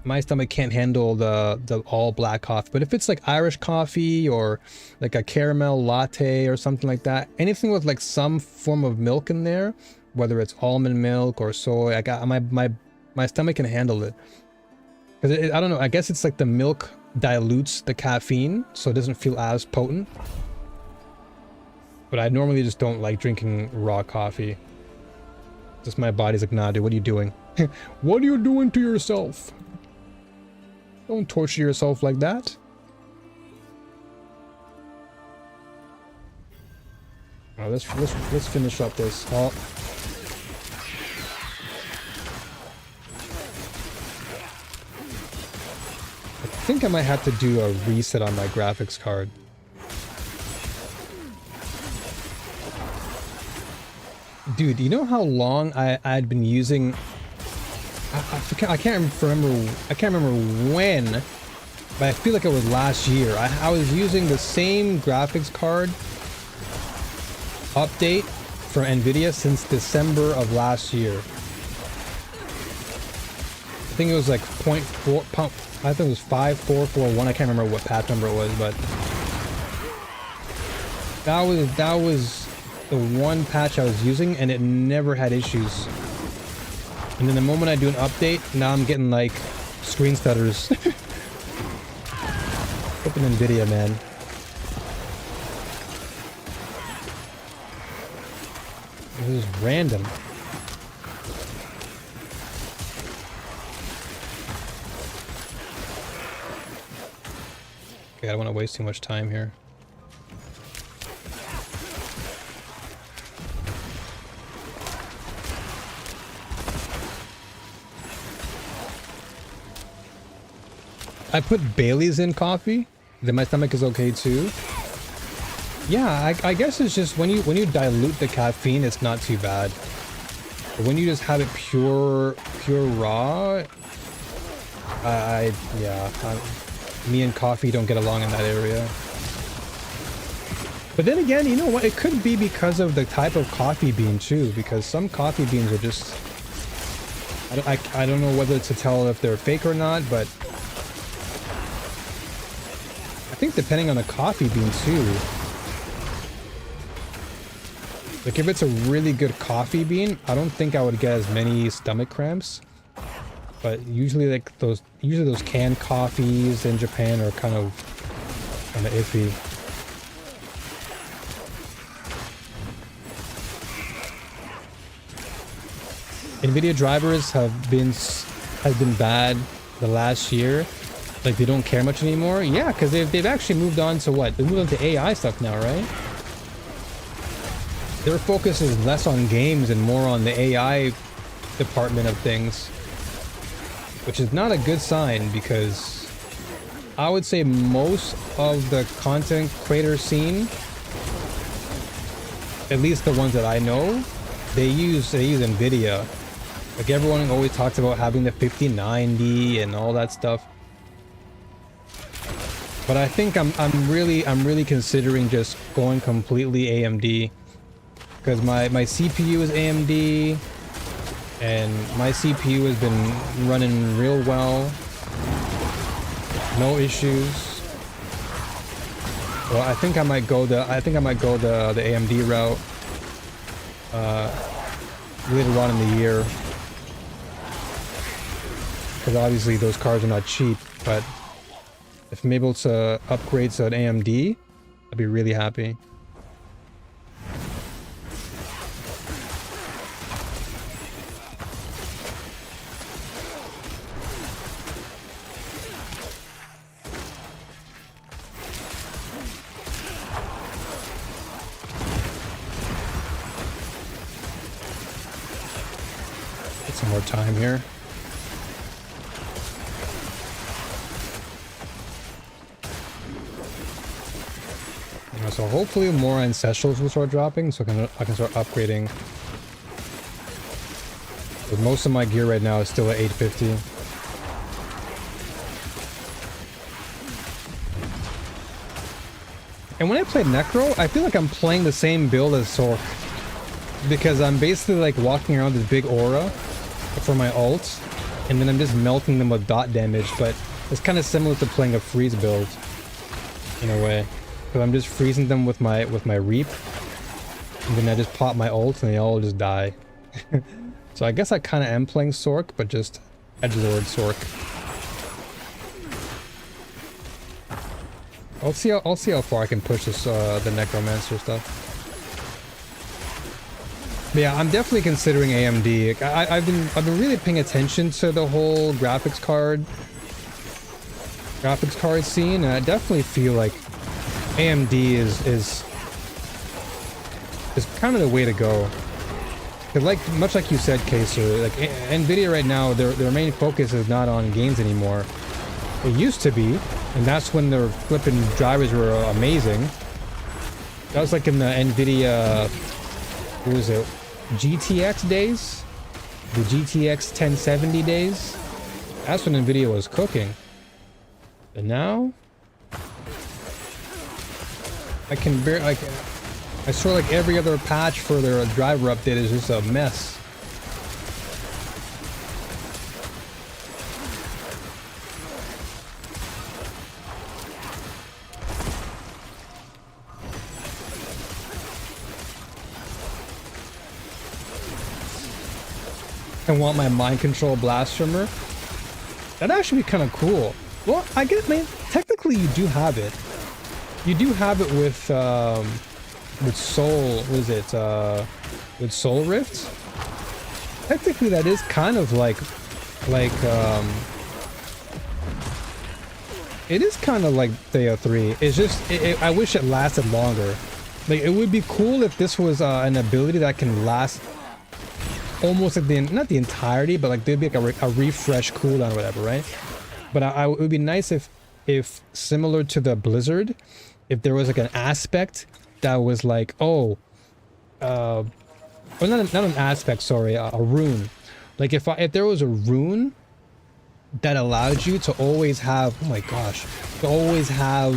my stomach can't handle the all black coffee. But if it's like Irish coffee or like a caramel latte or something like that, anything with like some form of milk in there, whether it's almond milk or soy, my stomach can handle it. Because I don't know, I guess it's like the milk dilutes the caffeine, so it doesn't feel as potent. But I normally just don't like drinking raw coffee. Just my body's like, nah, dude, what are you doing? What are you doing to yourself? Don't torture yourself like that. All right, let's finish up this. Oh. I think I might have to do a reset on my graphics card. Dude, you know how long I'd been using? I can't remember when, but I feel like it was last year. I was using the same graphics card update for NVIDIA since December of last year. I think it was like 0.4 pump. I think it was 5441. I can't remember what patch number it was, but that was the one patch I was using, and it never had issues. And then the moment I do an update, now I'm getting like screen stutters. Flipping NVIDIA, man. This is random. Okay, I don't want to waste too much time here. I put Bailey's in coffee, then my stomach is okay too. Yeah, I guess it's just when you dilute the caffeine, it's not too bad. But when you just have it pure raw, me and coffee don't get along in that area. But then again, you know what? It could be because of the type of coffee bean too, because some coffee beans are just... I don't know whether to tell if they're fake or not, but... I think depending on the coffee bean too. Like if it's a really good coffee bean, I don't think I would get as many stomach cramps. But usually like those canned coffees in Japan are kind of iffy. Nvidia drivers has been bad the last year. Like they don't care much anymore. Yeah, because they've actually moved on to what? They moved on to AI stuff now, right? Their focus is less on games and more on the AI department of things, which is not a good sign, because I would say most of the content creator scene, at least the ones that I know, they use Nvidia. Like everyone always talks about having the 5090 and all that stuff. But I think I'm really considering just going completely AMD, because my CPU is AMD and my CPU has been running real well, no issues. Well, I think I might go the AMD route later on in the year, because obviously those cards are not cheap. But if I'm able to upgrade to an AMD, I'd be really happy. Get some more time here. So hopefully more ancestrals will start dropping, so I can start upgrading. But most of my gear right now is still at 850. And when I play Necro, I feel like I'm playing the same build as Sork, because I'm basically like walking around this big aura for my ult, and then I'm just melting them with dot damage. But it's kind of similar to playing a freeze build in a way. So I'm just freezing them with my reap, and then I just pop my ult and they all just die. So I guess I kind of am playing Sork, but just Edgelord Sork. I'll see how far I can push this the Necromancer stuff. But yeah, I'm definitely considering AMD. I've been really paying attention to the whole graphics card scene, and I definitely feel like AMD is kind of the way to go. Cause much like you said, Kaser, like Nvidia right now, their main focus is not on games anymore. It used to be, and that's when their flipping drivers were amazing. That was like in the Nvidia, what was it, GTX days, the GTX 1070 days. That's when Nvidia was cooking. And now, I swear like every other patch for their driver update is just a mess. I want my mind control blasphemer. That'd actually be kind of cool. Well, I guess, man, technically you do have it. You do have it with Soul, what is it, with Soul Rift? Technically that is kind of like, it is kind of like Theo 3. It's just, I wish it lasted longer. Like, it would be cool if this was an ability that can last almost like not the entirety, but like there'd be like a refresh cooldown or whatever, right? But it would be nice if similar to the Blizzard, if there was like an aspect that was like, oh, or not an aspect, sorry, a rune. Like if there was a rune that allowed you to always have, oh my gosh, to always have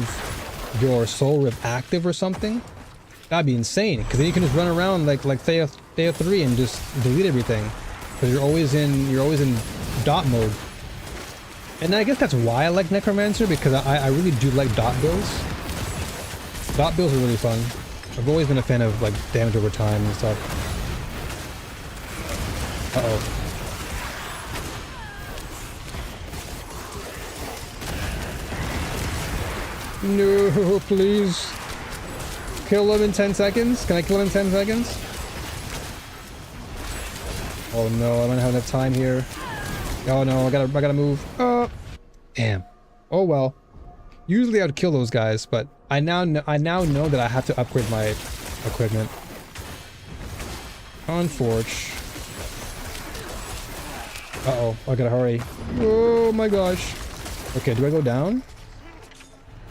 your soul rip active or something, that'd be insane. Because then you can just run around like Thea 3 and just delete everything. Because you're always in dot mode. And I guess that's why I like Necromancer, because I really do like dot builds. Dot builds are really fun. I've always been a fan of like damage over time and stuff. Uh-oh. No, please. Kill him in 10 seconds? Can I kill him in 10 seconds? Oh no, I don't have enough time here. Oh no, I gotta move. Oh, damn. Oh well. Usually I'd kill those guys, but I now know that I have to upgrade my equipment. Unforge. Uh-oh, I gotta hurry. Oh my gosh. Okay, do I go down?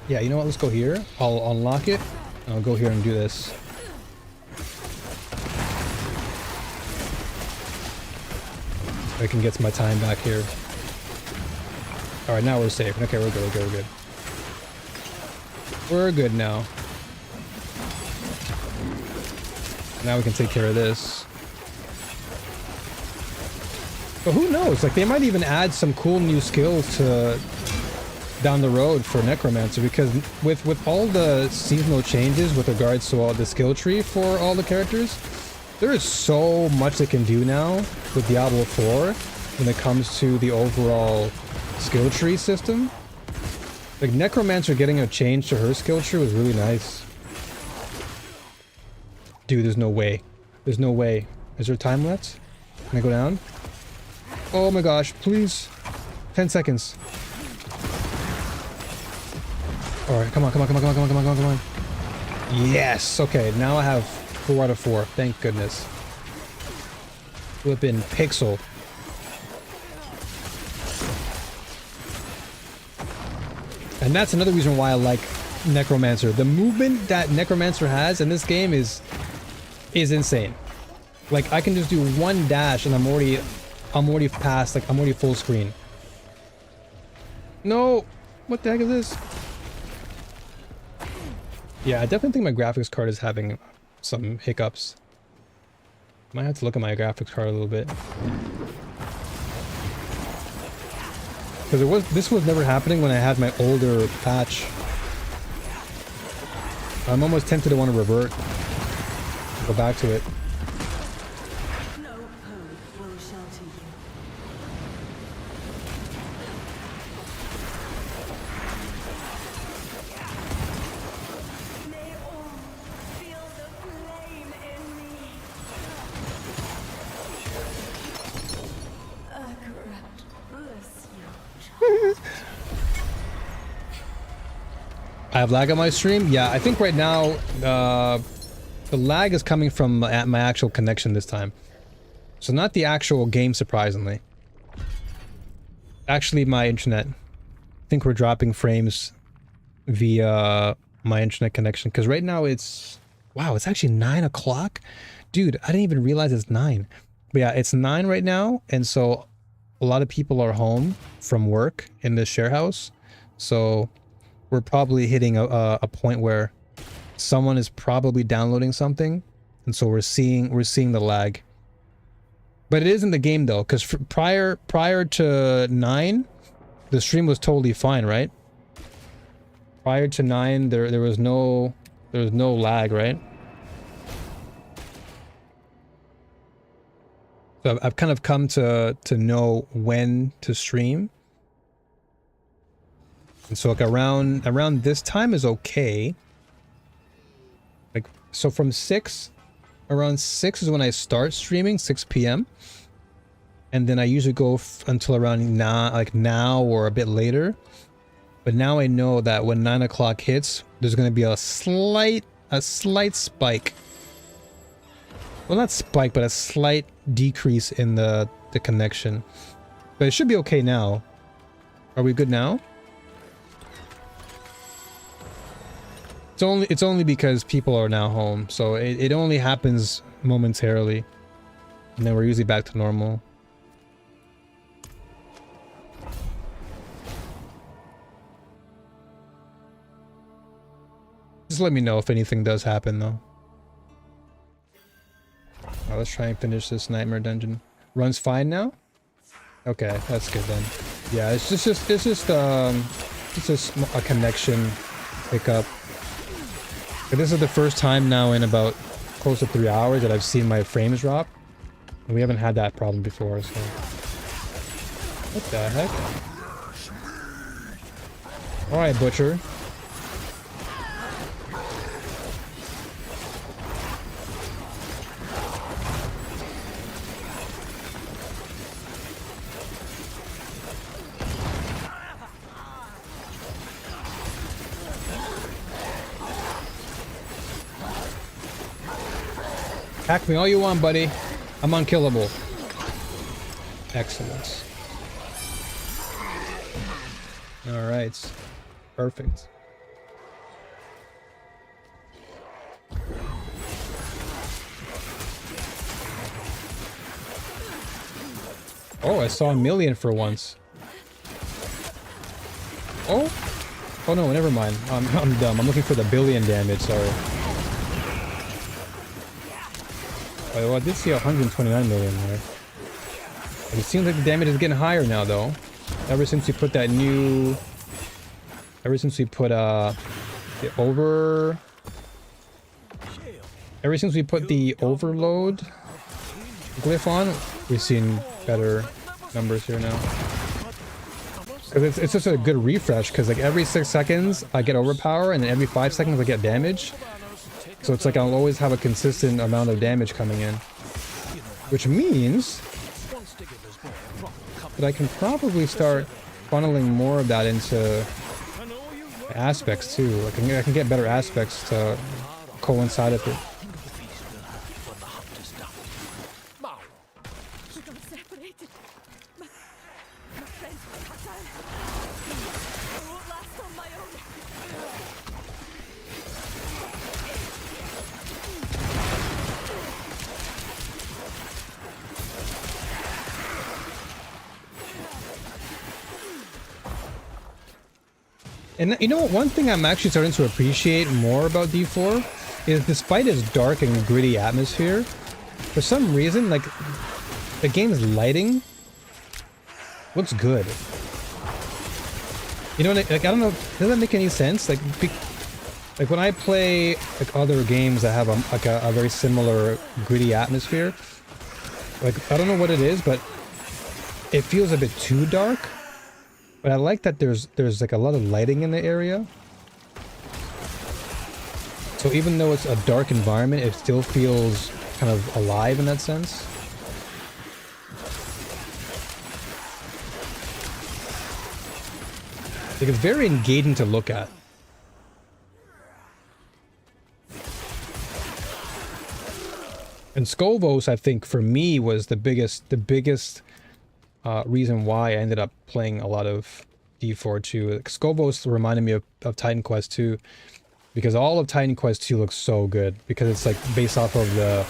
Yeah, you know what? Let's go here. I'll unlock it. And I'll go here and do this. I can get my time back here. Alright, now we're safe. Okay, we're good, we're good. We're good now. Now we can take care of this. But who knows? Like, they might even add some cool new skills to down the road for Necromancer, because with all the seasonal changes with regards to all the skill tree for all the characters, there is so much they can do now with Diablo 4 when it comes to the overall skill tree system. Like, Necromancer getting a change to her skill tree was really nice. Dude, there's no way. There's no way. Is there time left? Can I go down? Oh my gosh, please. 10 seconds. Alright, come on, come on, come on, come on, come on, come on, come on. Yes! Okay, now I have 4 out of 4. Thank goodness. Flippin' pixel. And that's another reason why I like Necromancer. The movement that Necromancer has in this game is insane. Like, I can just do one dash and I'm already past, like, I'm already full screen. No! What the heck is this? Yeah, I definitely think my graphics card is having some hiccups. Might have to look at my graphics card a little bit. Because this was never happening when I had my older patch. I'm almost tempted to want to revert. Go back to it. No hope will shelter you. May all feel the flame in me. Akrat, bless you. I have lag on my stream? Yeah, I think right now, the lag is coming from my actual connection this time. So not the actual game, surprisingly. Actually, my internet. I think we're dropping frames via my internet connection. Because right now it's... Wow, it's actually 9 o'clock? Dude, I didn't even realize it's 9. But yeah, it's 9 right now. And so a lot of people are home from work in this share house. So we're probably hitting a point where someone is probably downloading something, and so we're seeing the lag. But it is in the game though, because prior to 9, the stream was totally fine, right? Prior to 9, there was no lag, right? So I've kind of come to know when to stream. And so like around this time is okay. Like, so from 6, around 6 is when I start streaming, 6 p.m. And then I usually go until around now or a bit later. But now I know that when 9 o'clock hits, there's going to be a slight spike. Well, not spike, but a slight decrease in the connection. But it should be okay now. Are we good now? It's only because people are now home, so it only happens momentarily, and then we're usually back to normal. Just let me know if anything does happen though. Let's try and finish this nightmare dungeon. Runs fine now? Okay, that's good then. Yeah, it's just a connection hiccup. But this is the first time now in about close to 3 hours that I've seen my frames drop. And we haven't had that problem before, so. What the heck? Alright, Butcher. Hack me all you want, buddy. I'm unkillable. Excellent. Alright. Perfect. Oh, I saw a million for once. Oh? Oh no, never mind. I'm dumb. I'm looking for the billion damage, sorry. Oh, well, I did see 129 million there. It seems like the damage is getting higher now, though. Ever since we put that new... Ever since we put, the over... Ever since we put the overload glyph on, we've seen better numbers here now. Because it's just a good refresh, because like every 6 seconds I get overpower, and then every 5 seconds I get damage. So it's like I'll always have a consistent amount of damage coming in. Which means that I can probably start funneling more of that into aspects too. Like I can get better aspects to coincide with it. We got separated. My friends were cut down. I won't last on my own. And you know what? One thing I'm actually starting to appreciate more about D4 is despite its dark and gritty atmosphere, for some reason, like, the game's lighting looks good. You know, like, I don't know, does that make any sense? Like when I play like other games that have a very similar gritty atmosphere, like I don't know what it is, but it feels a bit too dark. But I like that there's like a lot of lighting in the area. So even though it's a dark environment, it still feels kind of alive in that sense. Like it's very engaging to look at. And Skovos, I think, for me, was the biggest reason why I ended up playing a lot of D4 too. Skovos reminded me of Titan Quest 2, because all of Titan Quest 2 looks so good, because it's like based off of the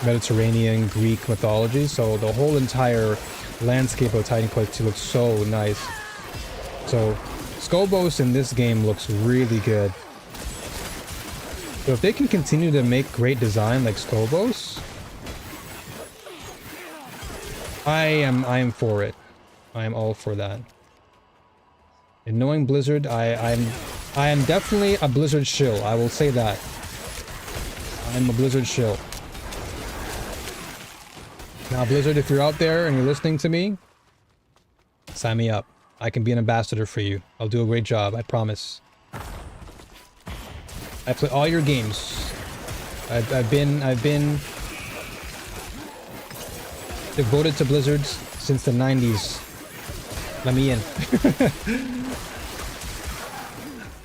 Mediterranean Greek mythology, so the whole entire landscape of Titan Quest 2 looks so nice. So Skovos in this game looks really good. So if they can continue to make great design like Skovos, I am for it. I am all for that. And knowing Blizzard, I am definitely a Blizzard shill. I will say that. I'm a Blizzard shill. Now Blizzard, if you're out there and you're listening to me, sign me up. I can be an ambassador for you. I'll do a great job, I promise. I play all your games. I've been devoted to Blizzards since the 90s. Let me in.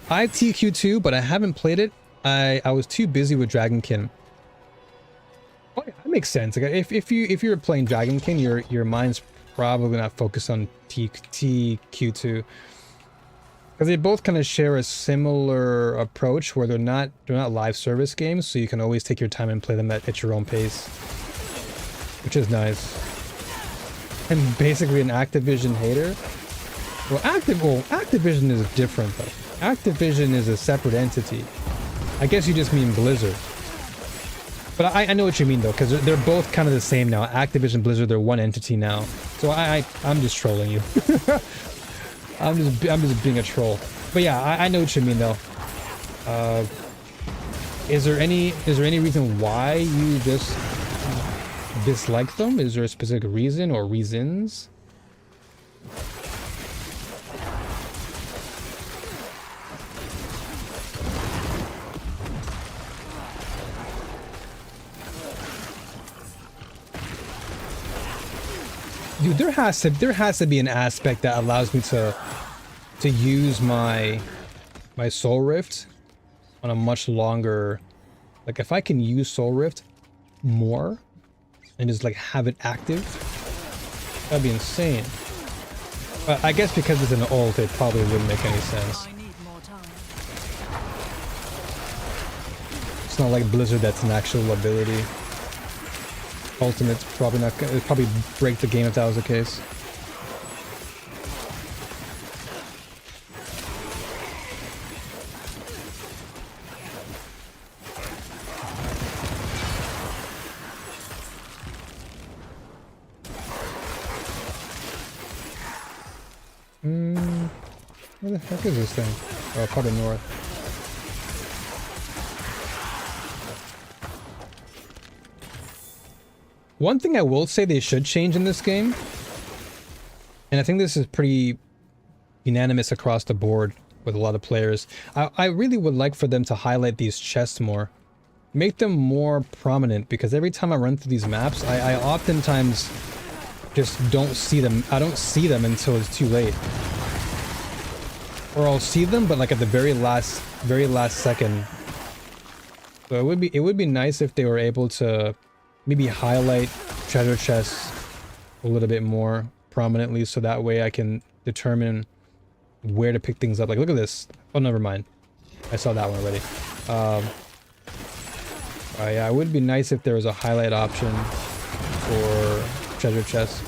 I have TQ2, but I haven't played it. I was too busy with Dragonkin. Oh yeah, that makes sense. Like if you're playing Dragonkin, your mind's probably not focused on TQ2. Because they both kind of share a similar approach where they're not live service games, so you can always take your time and play them at your own pace. Which is nice. I'm basically an Activision hater. Well, Activision is different though. Activision is a separate entity. I guess you just mean Blizzard. But I know what you mean though, because they're both kind of the same now. Activision Blizzard, they're one entity now. So I'm just trolling you. I'm just being a troll. But yeah, I know what you mean though. Is there any reason why you just dislike them? Is there a specific reason or reasons? Dude, there has to be an aspect that allows me to use my Soul Rift on a much longer, like if I can use Soul Rift more and just like have it active, that'd be insane. But I guess because it's an ult, it probably wouldn't make any sense. It's not like Blizzard, that's an actual ability. Ultimate's probably not. It'd probably break the game if that was the case. Where the heck is this thing? Oh, probably north. One thing I will say they should change in this game, and I think this is pretty unanimous across the board with a lot of players, I really would like for them to highlight these chests more. Make them more prominent, because every time I run through these maps, I oftentimes just don't see them. I don't see them until it's too late. Or I'll see them, but like at the very last second. So it would be nice if they were able to maybe highlight treasure chests a little bit more prominently, so that way I can determine where to pick things up. Like, look at this. Oh, never mind. I saw that one already. Yeah, it would be nice if there was a highlight option for treasure chests.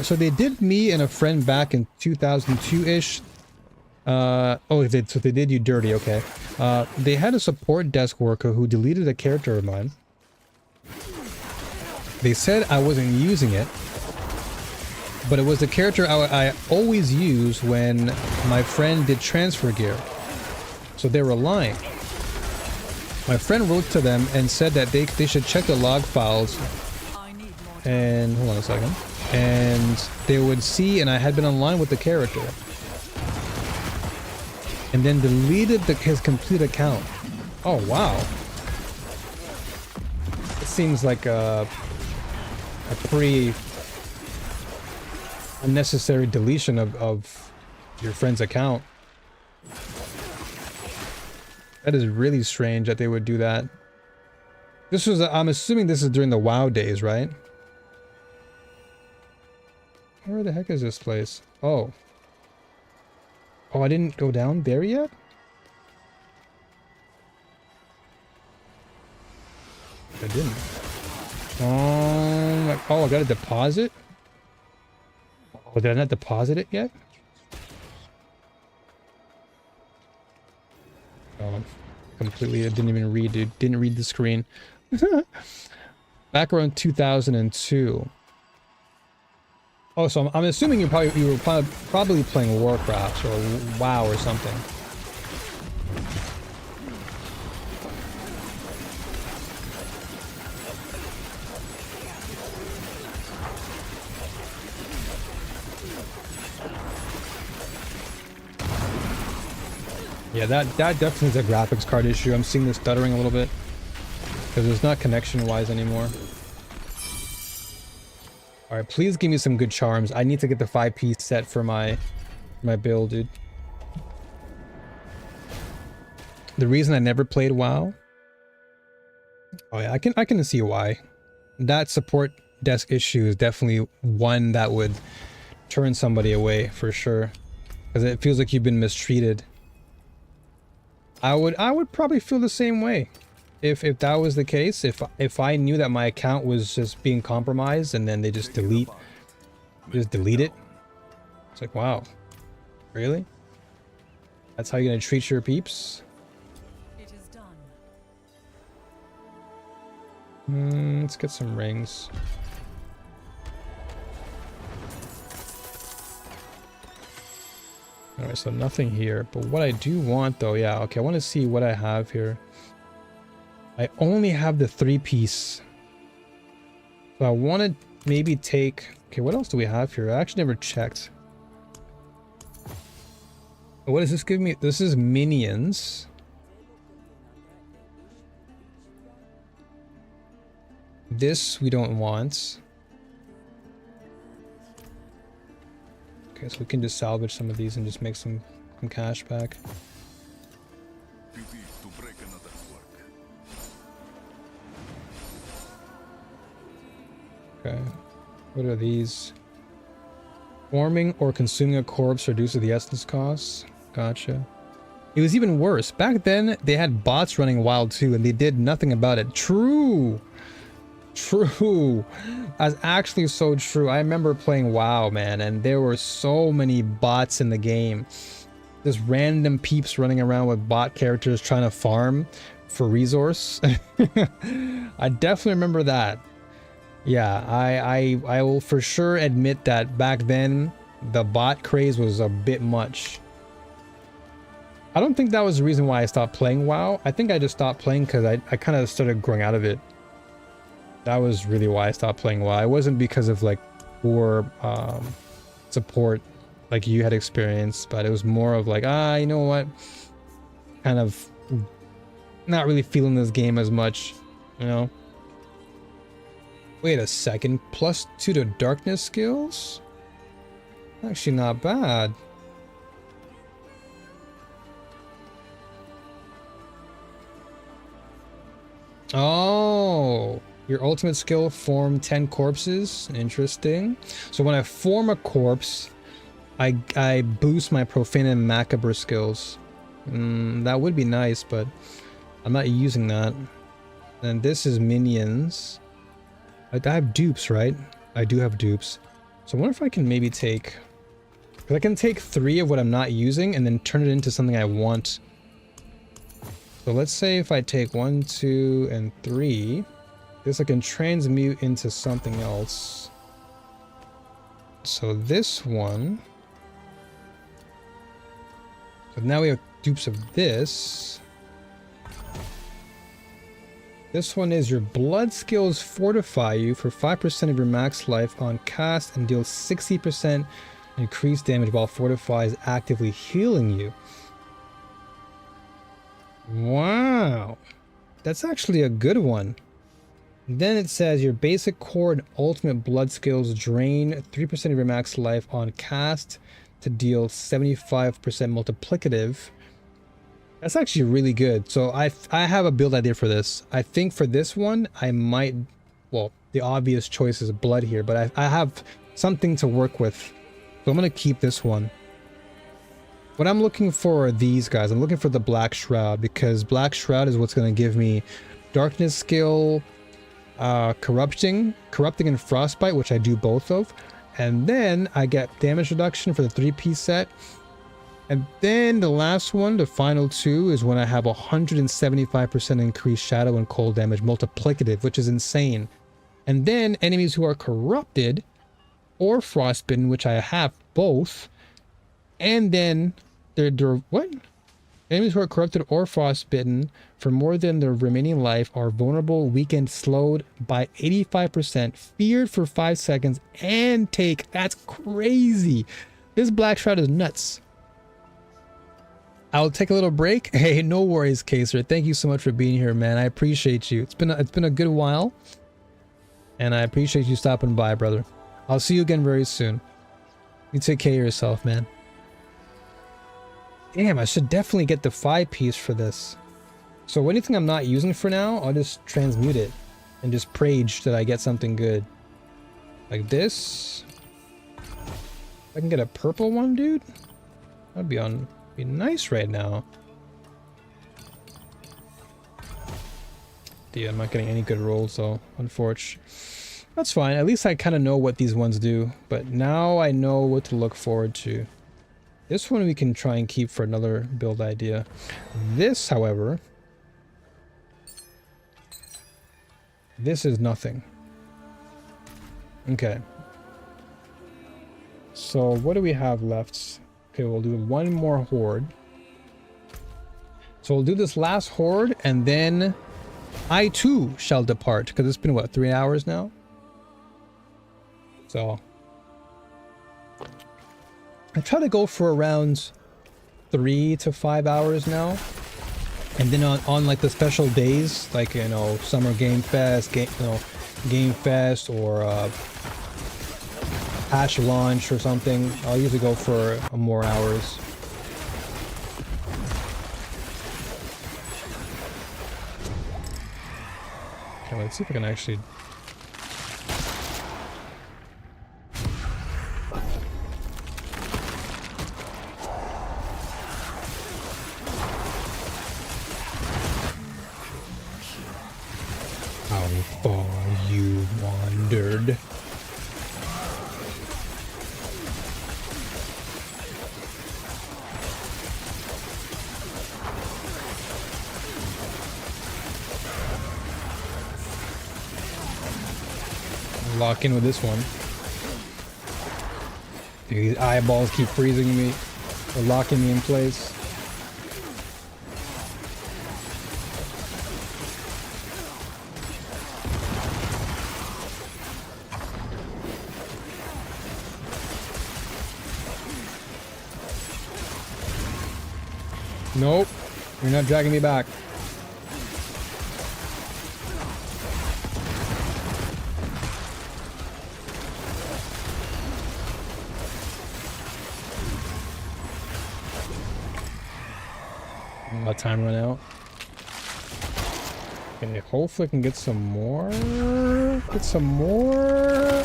So they did me and a friend back in 2002-ish. So they did you dirty, okay. They had a support desk worker who deleted a character of mine. They said I wasn't using it, but it was the character I always use when my friend did transfer gear. So they were lying. My friend wrote to them and said that they should check the log files. And hold on a second. And they would see, and I had been online with the character, and then deleted his complete account. Oh wow! It seems like a pretty unnecessary deletion of your friend's account. That is really strange that they would do that. This was, I'm assuming this is during the WoW days, right? Where the heck is this place? Oh. Oh, I didn't go down there yet? I didn't. Oh, I got a deposit? Oh, did I not deposit it yet? Oh, completely, I didn't even read, dude. Didn't read the screen. Back around 2002. Oh, so I'm assuming you were probably playing Warcraft or WoW or something. Yeah, that definitely is a graphics card issue. I'm seeing this stuttering a little bit because it's not connection-wise anymore. All right, please give me some good charms. I need to get the 5-piece set for my build, dude. The reason I never played WoW Oh yeah, I can see why. That support desk issue is definitely one that would turn somebody away for sure, because it feels like you've been mistreated. I would probably feel the same way if that was the case. If I knew that my account was just being compromised and then they just delete it. It's like, wow, really? That's how you're gonna treat your peeps? It is done. Let's get some rings. Alright, so nothing here. But what I do want though, yeah, okay, I want to see what I have here. I only have the 3-piece. So I want to maybe take... Okay, what else do we have here? I actually never checked. What does this give me? This is minions. This we don't want. Okay, so we can just salvage some of these and just make some cash back. Okay, what are these? Forming or consuming a corpse reduces the essence costs. Gotcha. It was even worse. Back then, they had bots running wild too, and they did nothing about it. True! True! That's actually so true. I remember playing WoW, man, and there were so many bots in the game. Just random peeps running around with bot characters trying to farm for resource. I definitely remember that. Yeah, I will for sure admit that back then, the bot craze was a bit much. I don't think that was the reason why I stopped playing WoW. I think I just stopped playing because I kind of started growing out of it. That was really why I stopped playing WoW. It wasn't because of like poor support like you had experienced, but it was more of like, you know what? Kind of not really feeling this game as much, you know? Wait a second, +2 to darkness skills? Actually not bad. Oh, your ultimate skill, form 10 corpses. Interesting. So when I form a corpse, I boost my profane and macabre skills. That would be nice, but I'm not using that. And this is minions. I have dupes, right? I do have dupes. So I wonder if I can maybe take... Because I can take 3 of what I'm not using and then turn it into something I want. So let's say if I take 1, 2, and 3, this I can transmute into something else. So this one. So now we have dupes of this. This one is your blood skills fortify you for 5% of your max life on cast and deals 60% increased damage while fortify is actively healing you. Wow, that's actually a good one. Then it says your basic core and ultimate blood skills drain 3% of your max life on cast to deal 75% multiplicative. That's actually really good. So I have a build idea for this. I think for this one, I might, well, the obvious choice is blood here, but I have something to work with. So I'm going to keep this one. What I'm looking for are these guys. I'm looking for the Black Shroud because Black Shroud is what's going to give me darkness skill, corrupting and frostbite, which I do both of. And then I get damage reduction for the 3-piece set. And then the last one, the final 2, is when I have 175% increased shadow and cold damage multiplicative, which is insane. And then enemies who are corrupted or frostbitten, which I have both. And then what? Enemies who are corrupted or frostbitten for more than their remaining life are vulnerable, weakened, slowed by 85%, feared for 5 seconds, and take. That's crazy. This Black Shroud is nuts. I'll take a little break. Hey, no worries, Kaser. Thank you so much for being here, man. I appreciate you. It's been a good while, and I appreciate you stopping by, brother. I'll see you again very soon. You take care of yourself, man. Damn, I should definitely get the 5-piece for this. So anything I'm not using for now, I'll just transmute it and just prage that I get something good. Like this. If I can get a purple one, dude. That'd be nice right now. Dude, I'm not getting any good rolls though, unfortunately. That's fine. At least I kind of know what these ones do. But now I know what to look forward to. This one we can try and keep for another build idea. This, however, this is nothing. Okay. So what do we have left? Okay, we'll do one more horde. So we'll do this last horde and then I too shall depart, because it's been what, 3 hours now? So I try to go for around 3 to 5 hours now. And then on like the special days, like, you know, Summer Game Fest, Game Fest, or patch launch or something, I'll usually go for more hours. Okay, let's see if I can actually... How far you wandered. Lock in with this one. Dude, these eyeballs keep freezing me. They're locking me in place. Nope. You're not dragging me back. Let time run out. Okay, hopefully I can get some more. Get some more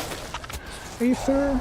Aether.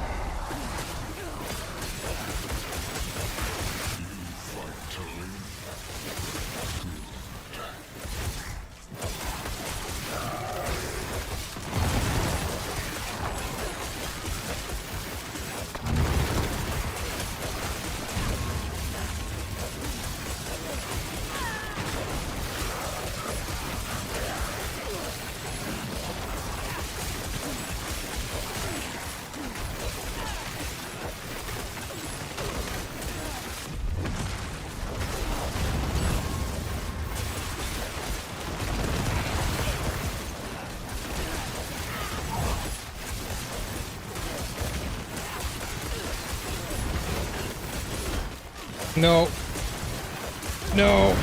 No. No.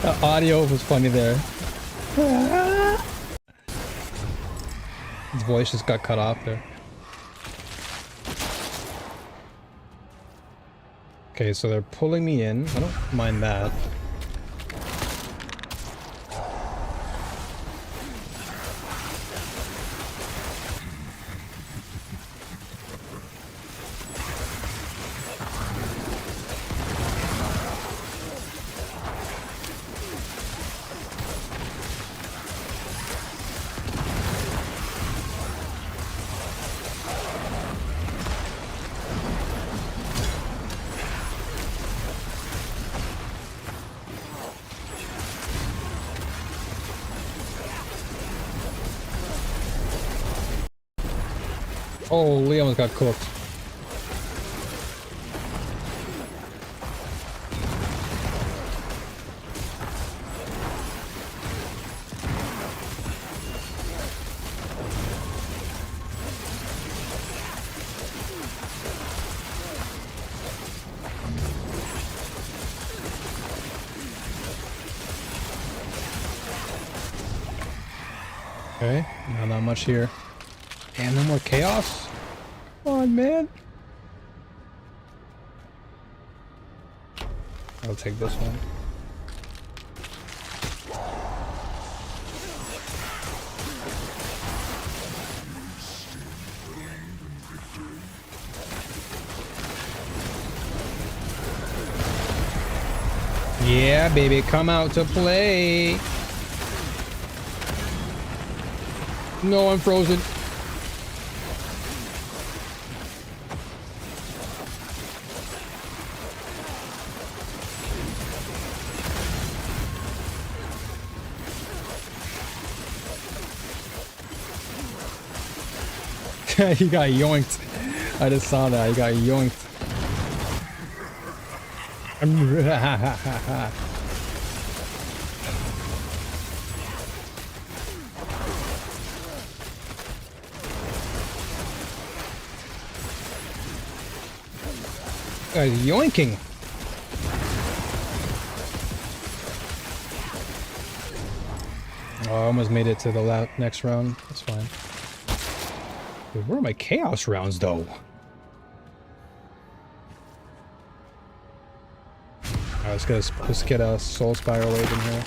The audio was funny there. His voice just got cut off there. Okay, so they're pulling me in. I don't mind that. Oh, Leon's got cooked. Okay, not much here. And no more chaos? Come on, man. I'll take this one. Yeah, baby, come out to play. No, I'm frozen. He got yoinked. I just saw that. He got yoinked. Yoinking. Oh, I almost made it to the next round. That's fine. Dude, where are my chaos rounds, though? Alright, let's get a soul spiral wave in here.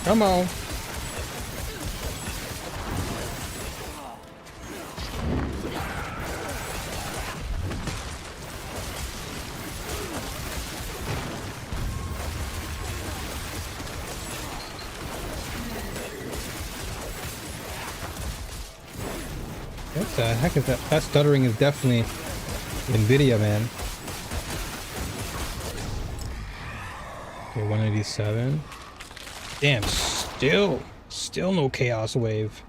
Come on. What the heck is that? That stuttering is definitely NVIDIA, man. Okay, 187. Damn, still no chaos wave.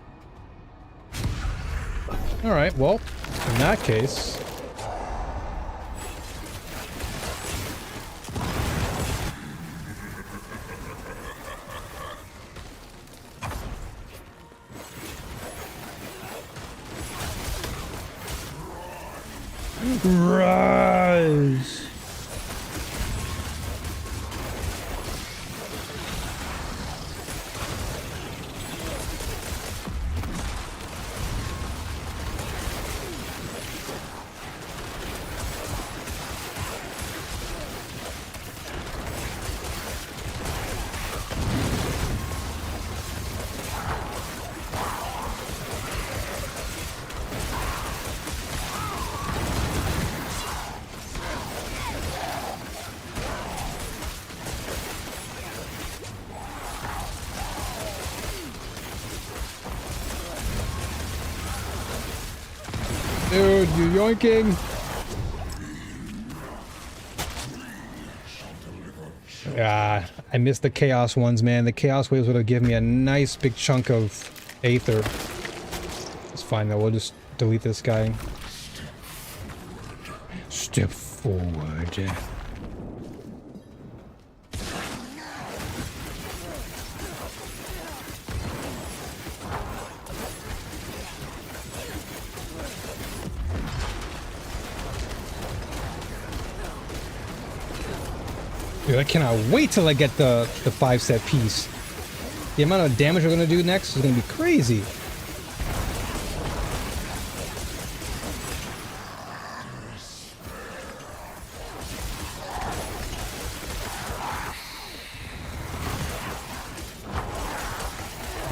Alright, well, in that case... Rise! Dude, you yoinking! Ah, I missed the chaos ones, man. The chaos waves would have given me a nice big chunk of aether. It's fine though, we'll just delete this guy. Step forward. Dude, I cannot wait till I get the 5-set piece. The amount of damage we're gonna do next is gonna be crazy.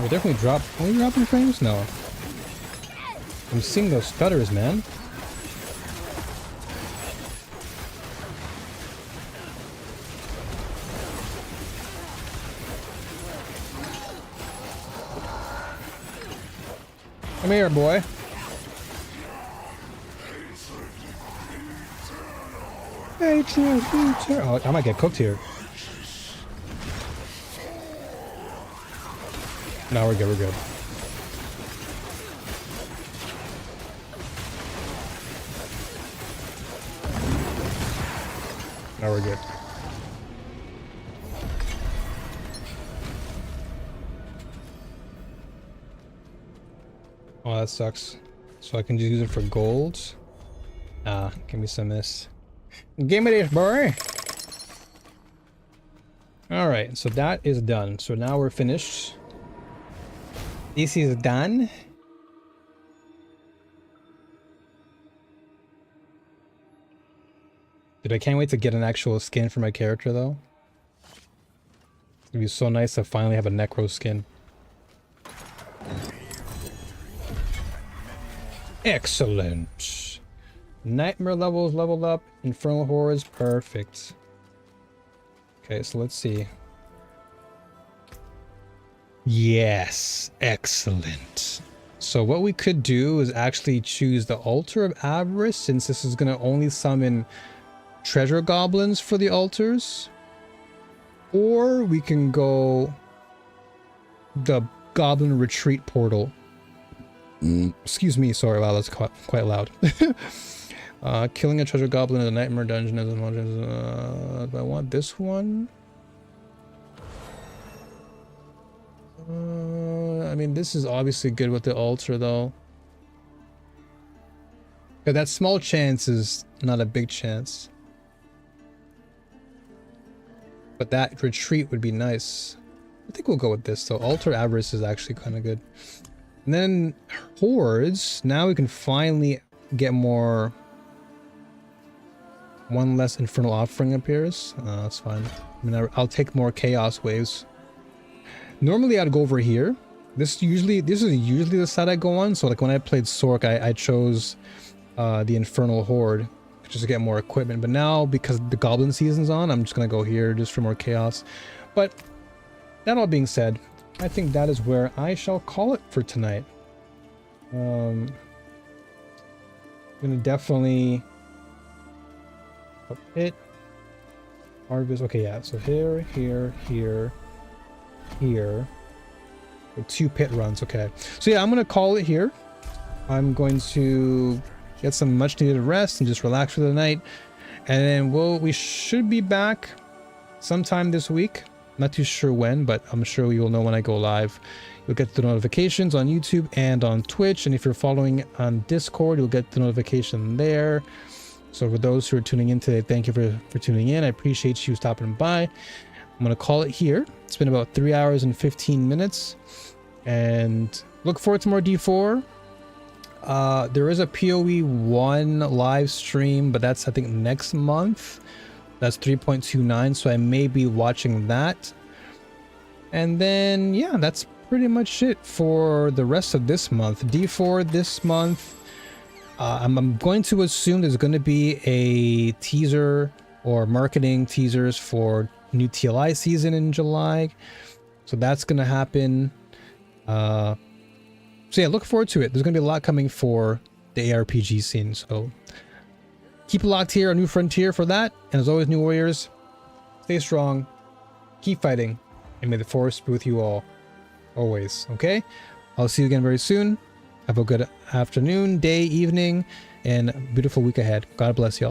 We definitely drop. Are we dropping frames? No. I'm seeing those stutters, man. Come here, boy. Hey, oh, I might get cooked here. No, we're good, we're good. Now we're good. Oh, that sucks. So I can just use it for gold. Ah, give me some of this. Give me this, boy! Alright, so that is done. So now we're finished. This is done. Dude, I can't wait to get an actual skin for my character, though. It's gonna be so nice to finally have a Necro skin. Excellent. Nightmare levels leveled up. Infernal horrors, perfect. Okay, so let's see. Yes, excellent. So what we could do is actually choose the Altar of Avarice, since this is going to only summon treasure goblins for the altars. Or we can go the Goblin Retreat Portal. Excuse me, sorry, wow, that's quite loud. Killing a treasure goblin in a nightmare dungeon as much as do I want this one? I mean, this is obviously good with the altar, though. Yeah, that small chance is not a big chance. But that retreat would be nice. I think we'll go with this, though. Altar Avarice is actually kind of good. And then hordes. Now we can finally get more. One less infernal offering appears. That's fine. I mean, I'll take more chaos waves. Normally, I'd go over here. This is usually the side I go on. So, like when I played Sork, I chose the infernal horde just to get more equipment. But now, because the goblin season's on, I'm just gonna go here just for more chaos. But that all being said, I think that is where I shall call it for tonight. I'm gonna definitely pit harvest. Okay, yeah. So here. With 2 pit runs. Okay. So yeah, I'm gonna call it here. I'm going to get some much needed rest and just relax for the night, and then we should be back sometime this week. Not too sure when, but I'm sure you will know when I go live. You'll get the notifications on YouTube and on Twitch, and if you're following on Discord, you'll get the notification there. So for those who are tuning in today, thank you for tuning in. I appreciate you stopping by. I'm going to call it here. It's been about 3 hours and 15 minutes, and look forward to more D4. There is a PoE 1 live stream, but that's I think next month. That's 3.29, so I may be watching that. And then yeah, that's pretty much it for the rest of this month. D4 this month. I'm going to assume there's going to be a teaser or marketing teasers for new TLI season in July. So that's going to happen. So yeah, look forward to it. There's going to be a lot coming for the ARPG scene. So keep it locked here on New Frontier for that. And as always, New Warriors, stay strong, keep fighting, and may the Force be with you all. Always, okay? I'll see you again very soon. Have a good afternoon, day, evening, and beautiful week ahead. God bless y'all.